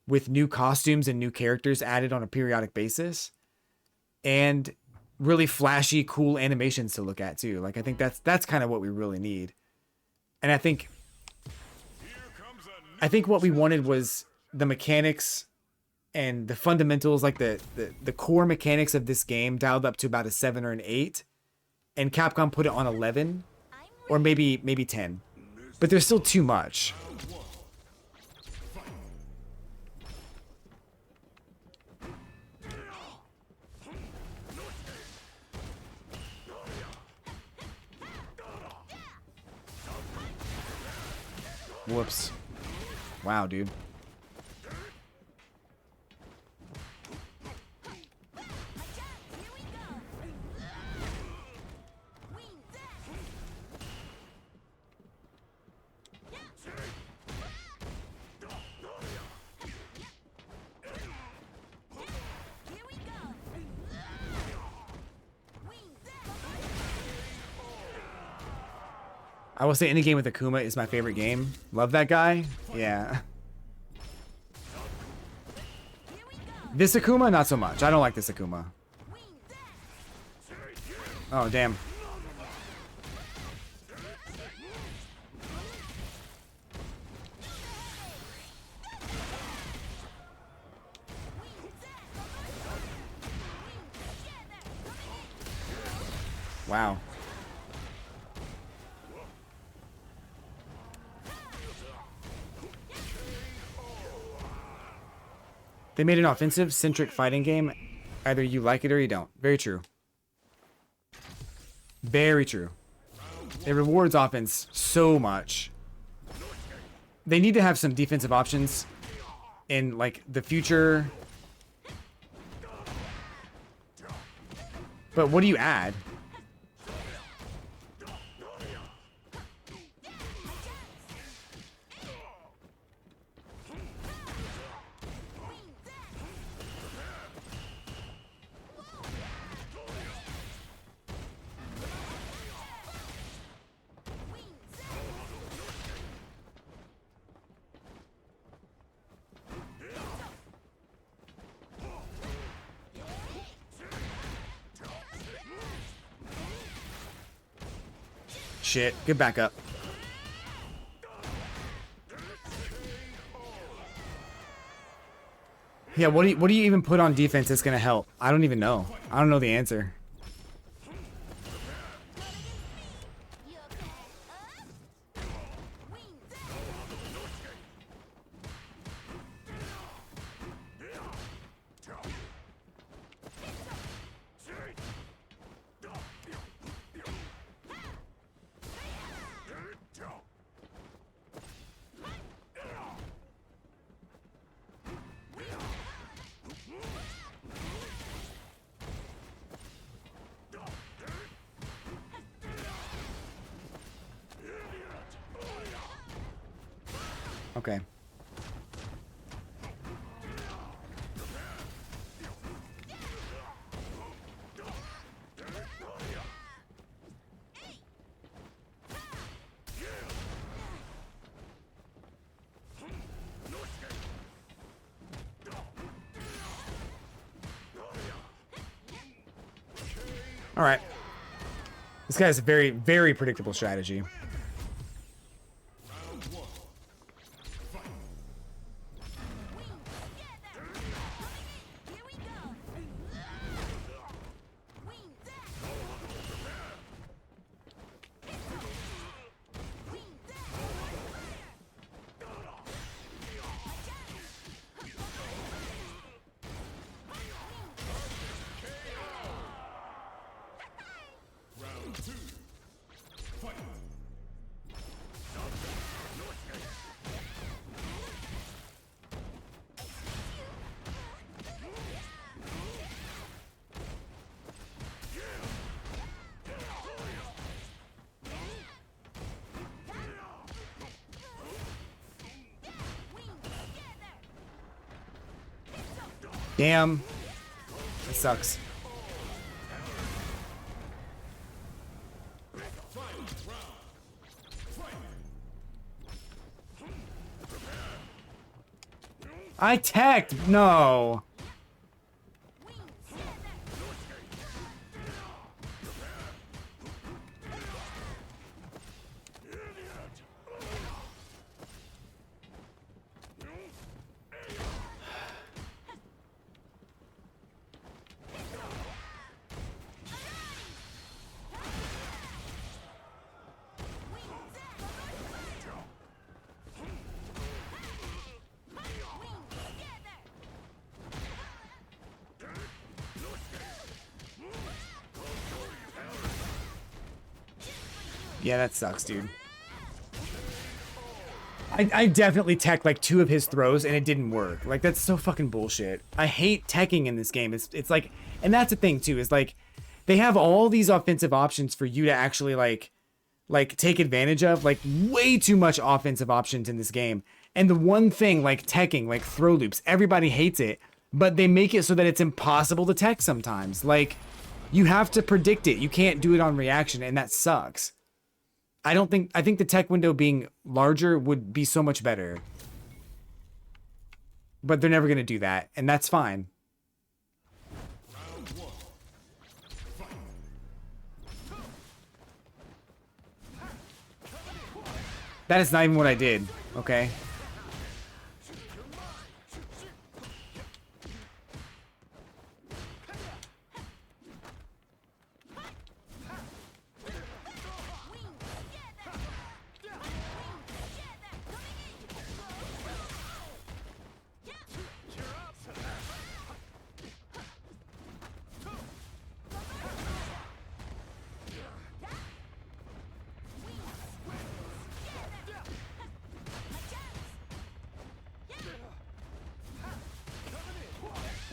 with new costumes and new characters added on a periodic basis. And really flashy, cool animations to look at, too. Like, I think that's kind of what we really need. And I think what we wanted was the mechanics and the fundamentals, like the core mechanics of this game dialed up to about a 7 or an 8, and Capcom put it on 11 or maybe 10. But there's still too much. Whoops. Wow, dude. I will say any game with Akuma is my favorite game. Love that guy. Yeah. This Akuma, not so much. I don't like this Akuma. Oh, damn. Wow. They made an offensive-centric fighting game. Either you like it or you don't. Very true. Very true. It rewards offense so much. They need to have some defensive options in, like, the future. But what do you add? Shit, get back up. Yeah, what do you even put on defense that's gonna help? I don't even know. I don't know the answer. Okay. All right. This guy has a very, very predictable strategy. Damn. That sucks. I teched. No. Yeah, that sucks, dude. I definitely teched like 2 of his throws and it didn't work. Like, that's so fucking bullshit. I hate teching in this game. It's like, and that's the thing too, is like, they have all these offensive options for you to actually like take advantage of, like way too much offensive options in this game. And the one thing like teching, like throw loops, everybody hates it, but they make it so that it's impossible to tech sometimes. Like, you have to predict it. You can't do it on reaction, and that sucks. I think the tech window being larger would be so much better. But they're never going to do that, and that's fine. That is not even what I did, okay?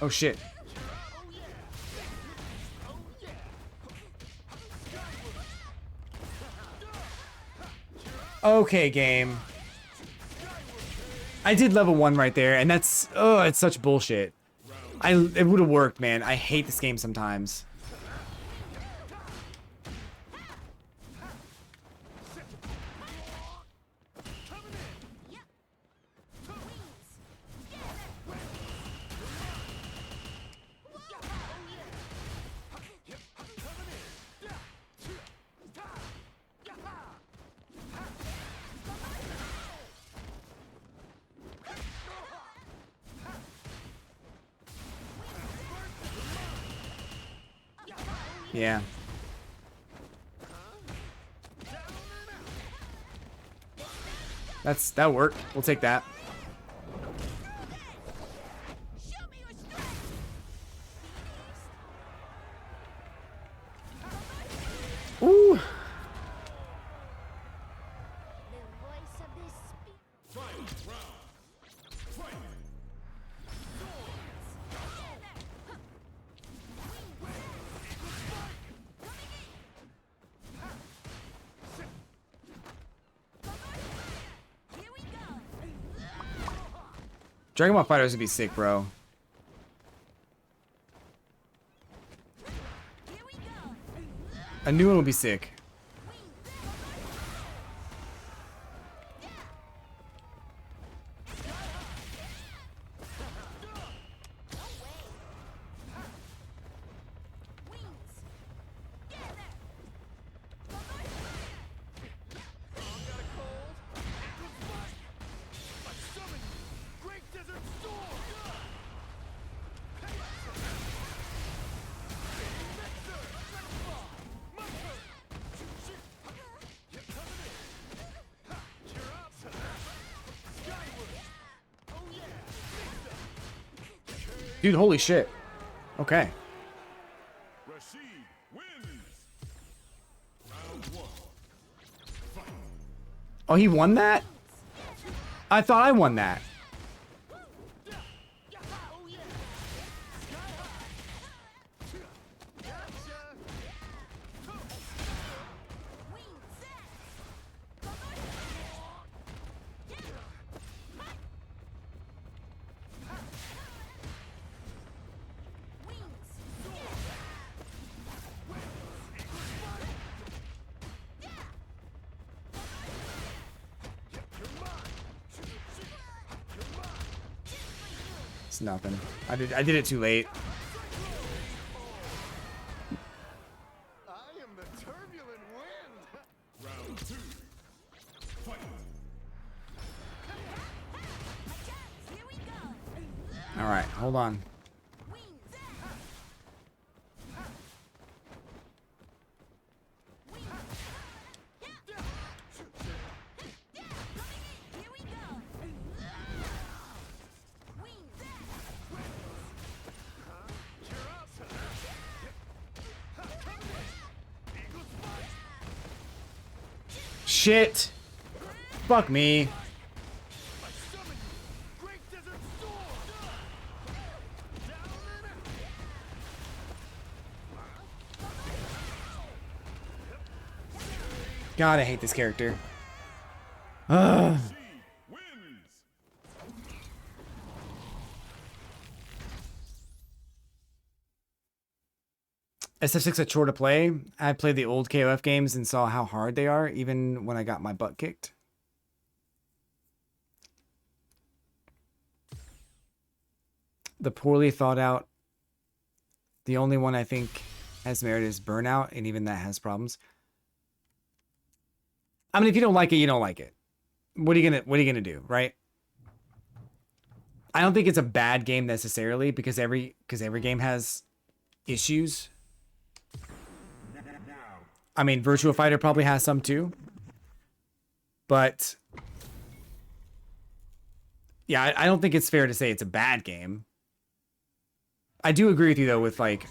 Oh shit. Okay, game. I did level 1 right there, and that's, oh, it's such bullshit. It would have worked, man. I hate this game sometimes. Yeah. That worked. We'll take that. Ooh. Dragon Ball Fighters would be sick, bro. A new one would be sick. Dude, holy shit. Okay. Oh, he won that? I thought I won that. It's nothing. I did it too late. I am the turbulent wind. Round 2. Fight. Here we go. All right, hold on. Here we go. Shit. Fuck me. Great desert storm. Down and out. God, I hate this character. Ugh. She wins. SF6 a chore to play. I played the old KOF games and saw how hard they are, even when I got my butt kicked. The poorly thought out. The only one I think has merit is Burnout, and even that has problems. I mean, if you don't like it, you don't like it. What are you gonna do, right? I don't think it's a bad game necessarily because every game has issues. I mean, Virtua Fighter probably has some too. But yeah, I don't think it's fair to say it's a bad game. I do agree with you though with like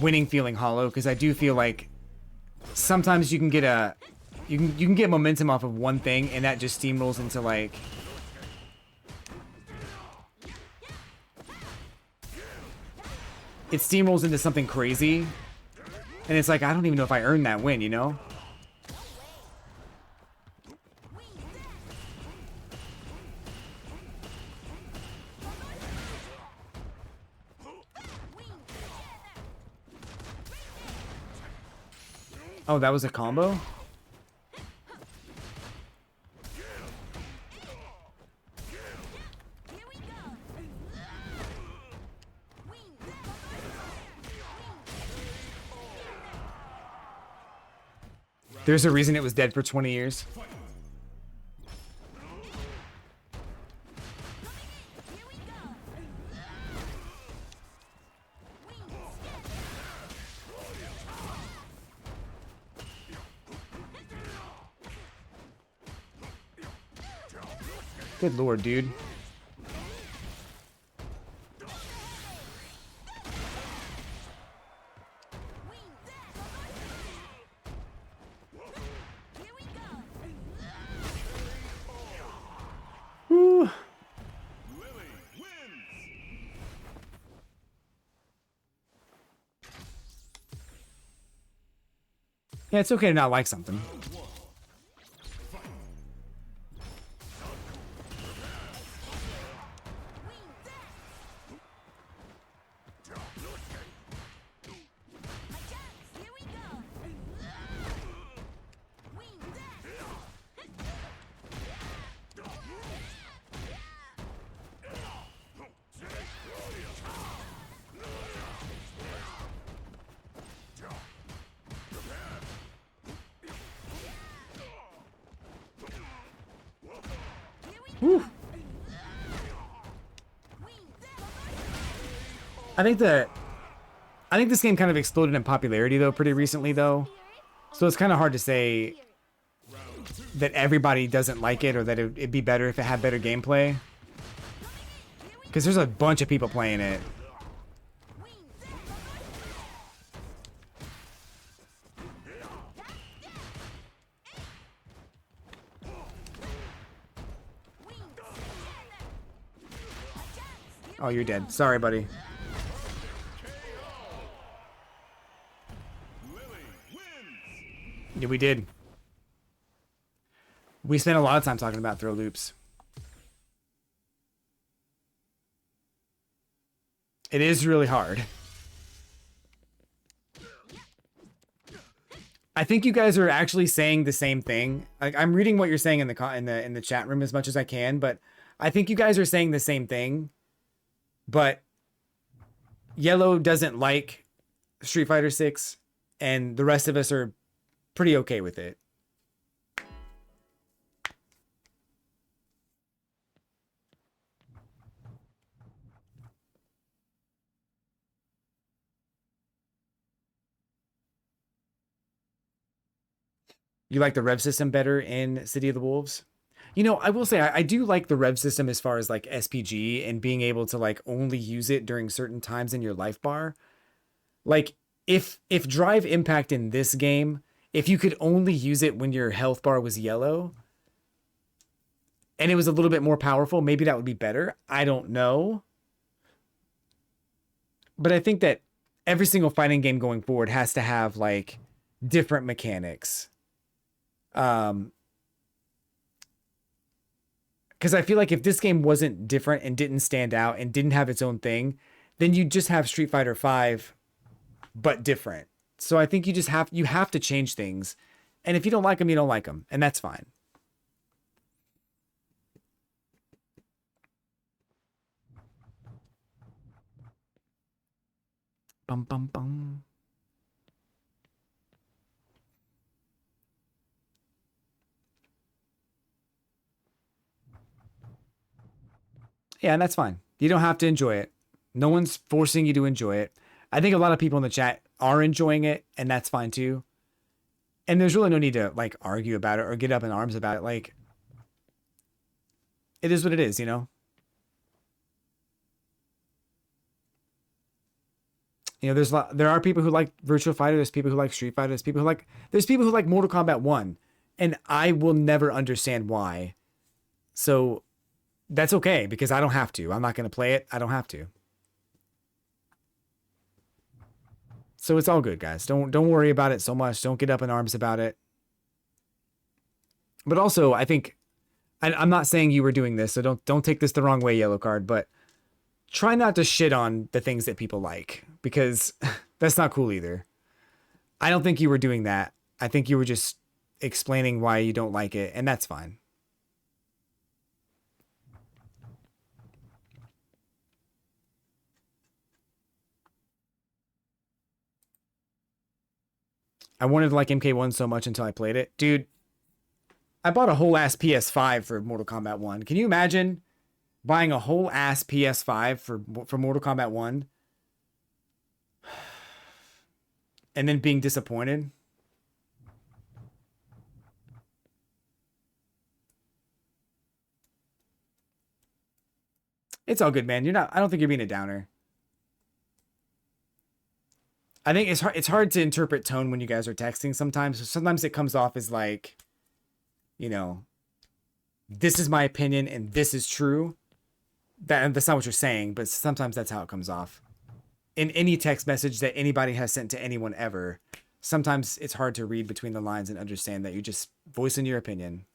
winning feeling hollow, because I do feel like sometimes you can get you can get momentum off of one thing and that just steamrolls into like it steamrolls into something crazy. And it's like, I don't even know if I earned that win, you know? Oh, that was a combo? There's a reason it was dead for 20 years. Good lord, dude. Woo. Lily wins. Yeah, it's okay to not like something. Whew. I think this game kind of exploded in popularity though pretty recently though. So it's kind of hard to say that everybody doesn't like it or that it'd be better if it had better gameplay. Because there's a bunch of people playing it. Oh, you're dead. Sorry, buddy. Lily wins. Yeah, we did. We spent a lot of time talking about throw loops. It is really hard. I think you guys are actually saying the same thing. Like, I'm reading what you're saying in the chat room as much as I can, but I think you guys are saying the same thing. But yellow doesn't like Street Fighter 6, and the rest of us are pretty okay with it. You like the rev system better in City of the Wolves? You know, I will say I do like the rev system as far as like SPG and being able to like only use it during certain times in your life bar. Like if drive impact in this game, if you could only use it when your health bar was yellow and it was a little bit more powerful, maybe that would be better. I don't know. But I think that every single fighting game going forward has to have like different mechanics. Um, because I feel like if this game wasn't different and didn't stand out and didn't have its own thing, then you just have Street Fighter 5 but different. So I think you have to change things. And if you don't like them, you don't like them, and that's fine. Bum bum bum. Yeah, and that's fine. You don't have to enjoy it. No one's forcing you to enjoy it. I think a lot of people in the chat are enjoying it, and that's fine too. And there's really no need to like argue about it or get up in arms about it. Like, it is what it is, you know? You know, there are people who like Virtua Fighter, there's people who like Street Fighter, there's people who like Mortal Kombat 1, and I will never understand why. So that's okay because I don't have to. I'm not going to play it. I don't have to. So it's all good, guys. Don't worry about it so much. Don't get up in arms about it. But also, I think I'm not saying you were doing this, so don't take this the wrong way, yellow card, but try not to shit on the things that people like because that's not cool either. I don't think you were doing that. I think you were just explaining why you don't like it, and that's fine. I wanted to like MK1 so much until I played it. Dude, I bought a whole ass PS5 for Mortal Kombat 1. Can you imagine buying a whole ass PS5 for Mortal Kombat 1 and then being disappointed? It's all good, man. I don't think you're being a downer. I think it's hard to interpret tone when you guys are texting sometimes. So sometimes it comes off as like, you know, this is my opinion and this is true. That's not what you're saying, but sometimes that's how it comes off. In any text message that anybody has sent to anyone ever, sometimes it's hard to read between the lines and understand that you're just voicing your opinion.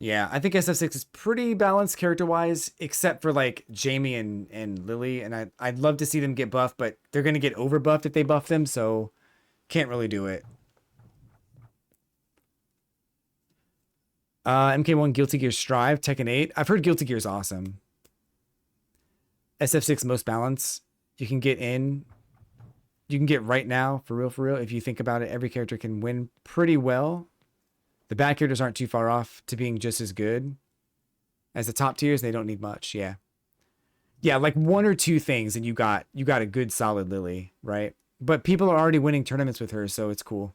Yeah, I think SF6 is pretty balanced character-wise, except for like Jamie and Lily, and I'd love to see them get buffed, but they're gonna get over buffed if they buff them, so can't really do it. MK1 Guilty Gear Strive, Tekken 8. I've heard Guilty Gear is awesome. SF6 most balance. You can get in. You can get right now, for real, if you think about it. Every character can win pretty well. The bad characters aren't too far off to being just as good as the top tiers. They don't need much. Yeah. Yeah, like one or two things and you got a good solid Lily, right? But people are already winning tournaments with her, so it's cool.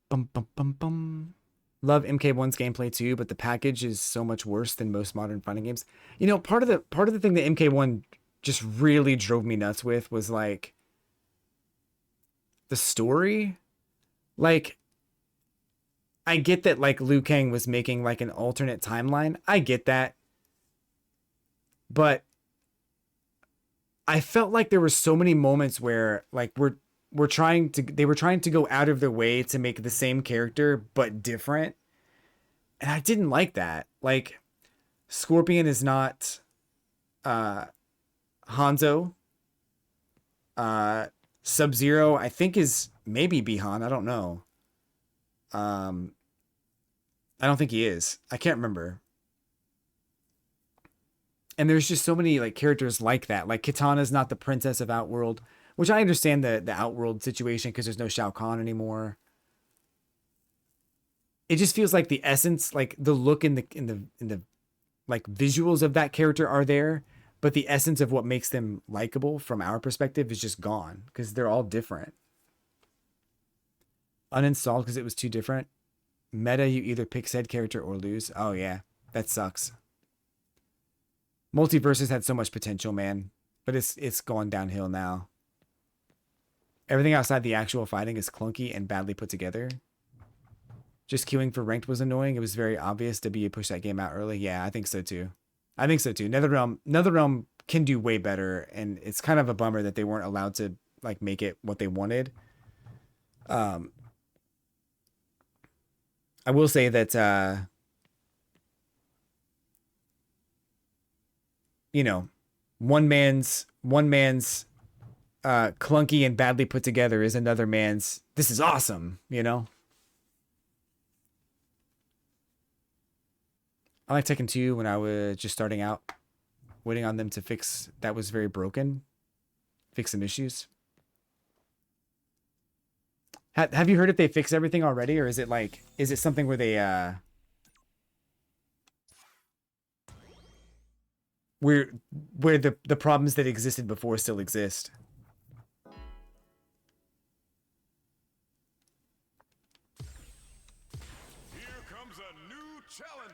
Bum bum bum bum. Love MK1's gameplay too, but the package is so much worse than most modern fighting games. You know, part of the thing that MK1 just really drove me nuts with was like the story. Like, I get that like Liu Kang was making like an alternate timeline. I get that. But I felt like there were so many moments where like they were trying to go out of their way to make the same character but different. And I didn't like that. Like Scorpion is not Hanzo. Sub-Zero, I think, is maybe Bihan. I don't know. I don't think he is. I can't remember. And there's just so many like characters like that. Like Kitana's not the princess of Outworld, which I understand the Outworld situation because there's no Shao Kahn anymore. It just feels like the essence, like the look in the like visuals of that character are there, but the essence of what makes them likable from our perspective is just gone because they're all different. Uninstalled because it was too different. Meta, you either pick said character or lose. Oh yeah, that sucks. Multiverses had so much potential, man, but it's going downhill now. Everything outside the actual fighting is clunky and badly put together. Just queuing for ranked was annoying. It was very obvious WB pushed that game out early. Yeah, I think so too. I think so too. NetherRealm can do way better, and it's kind of a bummer that they weren't allowed to like make it what they wanted. I will say that you know, one man's clunky and badly put together is another man's this is awesome, you know? I like Tekken 2 when I was just starting out, waiting on them to fix that was very broken, fix some issues. Have you heard if they fix everything already, or is it like, is it something where they where the problems that existed before still exist?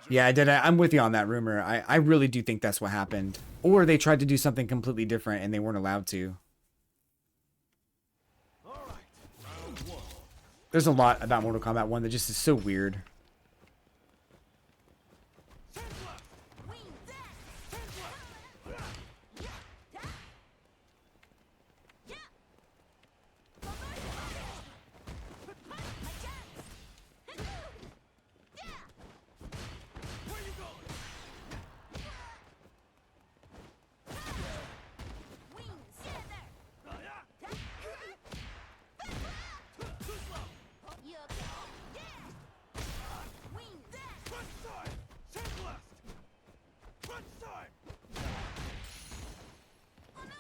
Yeah, I did. I'm with you on that rumor. I really do think that's what happened. Or they tried to do something completely different and they weren't allowed to. There's a lot about Mortal Kombat 1 that just is so weird.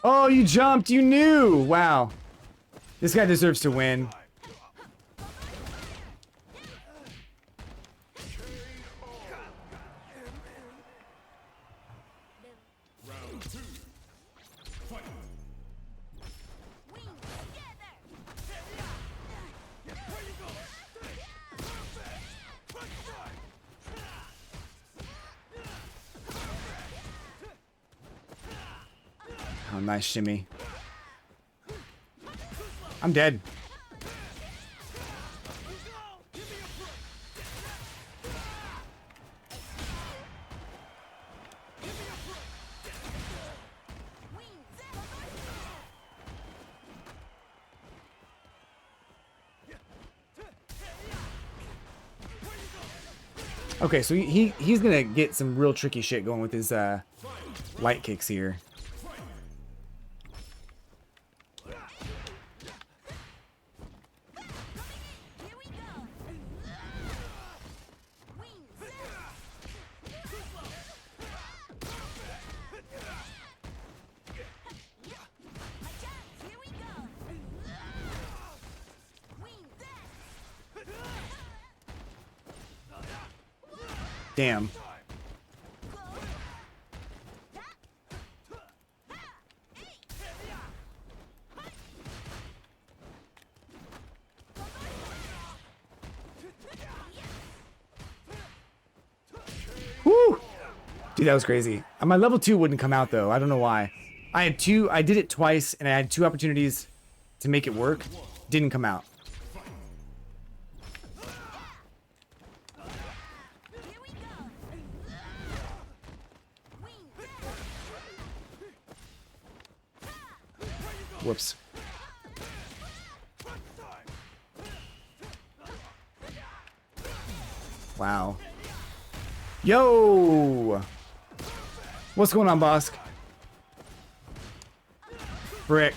Oh, you jumped. You knew. Wow. This guy deserves to win. Oh, nice shimmy. I'm dead. Okay, so he's gonna get some real tricky shit going with his light kicks here. Damn. Woo! Dude, that was crazy. My level 2 wouldn't come out though. I don't know why. I did it twice and I had 2 opportunities to make it work. Didn't come out. Whoops. Wow. Yo! What's going on, boss? Brick.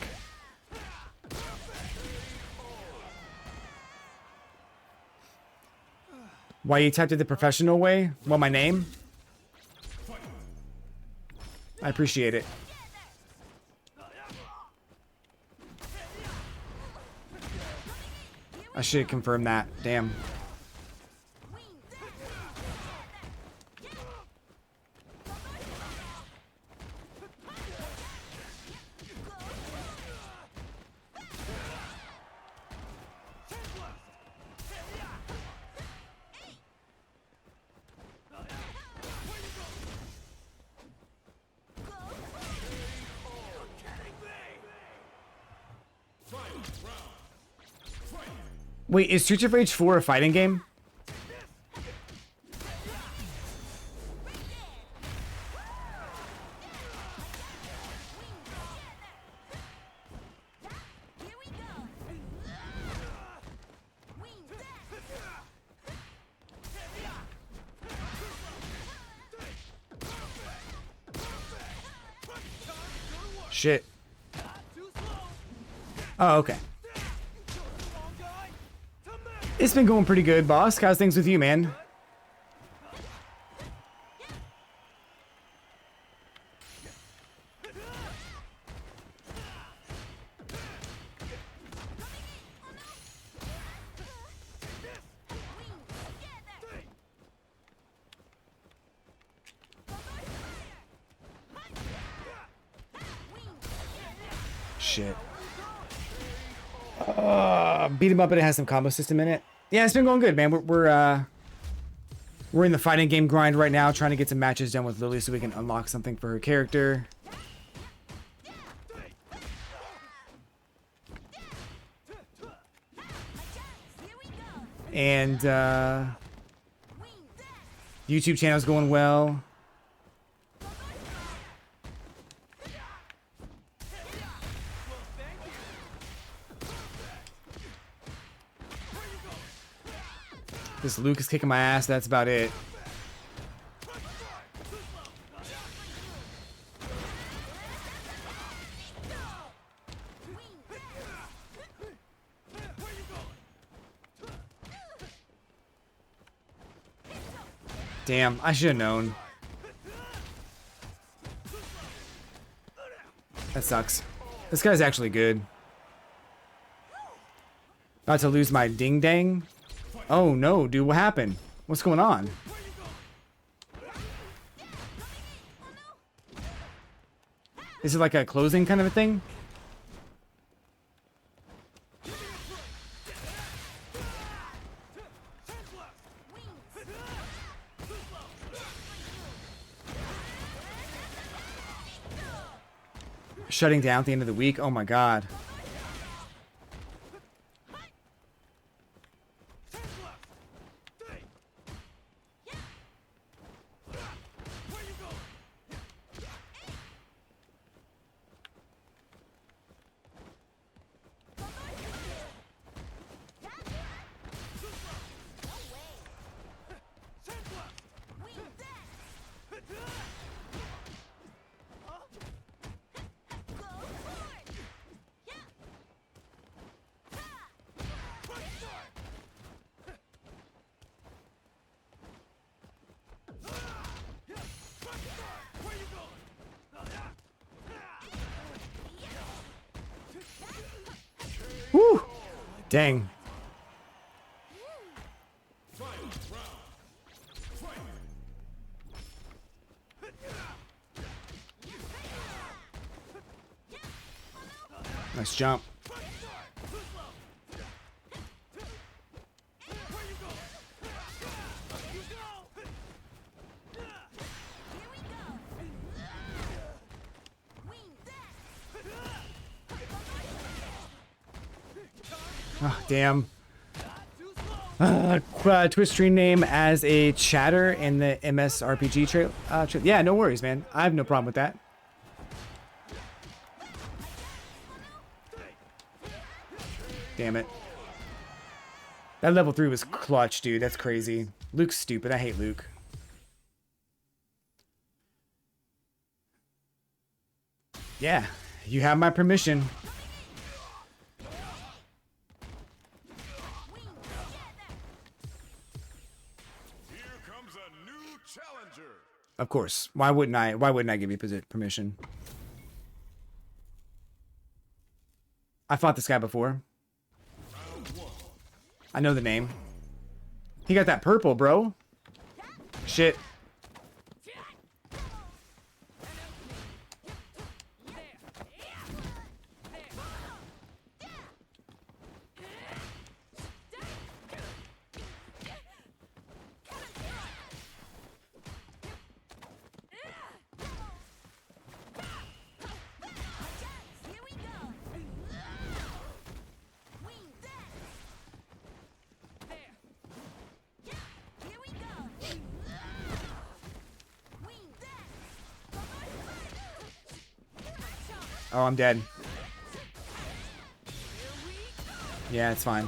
Why you typed it the professional way? Well, my name? I appreciate it. I should confirm that. Damn. Wait, is Streets of Rage 4 a fighting game? Shit. Oh, okay. It's been going pretty good, boss. How's things with you, man? Shit. Beat him up, and it has some combo system in it. Yeah, it's been going good, man. We're in the fighting game grind right now, trying to get some matches done with Lily so we can unlock something for her character. And YouTube channel's going well. This Luke is kicking my ass. That's about it. Damn, I should have known. That sucks. This guy's actually good. About to lose my ding dang. Oh no, dude, what happened? What's going on? Is it like a closing kind of a thing? Shutting down at the end of the week? Oh my god. Woo! Dang. Nice jump. Oh, damn. Twitch stream name as a chatter in the MSRPG trail. Yeah, no worries, man. I have no problem with that. Damn it. That level 3 was clutch, dude. That's crazy. Luke's stupid. I hate Luke. Yeah, you have my permission. Here comes a new challenger. Of course. Why wouldn't I? Why wouldn't I give you permission? I fought this guy before. I know the name. He got that purple, bro. Shit. Oh, I'm dead. Yeah, it's fine.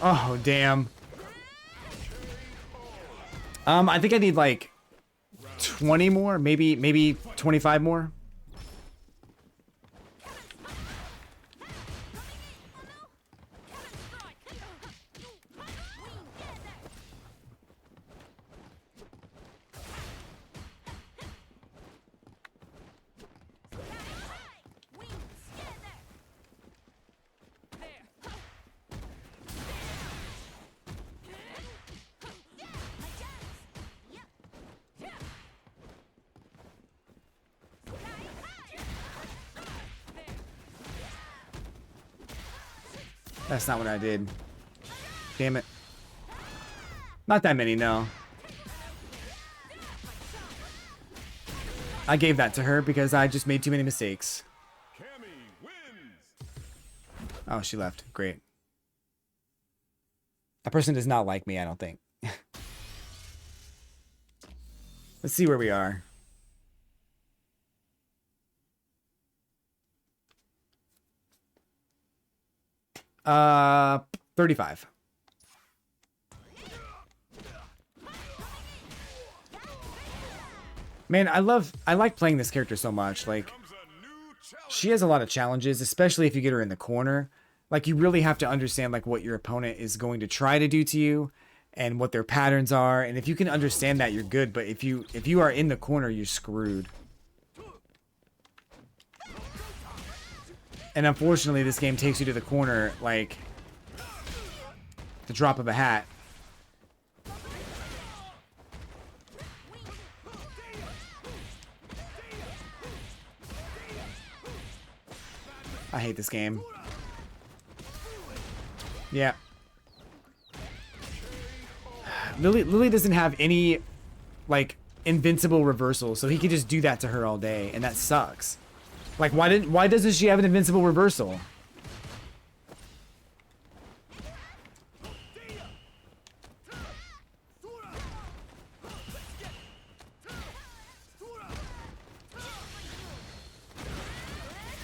Oh, damn. I think I need like 20 more, maybe 25 more. That's not what I did. Damn it. Not that many, no. I gave that to her because I just made too many mistakes. Cammy wins. Oh, she left. Great. That person does not like me, I don't think. Let's see where we are. 35. Man, I like playing this character so much. Like, Comes a new challenger. she has a lot of challenges, especially if you get her in the corner. Like, you really have to understand like what your opponent is going to try to do to you and what their patterns are. And if you can understand that, you're good. But if you are in the corner, you're screwed. And unfortunately, this game takes you to the corner like the drop of a hat. I hate this game. Yeah. Lily doesn't have any, like, invincible reversal, so he can just do that to her all day, and that sucks. Like, why doesn't she have an invincible reversal?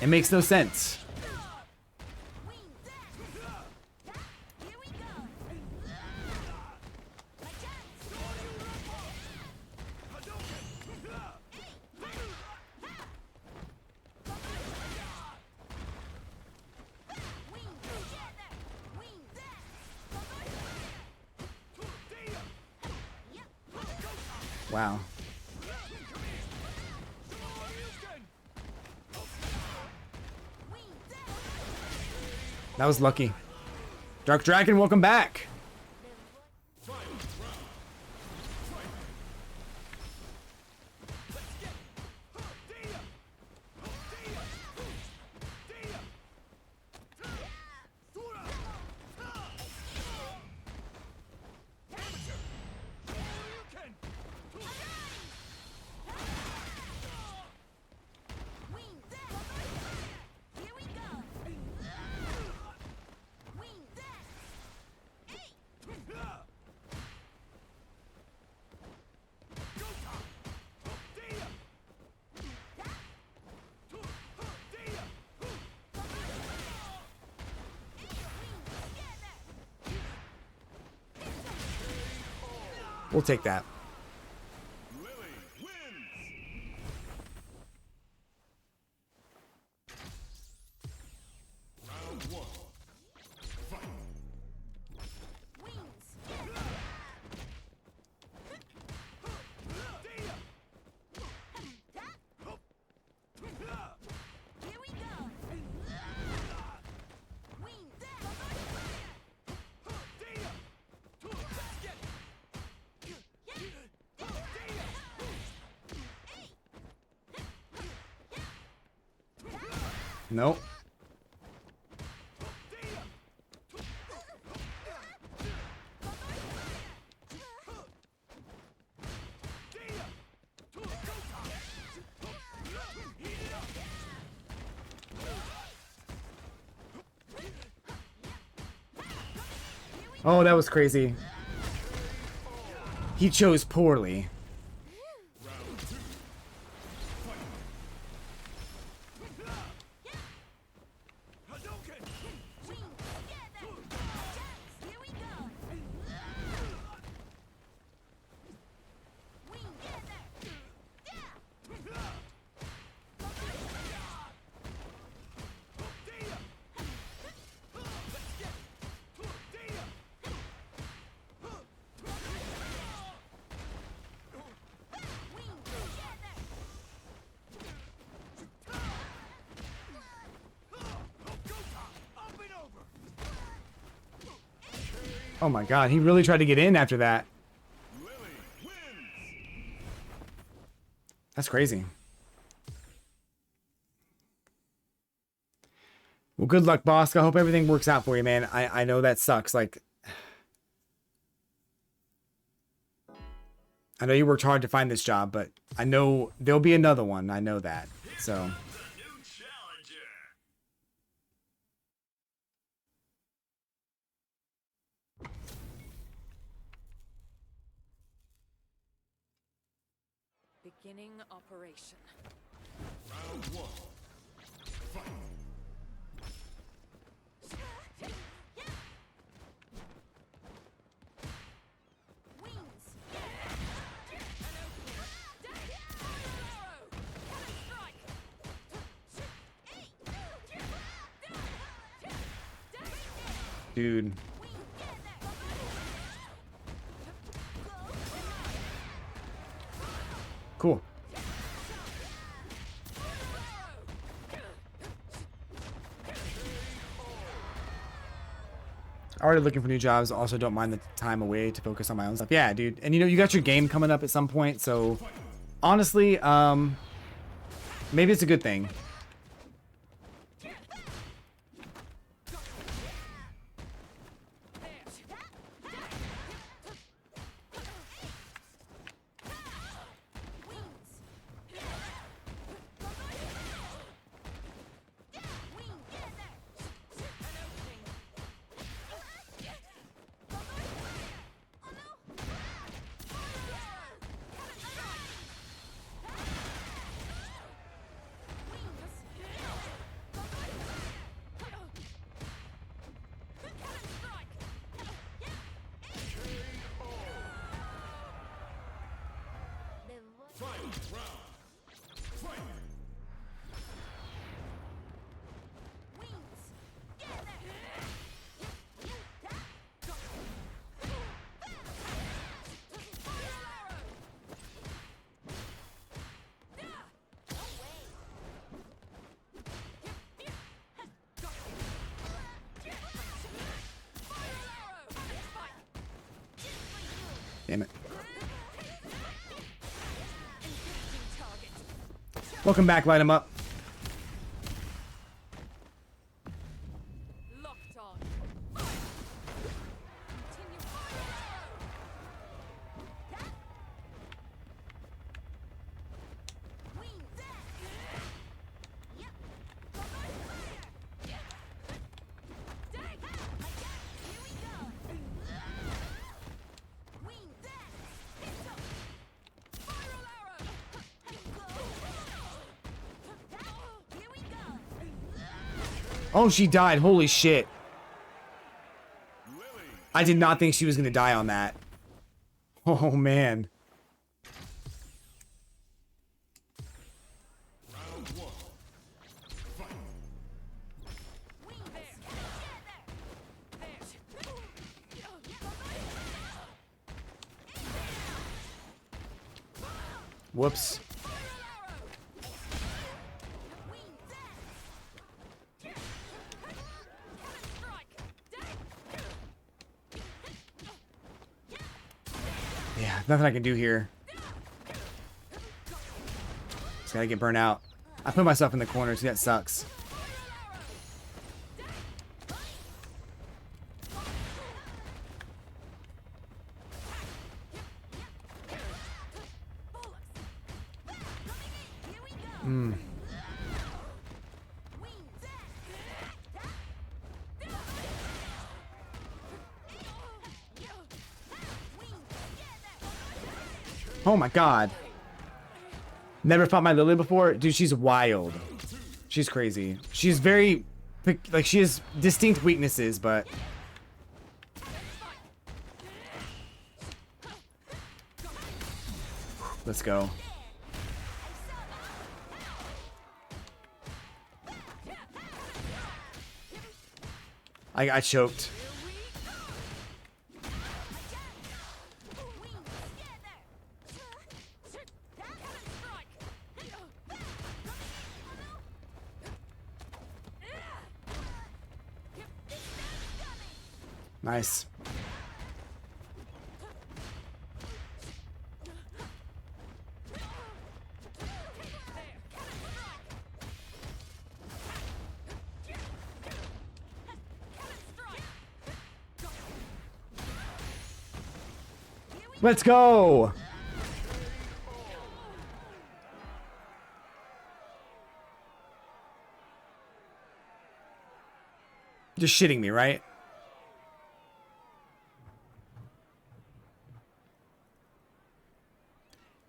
It makes no sense. Wow. That was lucky. Dark Dragon, welcome back. We'll take that. Lily wins. Nope. Oh, that was crazy. He chose poorly. Oh my god, he really tried to get in after that. That's crazy. Well, good luck, boss. I hope everything works out for you, man. I know that sucks. Like, I know you worked hard to find this job, but I know there'll be another one. I know that. So. Beginning operation. Round one. Fight. Dude. Cool. Already looking for new jobs. Also don't mind the time away to focus on my own stuff. Yeah, dude. And you know, you got your game coming up at some point, so honestly, maybe it's a good thing. Damn it. Welcome back, light 'em up. Locked on. Oh, she died. Holy shit. I did not think she was going to die on that. Oh, man. Whoops. Yeah, nothing I can do here. Just gotta get burnt out. I put myself in the corner, so that sucks. Oh my god. Never fought my Lily before? Dude, she's wild. She's crazy. She's very... like, she has distinct weaknesses, but... Let's go. I got choked. Nice. Let's go. Just shitting me, right?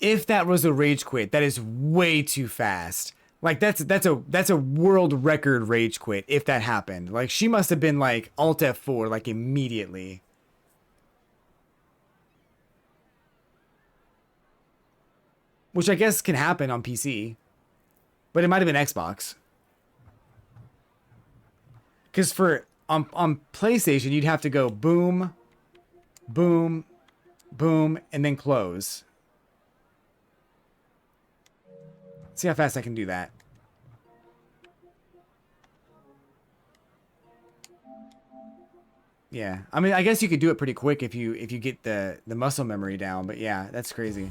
If that was a rage quit, that is way too fast. Like that's a world record rage quit if that happened. Like she must have been like Alt F4 like immediately. Which I guess can happen on PC. But it might have been Xbox. Cuz for on PlayStation you'd have to go boom, boom, boom, and then close. See how fast I can do that. Yeah, I mean, I guess you could do it pretty quick if you get the muscle memory down, but yeah, that's crazy.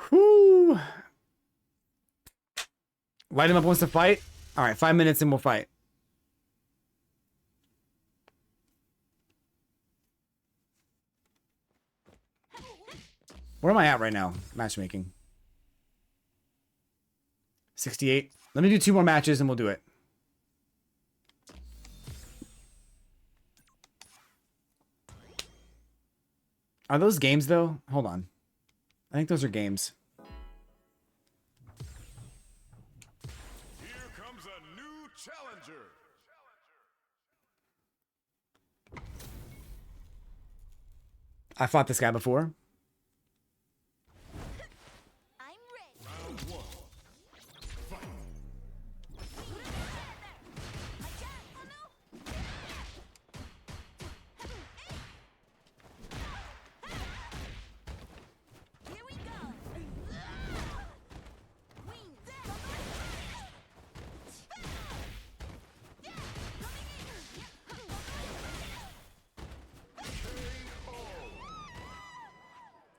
Whoo! Light him up wants to fight. All right, 5 minutes and we'll fight. Where am I at right now? Matchmaking. 68. Let me do 2 more matches and we'll do it. Are those games though? Hold on. I think those are games. Here comes a new challenger. I fought this guy before. I'm ready. Round 1. Fight. Here we go.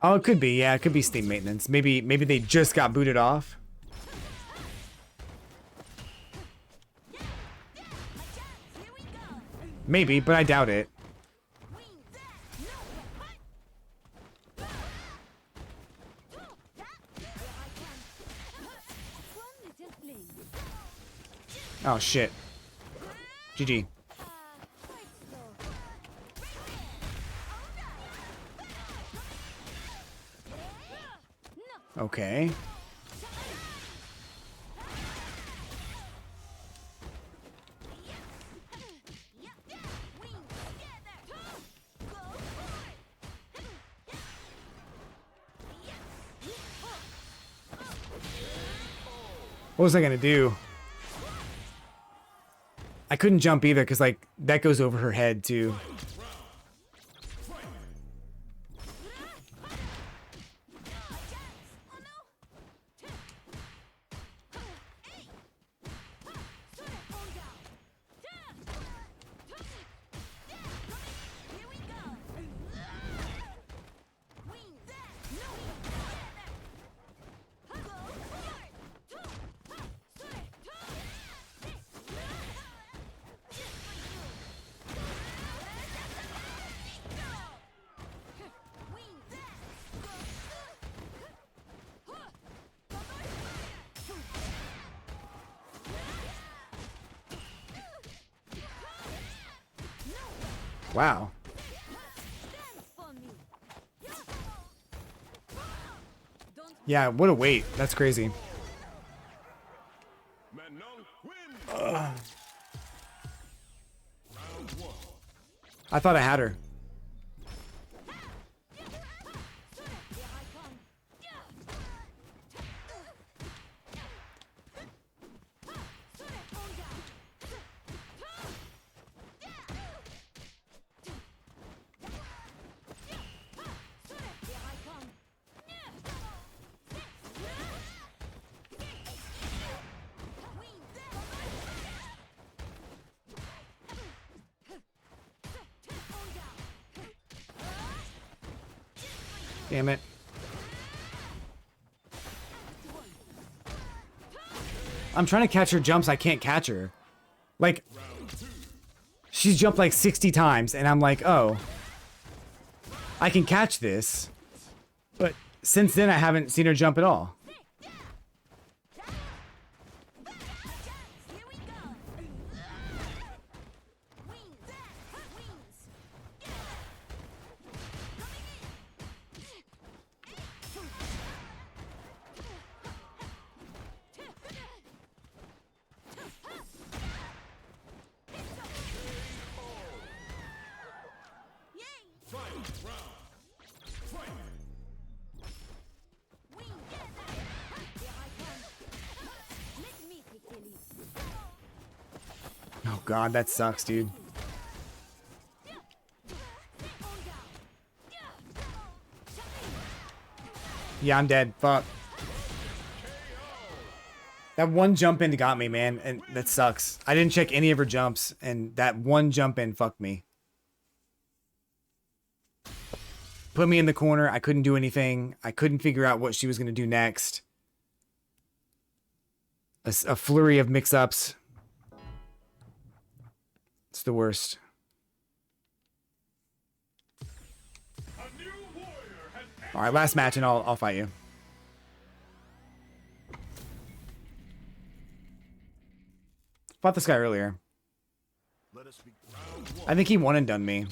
Oh, it could be. Yeah, it could be Steam maintenance. Maybe they just got booted off. Maybe, but I doubt it. Oh shit. GG. Okay. What was I gonna do? I couldn't jump either because like that goes over her head too. Wow. Dance for me. Yeah, what a weight. That's crazy. Manon win. I thought I had her. Damn it. I'm trying to catch her jumps. I can't catch her. Like, she's jumped like 60 times, and I'm like, oh, I can catch this. But since then, I haven't seen her jump at all. Oh god, that sucks, dude. Yeah, I'm dead. Fuck. That one jump in got me, man, and that sucks. I didn't check any of her jumps, and that one jump in fucked me. Put me in the corner. I couldn't do anything. I couldn't figure out what she was going to do next. A flurry of mix-ups. It's the worst. All right, last match, and I'll fight you. Fought this guy earlier. I think he one and done me.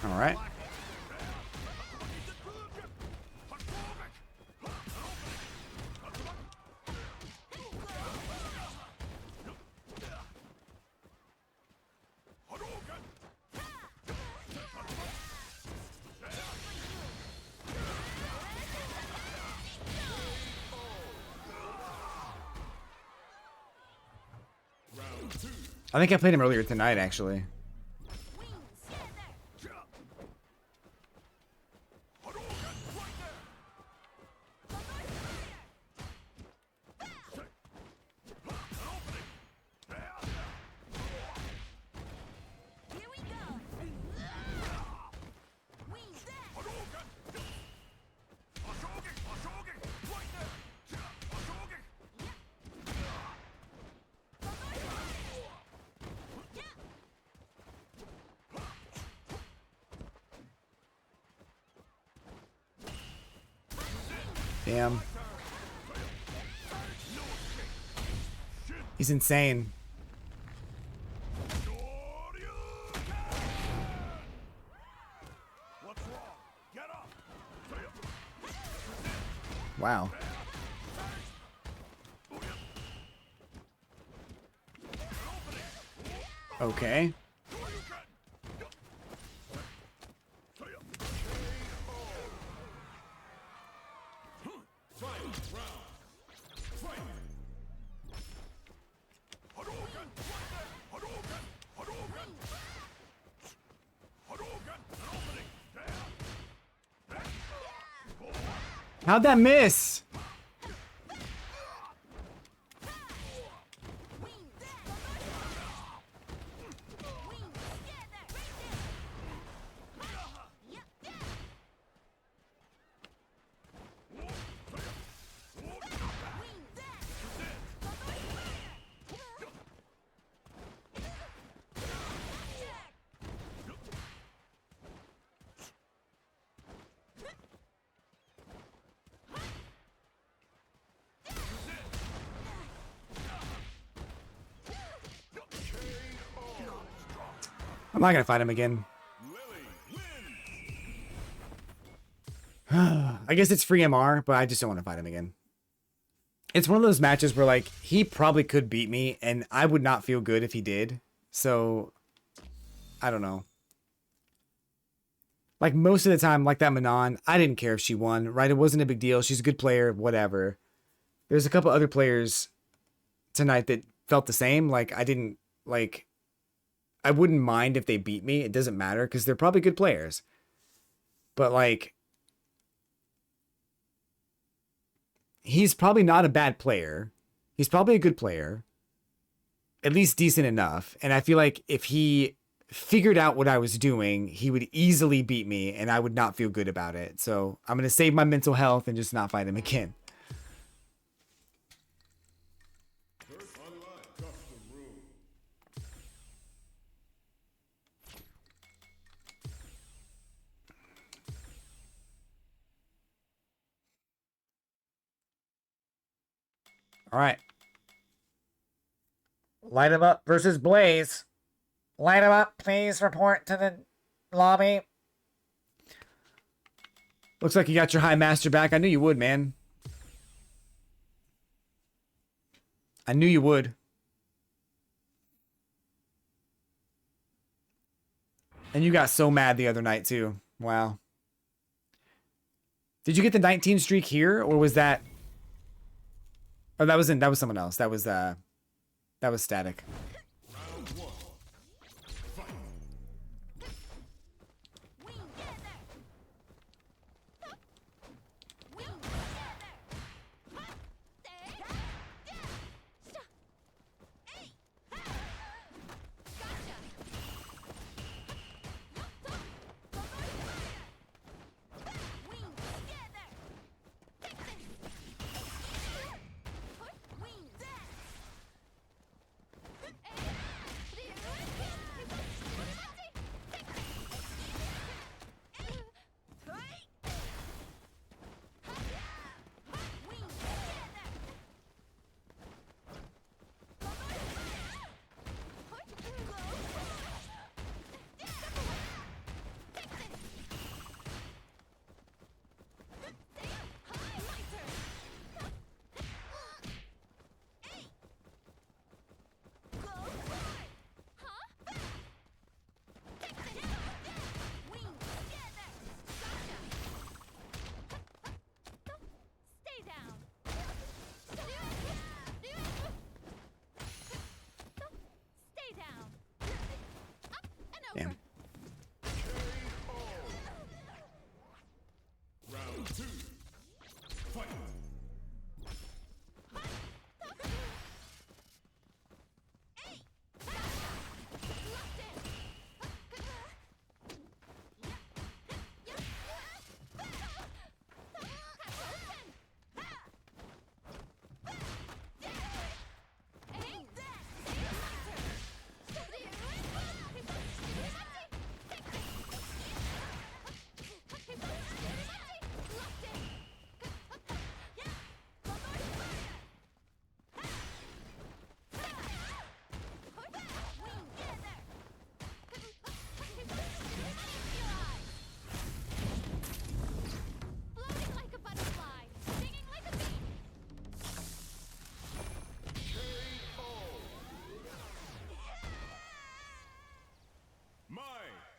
All right. I think I played him earlier tonight, actually. Damn. He's insane. Wow. Okay. How'd that miss? I'm not gonna fight him again. Lily wins. I guess it's free MR, but I just don't want to fight him again. It's one of those matches where, like, he probably could beat me, and I would not feel good if he did. So, I don't know. Like, most of the time, like that Manon, I didn't care if she won, right? It wasn't a big deal. She's a good player, whatever. There's a couple other players tonight that felt the same. Like, I didn't, like, I wouldn't mind if they beat me. It doesn't matter, because they're probably good players. But, like, he's probably not a bad player. He's probably a good player. At least decent enough. And I feel like if he figured out what I was doing, he would easily beat me and I would not feel good about it. So I'm going to save my mental health and just not fight him again. First online custom room. All right. Light him up versus Blaze. Light him up. Please report to the lobby. Looks like you got your High Master back. I knew you would, man. I knew you would. And you got so mad the other night, too. Wow. Did you get the 19 streak here, or was that... Oh, that was someone else. That was Static. Round one. Fight. Damn. Round two. Fight.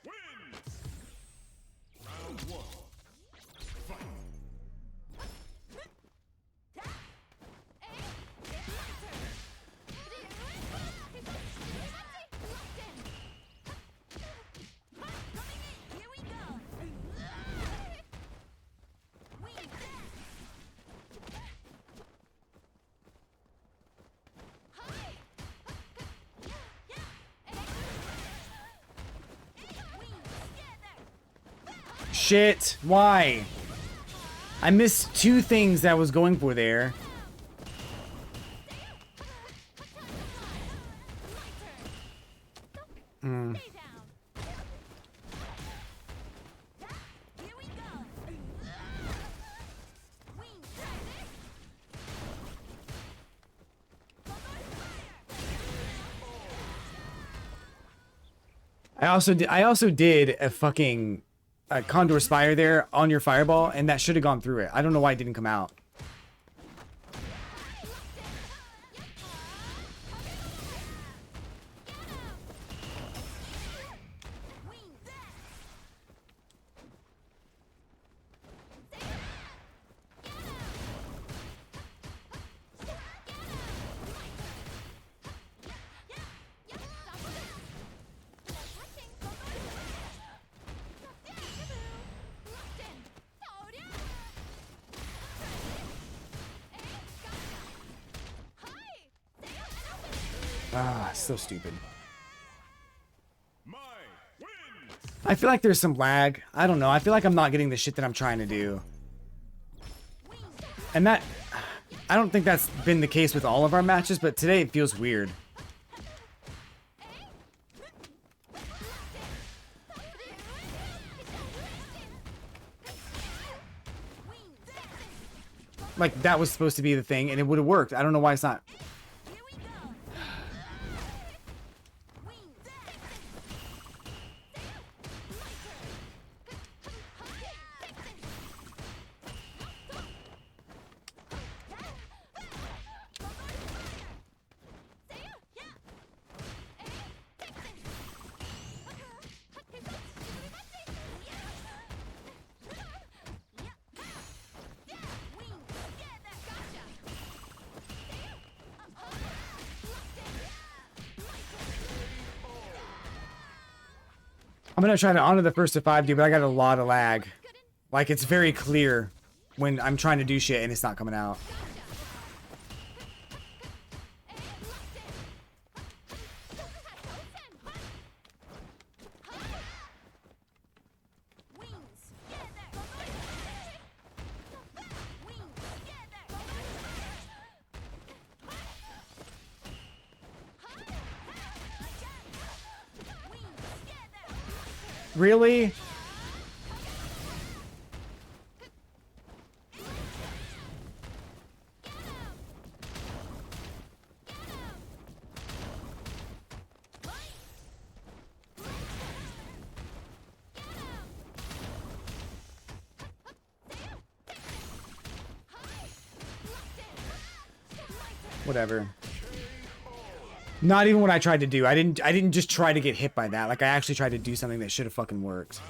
Wins! Round one. Fight! Shit. Why? I missed two things that I was going for there. I also did a fucking Condor Spire there on your fireball, and that should have gone through it. I don't know why it didn't come out. Ah, so stupid. My wins. I feel like there's some lag. I don't know. I feel like I'm not getting the shit that I'm trying to do. And that... I don't think that's been the case with all of our matches, but today it feels weird. Like, that was supposed to be the thing, and it would have worked. I don't know why it's not. I'm gonna try to honor the first to 5, dude, but I got a lot of lag. Like, it's very clear when I'm trying to do shit and it's not coming out. Really? Whatever. Not even what I tried to do. I didn't just try to get hit by that. Like, I actually tried to do something that should have fucking worked.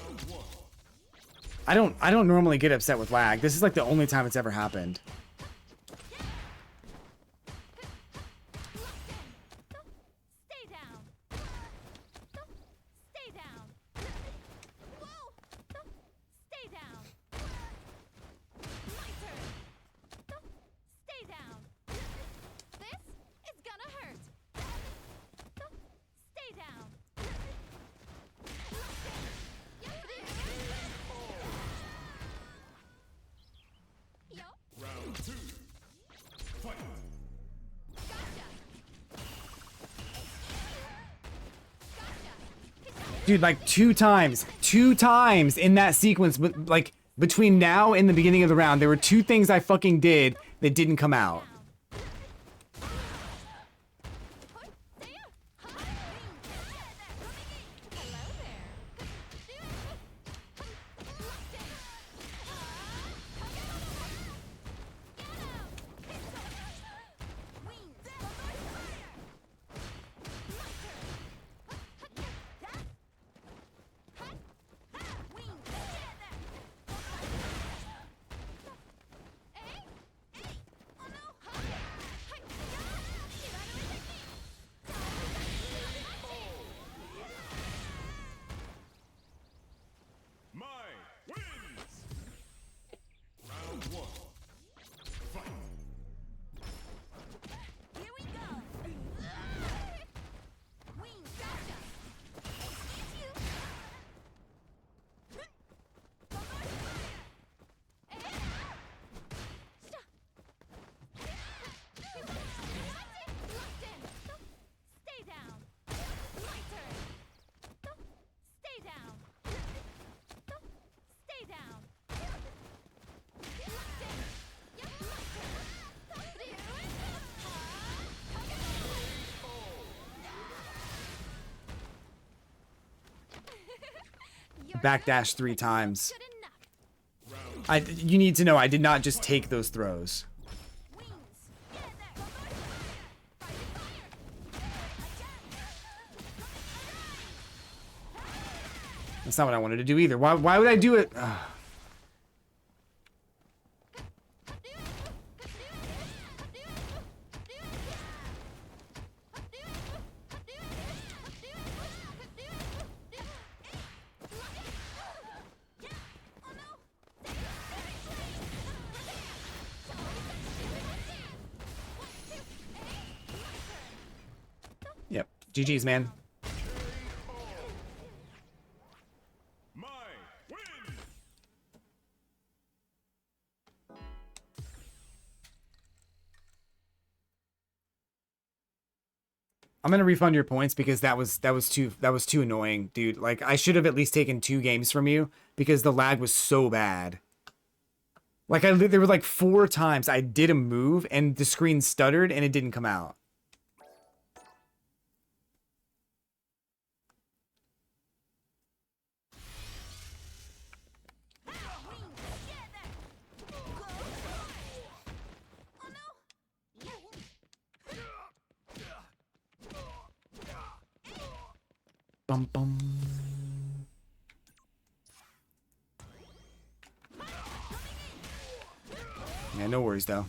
I don't normally get upset with lag. This is like the only time it's ever happened. Stay down. Stay down. Whoa. Stay down. My turn. Stay down. This is gonna hurt. Stay down. Yo. Round 2. Fight. Dude, like two times in that sequence, but like between now and the beginning of the round, there were 2 things I fucking did that didn't come out. backdash 3 times. Good enough. You need to know I did not just take those throws. Wings. Get there. Fire. That's not what I wanted to do either. Why would I do it? Ugh. Yep. GG's, man. My win. I'm gonna refund your points because that was too annoying, dude. Like I should have at least taken 2 games from you because the lag was so bad. Like there were like 4 times I did a move and the screen stuttered and it didn't come out. Bum bum. Yeah, no worries though.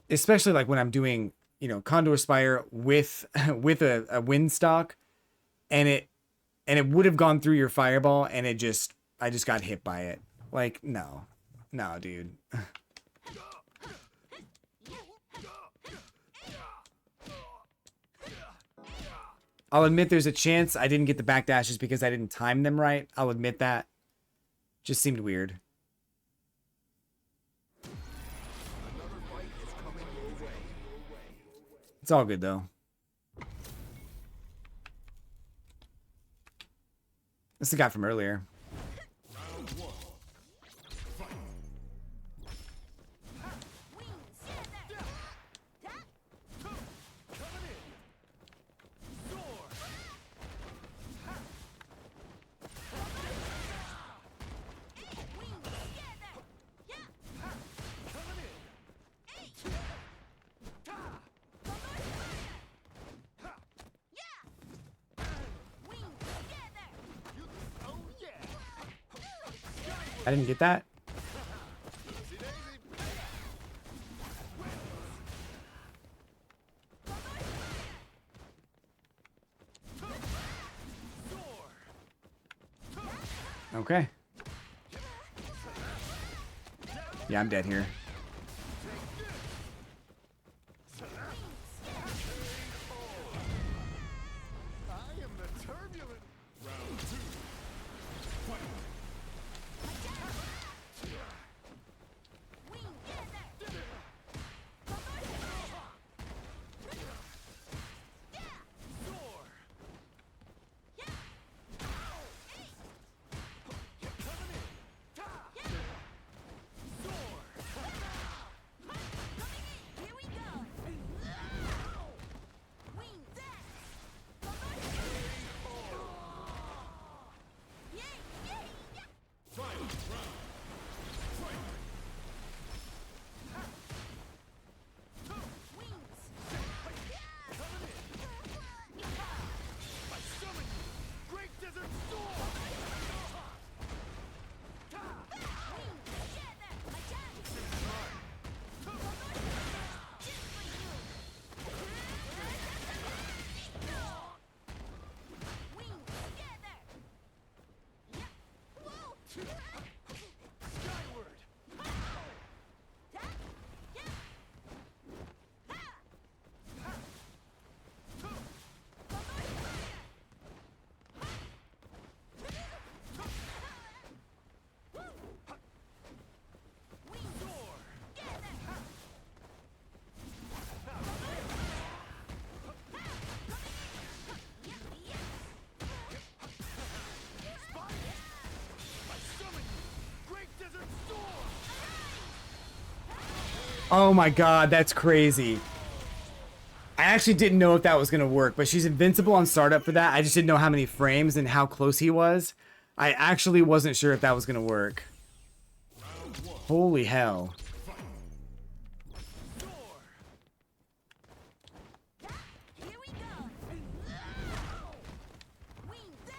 Especially like when I'm doing, you know, Condor Spire with with a wind stock, and it would have gone through your fireball, and I just got hit by it. Like no, dude. I'll admit there's a chance I didn't get the backdashes because I didn't time them right. I'll admit that. Just seemed weird. It's all good though. That's the guy from earlier. I didn't get that. Okay. Yeah, I'm dead here. Oh my god, that's crazy. actually didn't know if that was gonna work, but she's invincible on startup for that. I just didn't know how many frames and how close he was. I actually wasn't sure if that was gonna work. Holy hell. Here we go. Wing that.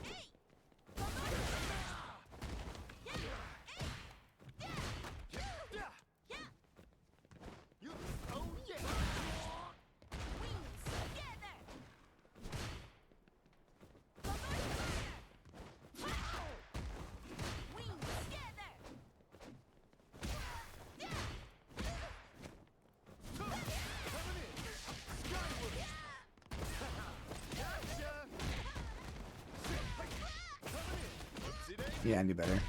Hey. Yeah, I knew better.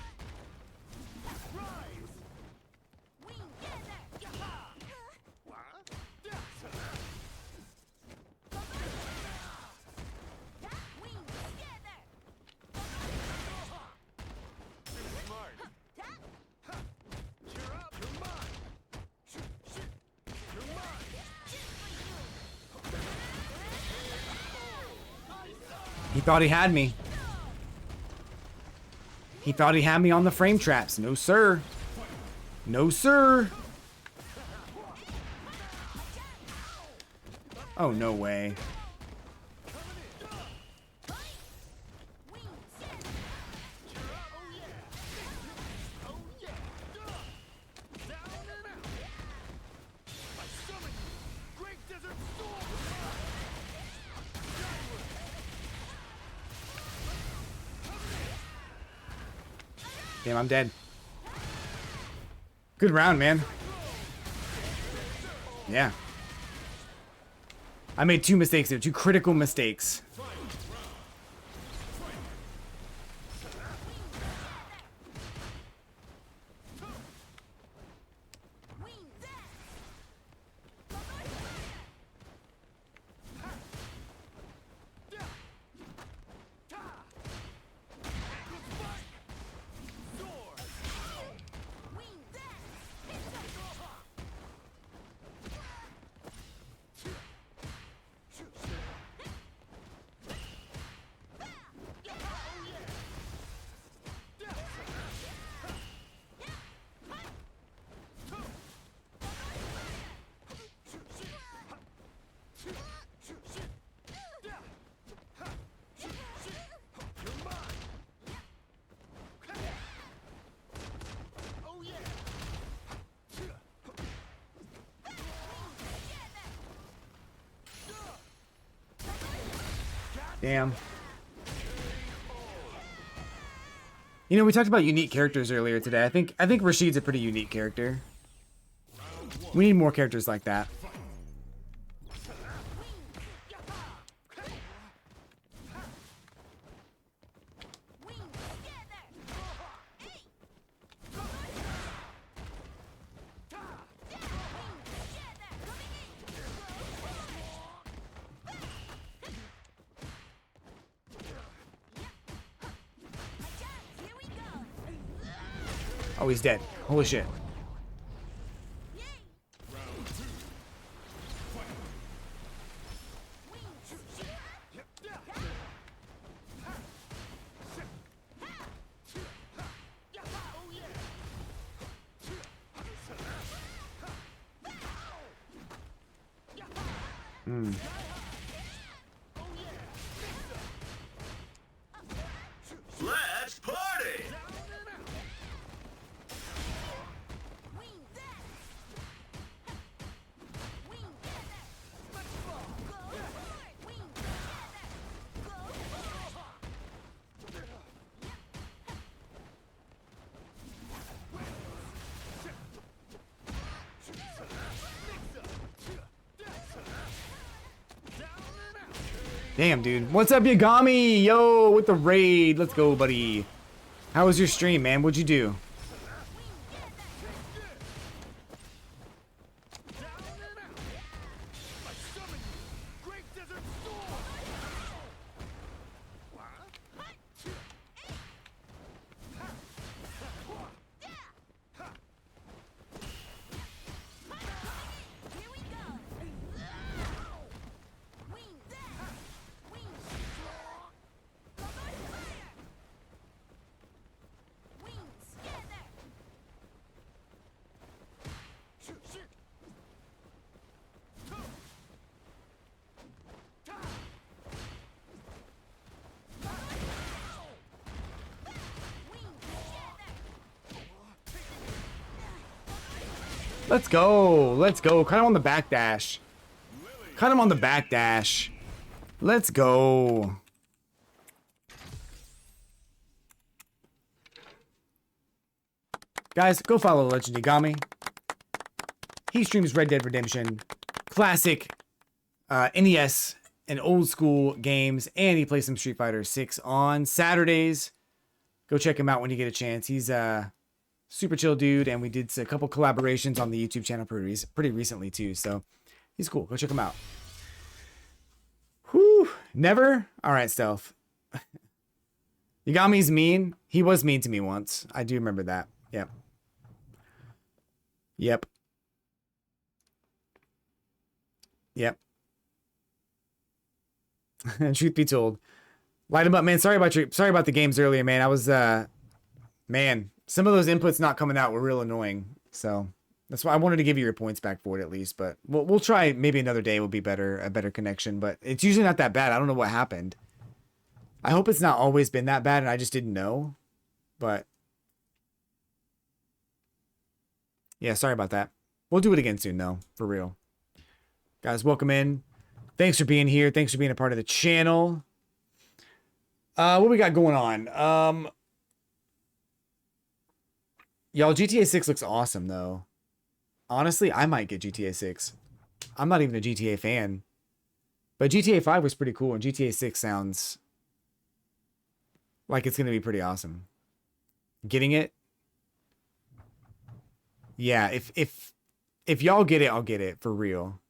He thought he had me. He thought he had me on the frame traps. No, sir. No, sir. Oh, no way. Damn, I'm dead. Good round, man. Yeah. I made 2 mistakes there. 2 critical mistakes. Damn. You know, we talked about unique characters earlier today. I think Rashid's a pretty unique character. We need more characters like that. Oh, he's dead. Holy shit. Let's party! Damn, dude. What's up, Yagami? Yo, with the raid. Let's go, buddy. How was your stream, man? What'd you do? Let's go. Let's go. Kind of on the back dash. Kind of on the back dash. Let's go. Guys, go follow Legend Igami. He streams Red Dead Redemption, classic NES and old school games, and he plays some Street Fighter 6 on Saturdays. Go check him out when you get a chance. He's a super chill dude, and we did a couple collaborations on the YouTube channel pretty recently too, so he's cool. Go check him out. Whew, never? All right, Stealth. Yagami's mean. He was mean to me once. I do remember that. Yep. Yep. Yep. And truth be told, light him up, man. Sorry about the games earlier, man. I was man, some of those inputs not coming out were real annoying. So that's why I wanted to give you your points back for it at least. But we'll try. Maybe another day will be a better connection. But it's usually not that bad. I don't know what happened. I hope it's not always been that bad and I just didn't know. But yeah, sorry about that. We'll do it again soon though, for real. Guys, welcome in. Thanks for being here. Thanks for being a part of the channel. What we got going on? Y'all, GTA 6 looks awesome though. Honestly, I might get GTA 6. I'm not even a GTA fan. But GTA 5 was pretty cool, and GTA 6 sounds like it's gonna be pretty awesome. Getting it? Yeah, if y'all get it, I'll get it for real.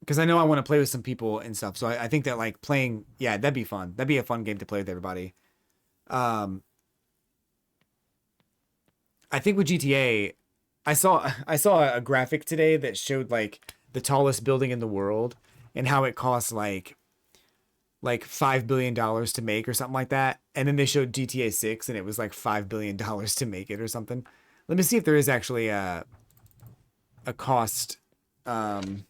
Because I know I want to play with some people and stuff, so I think that like playing, yeah, that'd be fun. That'd be a fun game to play with everybody. I think with GTA, I saw a graphic today that showed like the tallest building in the world and how it costs like $5 billion to make or something like that. And then they showed GTA 6 and it was like $5 billion to make it or something. Let me see if there is actually a cost. $2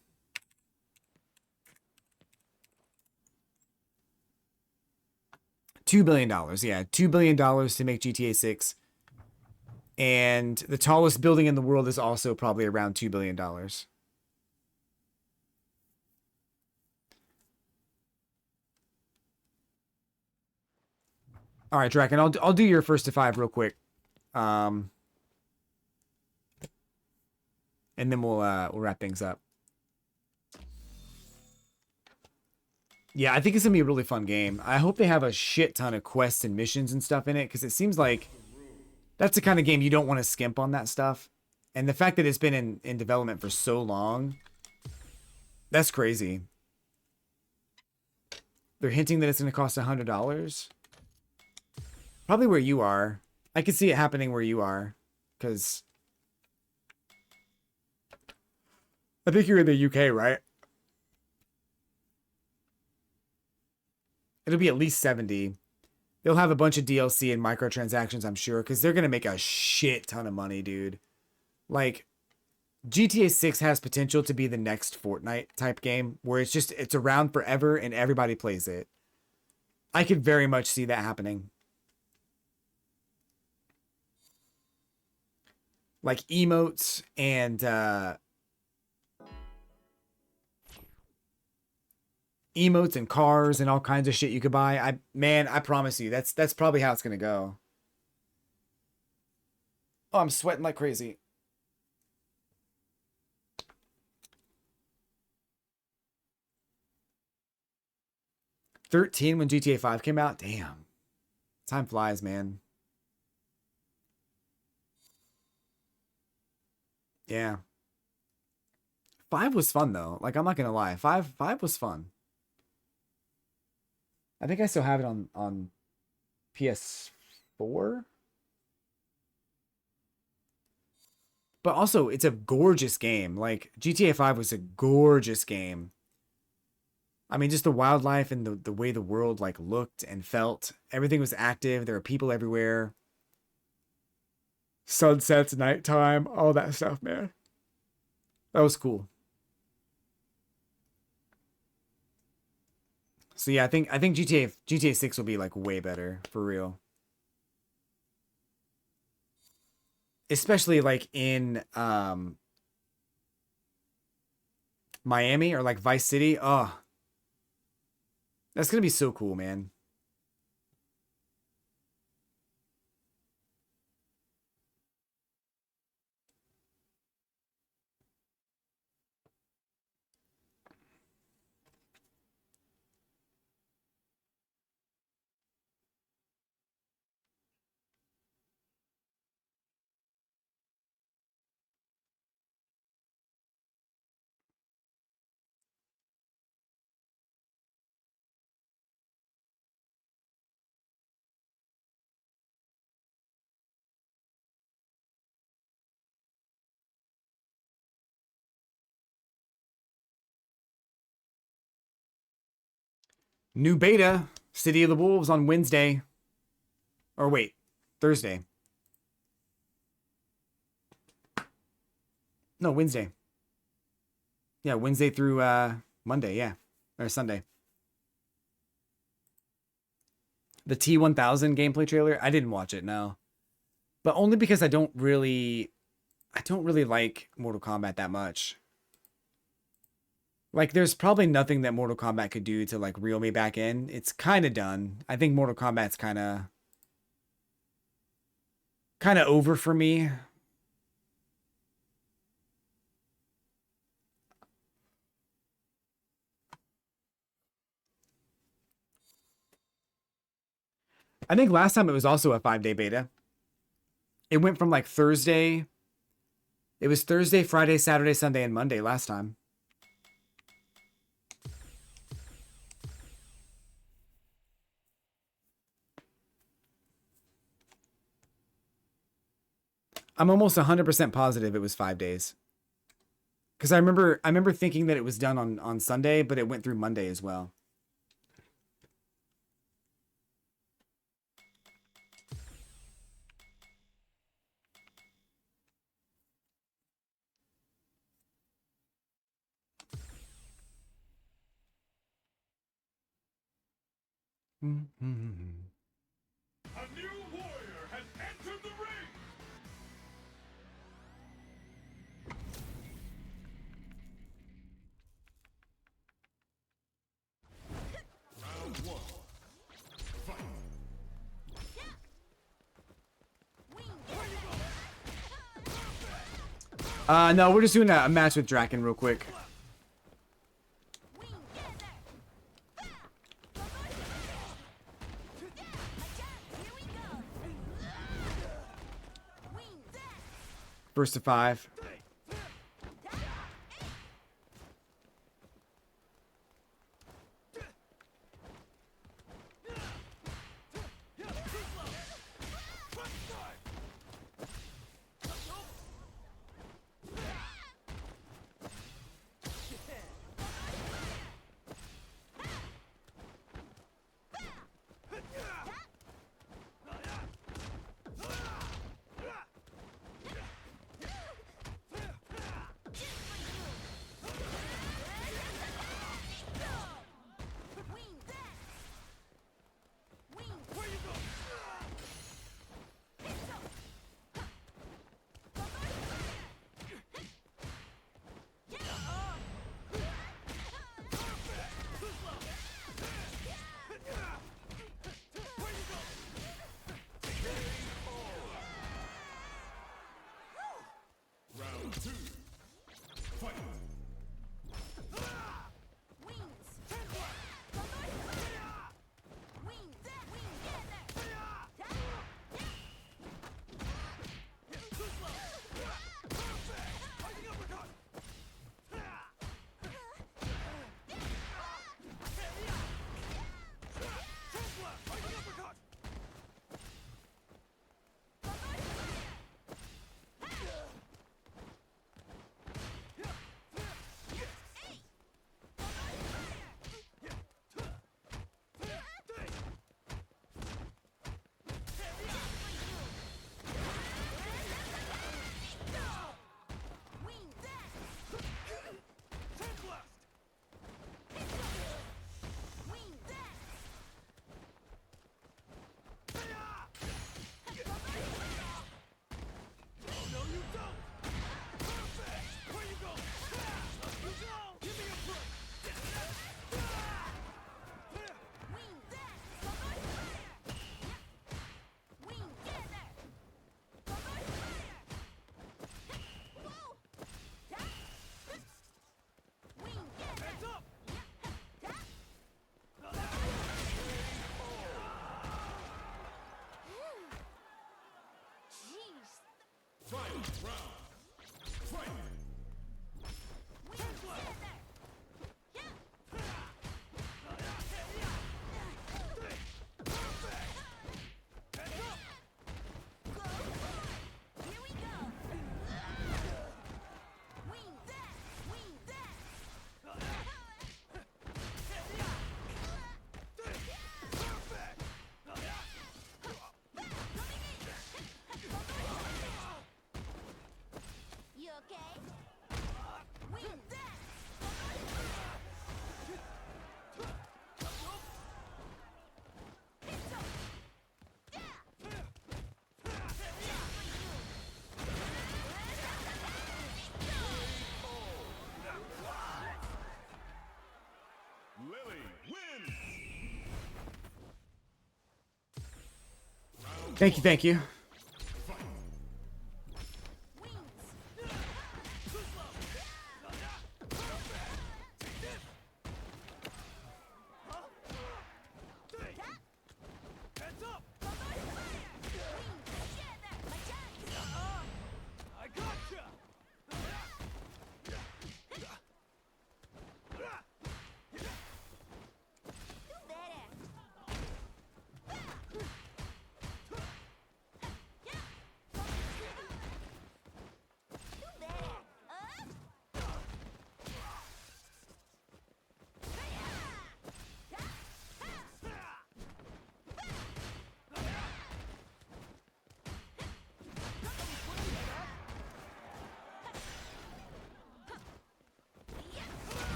billion. Yeah, $2 billion to make GTA 6. And the tallest building in the world is also probably around $2 billion. All right, Draken, I'll do your first to 5 real quick. And then we'll wrap things up. Yeah, I think it's gonna be a really fun game. I hope they have a shit ton of quests and missions and stuff in it, because it seems like that's the kind of game you don't want to skimp on that stuff. And the fact that it's been in development for so long, that's crazy. They're hinting that it's gonna cost $100. Probably where you are. I could see it happening where you are, because I think you're in the UK, right? It'll be at least 70. They'll have a bunch of DLC and microtransactions, I'm sure, because they're going to make a shit ton of money, dude. Like, GTA 6 has potential to be the next Fortnite type game, where it's around forever and everybody plays it. I could very much see that happening. Like emotes and cars and all kinds of shit you could buy. Man, I promise you, that's probably how it's gonna go. Oh, I'm sweating like crazy. $13 when GTA 5 came out. Damn. Time flies, man. Yeah. 5 was fun though. Like, I'm not gonna lie. 5 was fun. I think I still have it on PS4. But also, it's a gorgeous game. Like, GTA 5 was a gorgeous game. I mean, just the wildlife and the way the world like looked and felt. Everything was active. There were people everywhere. Sunsets, nighttime, all that stuff, man. That was cool. So yeah, I think GTA 6 will be like way better for real. especially like in Miami or like Vice City. Oh, that's gonna be so cool, man. New beta, City of the Wolves on Wednesday. Or wait, Thursday. No, Wednesday. Yeah, Wednesday through Monday, yeah. Or Sunday. The T1000 gameplay trailer, I didn't watch it, no. But only because I don't really like Mortal Kombat that much. Like, there's probably nothing that Mortal Kombat could do to, like, reel me back in. It's kind of done. I think Mortal Kombat's kind of over for me. I think last time it was also a 5-day beta. It went from, like, Thursday. It was Thursday, Friday, Saturday, Sunday, and Monday last time. I'm almost 100% positive it was 5 days. Because I remember thinking that it was done on Sunday, but it went through Monday as well. Mm-hmm. A new warrior has entered the ring. Round one. Fight. No, we're just doing a match with Draken real quick. First to 5. You okay? Wing that! Lily wins. Thank you, thank you.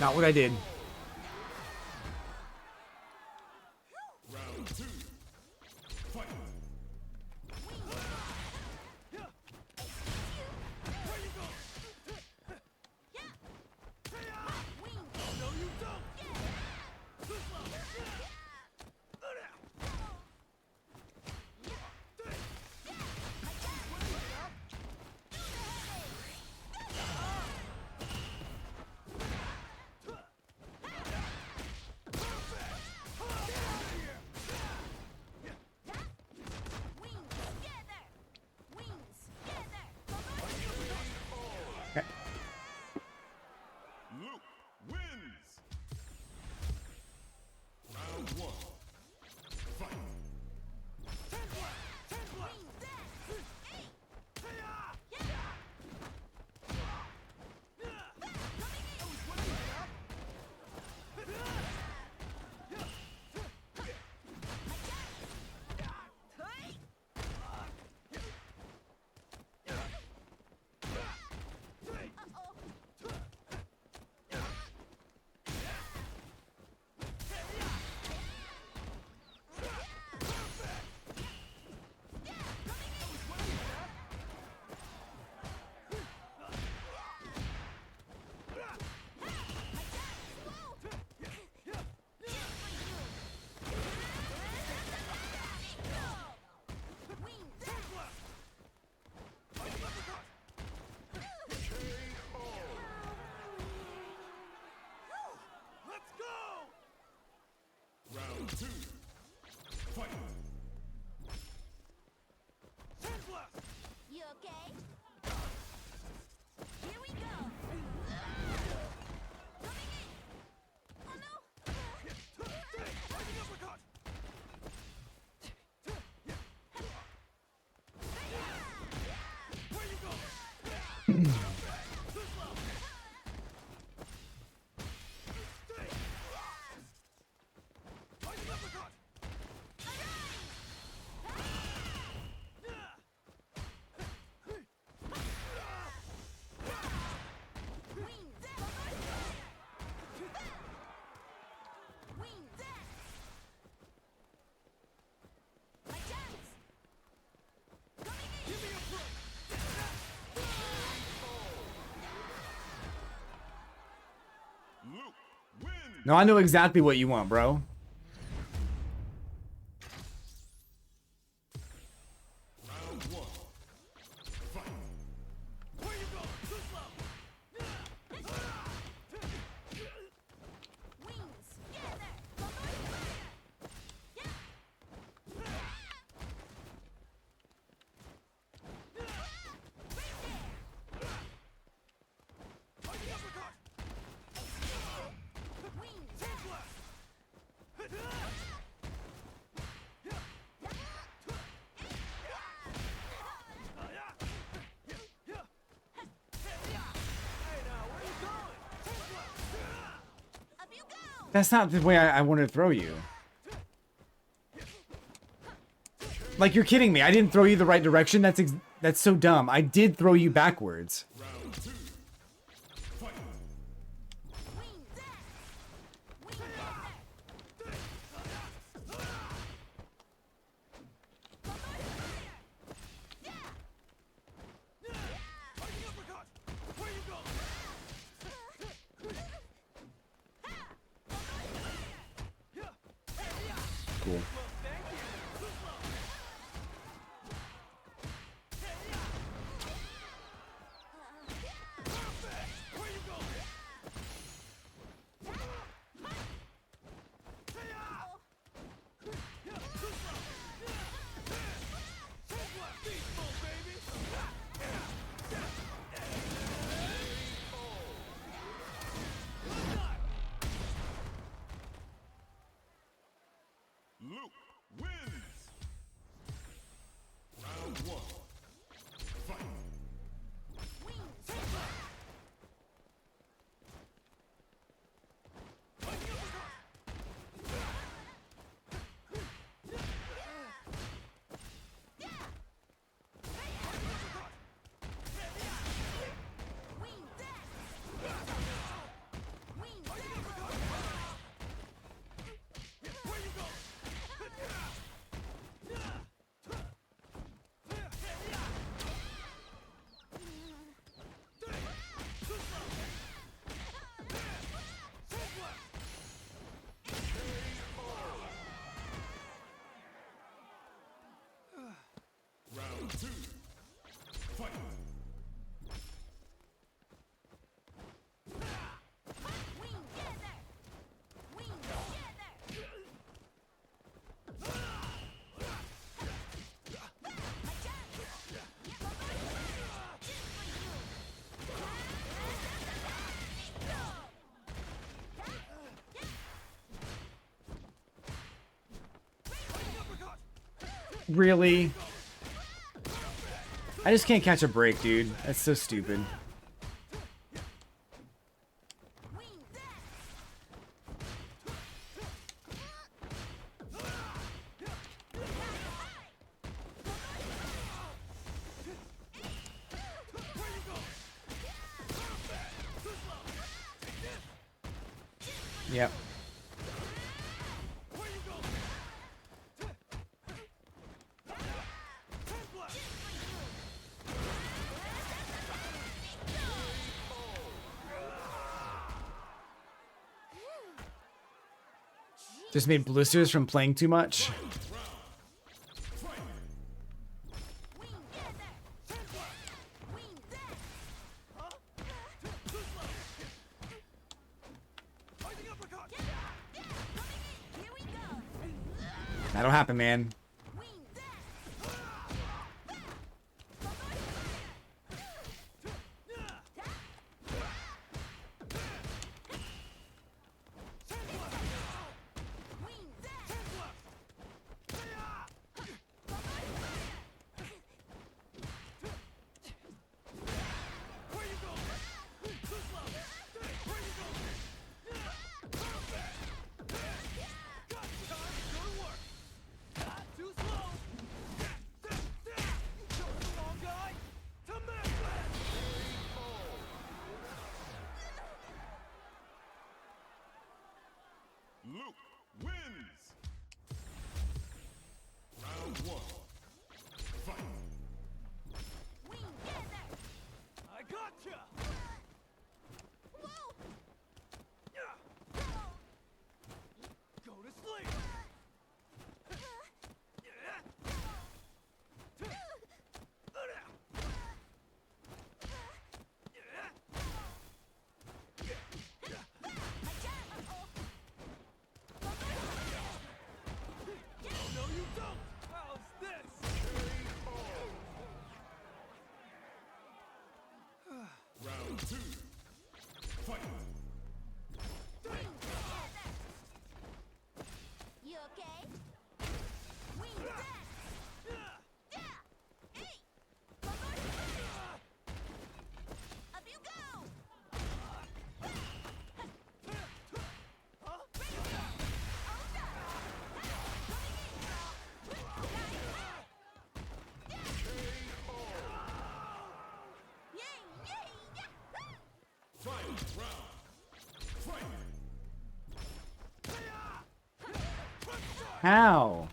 Not what I did. Round two. Fight. Luke wins. Round one. Fight. Round two. Fight. You okay? Here we go! Coming in! Oh no! Luke wins. No, I know exactly what you want, bro. Round one. Fight. Wings! Together! That's not the way I wanted to throw you. Like, you're kidding me. I didn't throw you the right direction. That's so dumb. I did throw you backwards. Cool. Luke wins. Round one. Fight. Round two. Fight. Really? I just can't catch a break, dude. That's so stupid. Yep. Just made blisters from playing too much. That'll happen, man. How?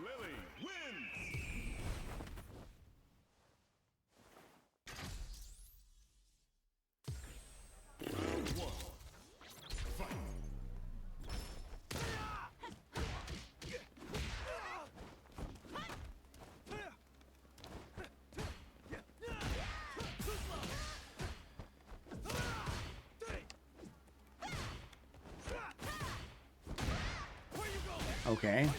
Lily wins. Round one. Fight. Okay.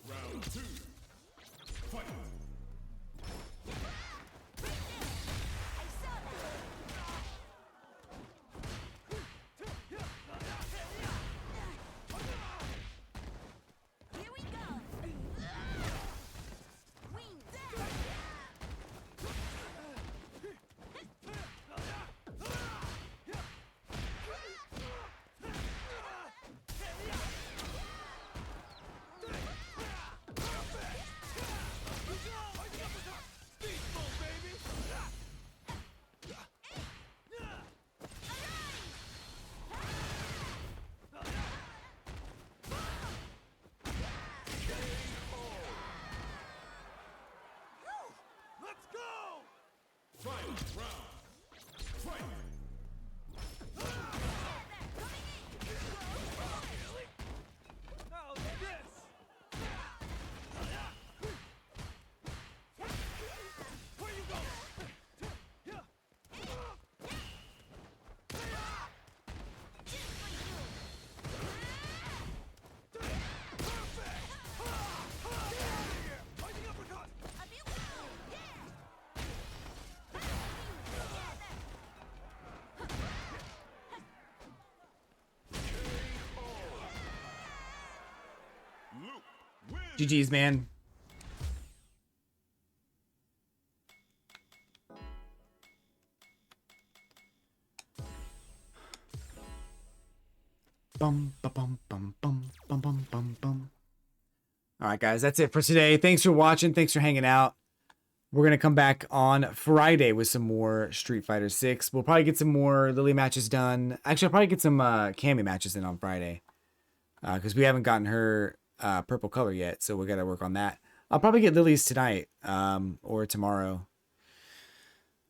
Round two. Fight. Final round. Fight. Luke wins. GG's, man. Bum, ba, bum, bum, bum, bum, bum, bum, bum. All right, guys, that's it for today. Thanks for watching. Thanks for hanging out. We're going to come back on Friday with some more Street Fighter 6. We'll probably get some more Lily matches done. Actually, I'll probably get some Cammy matches in on Friday. Because we haven't gotten her purple color yet, so we got to work on that. I'll probably get Lily's tonight or tomorrow.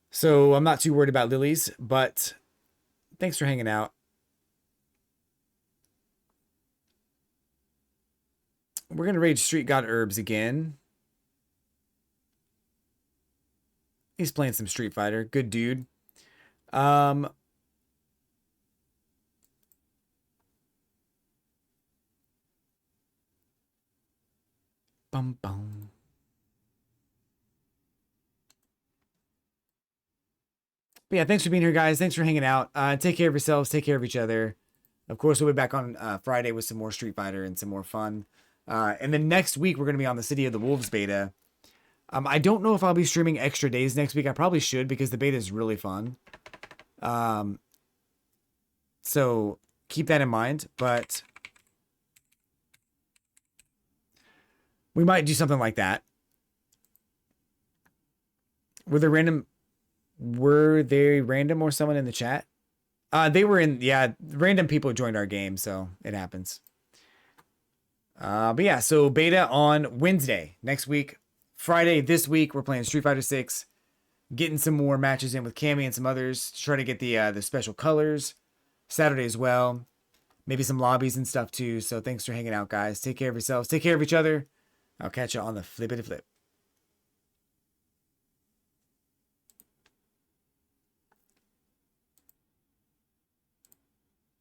So I'm not too worried about Lily's, but thanks for hanging out. We're going to raid Street God Herbs again. He's playing some Street Fighter. Good dude. Bum, bum. But yeah, thanks for being here, guys. Thanks for hanging out. Take care of yourselves. Take care of each other. Of course, we'll be back on Friday with some more Street Fighter and some more fun. And then next week, we're going to be on the City of the Wolves beta. I don't know if I'll be streaming extra days next week. I probably should because the beta is really fun. So keep that in mind. But we might do something like that. Were they random or someone in the chat? They were in, yeah, random people joined our game, so it happens. But yeah, so beta on Wednesday next week. Friday this week, we're playing Street Fighter 6. Getting some more matches in with Cammy and some others to try to get the special colors. Saturday as well. Maybe some lobbies and stuff too. So thanks for hanging out, guys. Take care of yourselves. Take care of each other. I'll catch you on the flippity flip.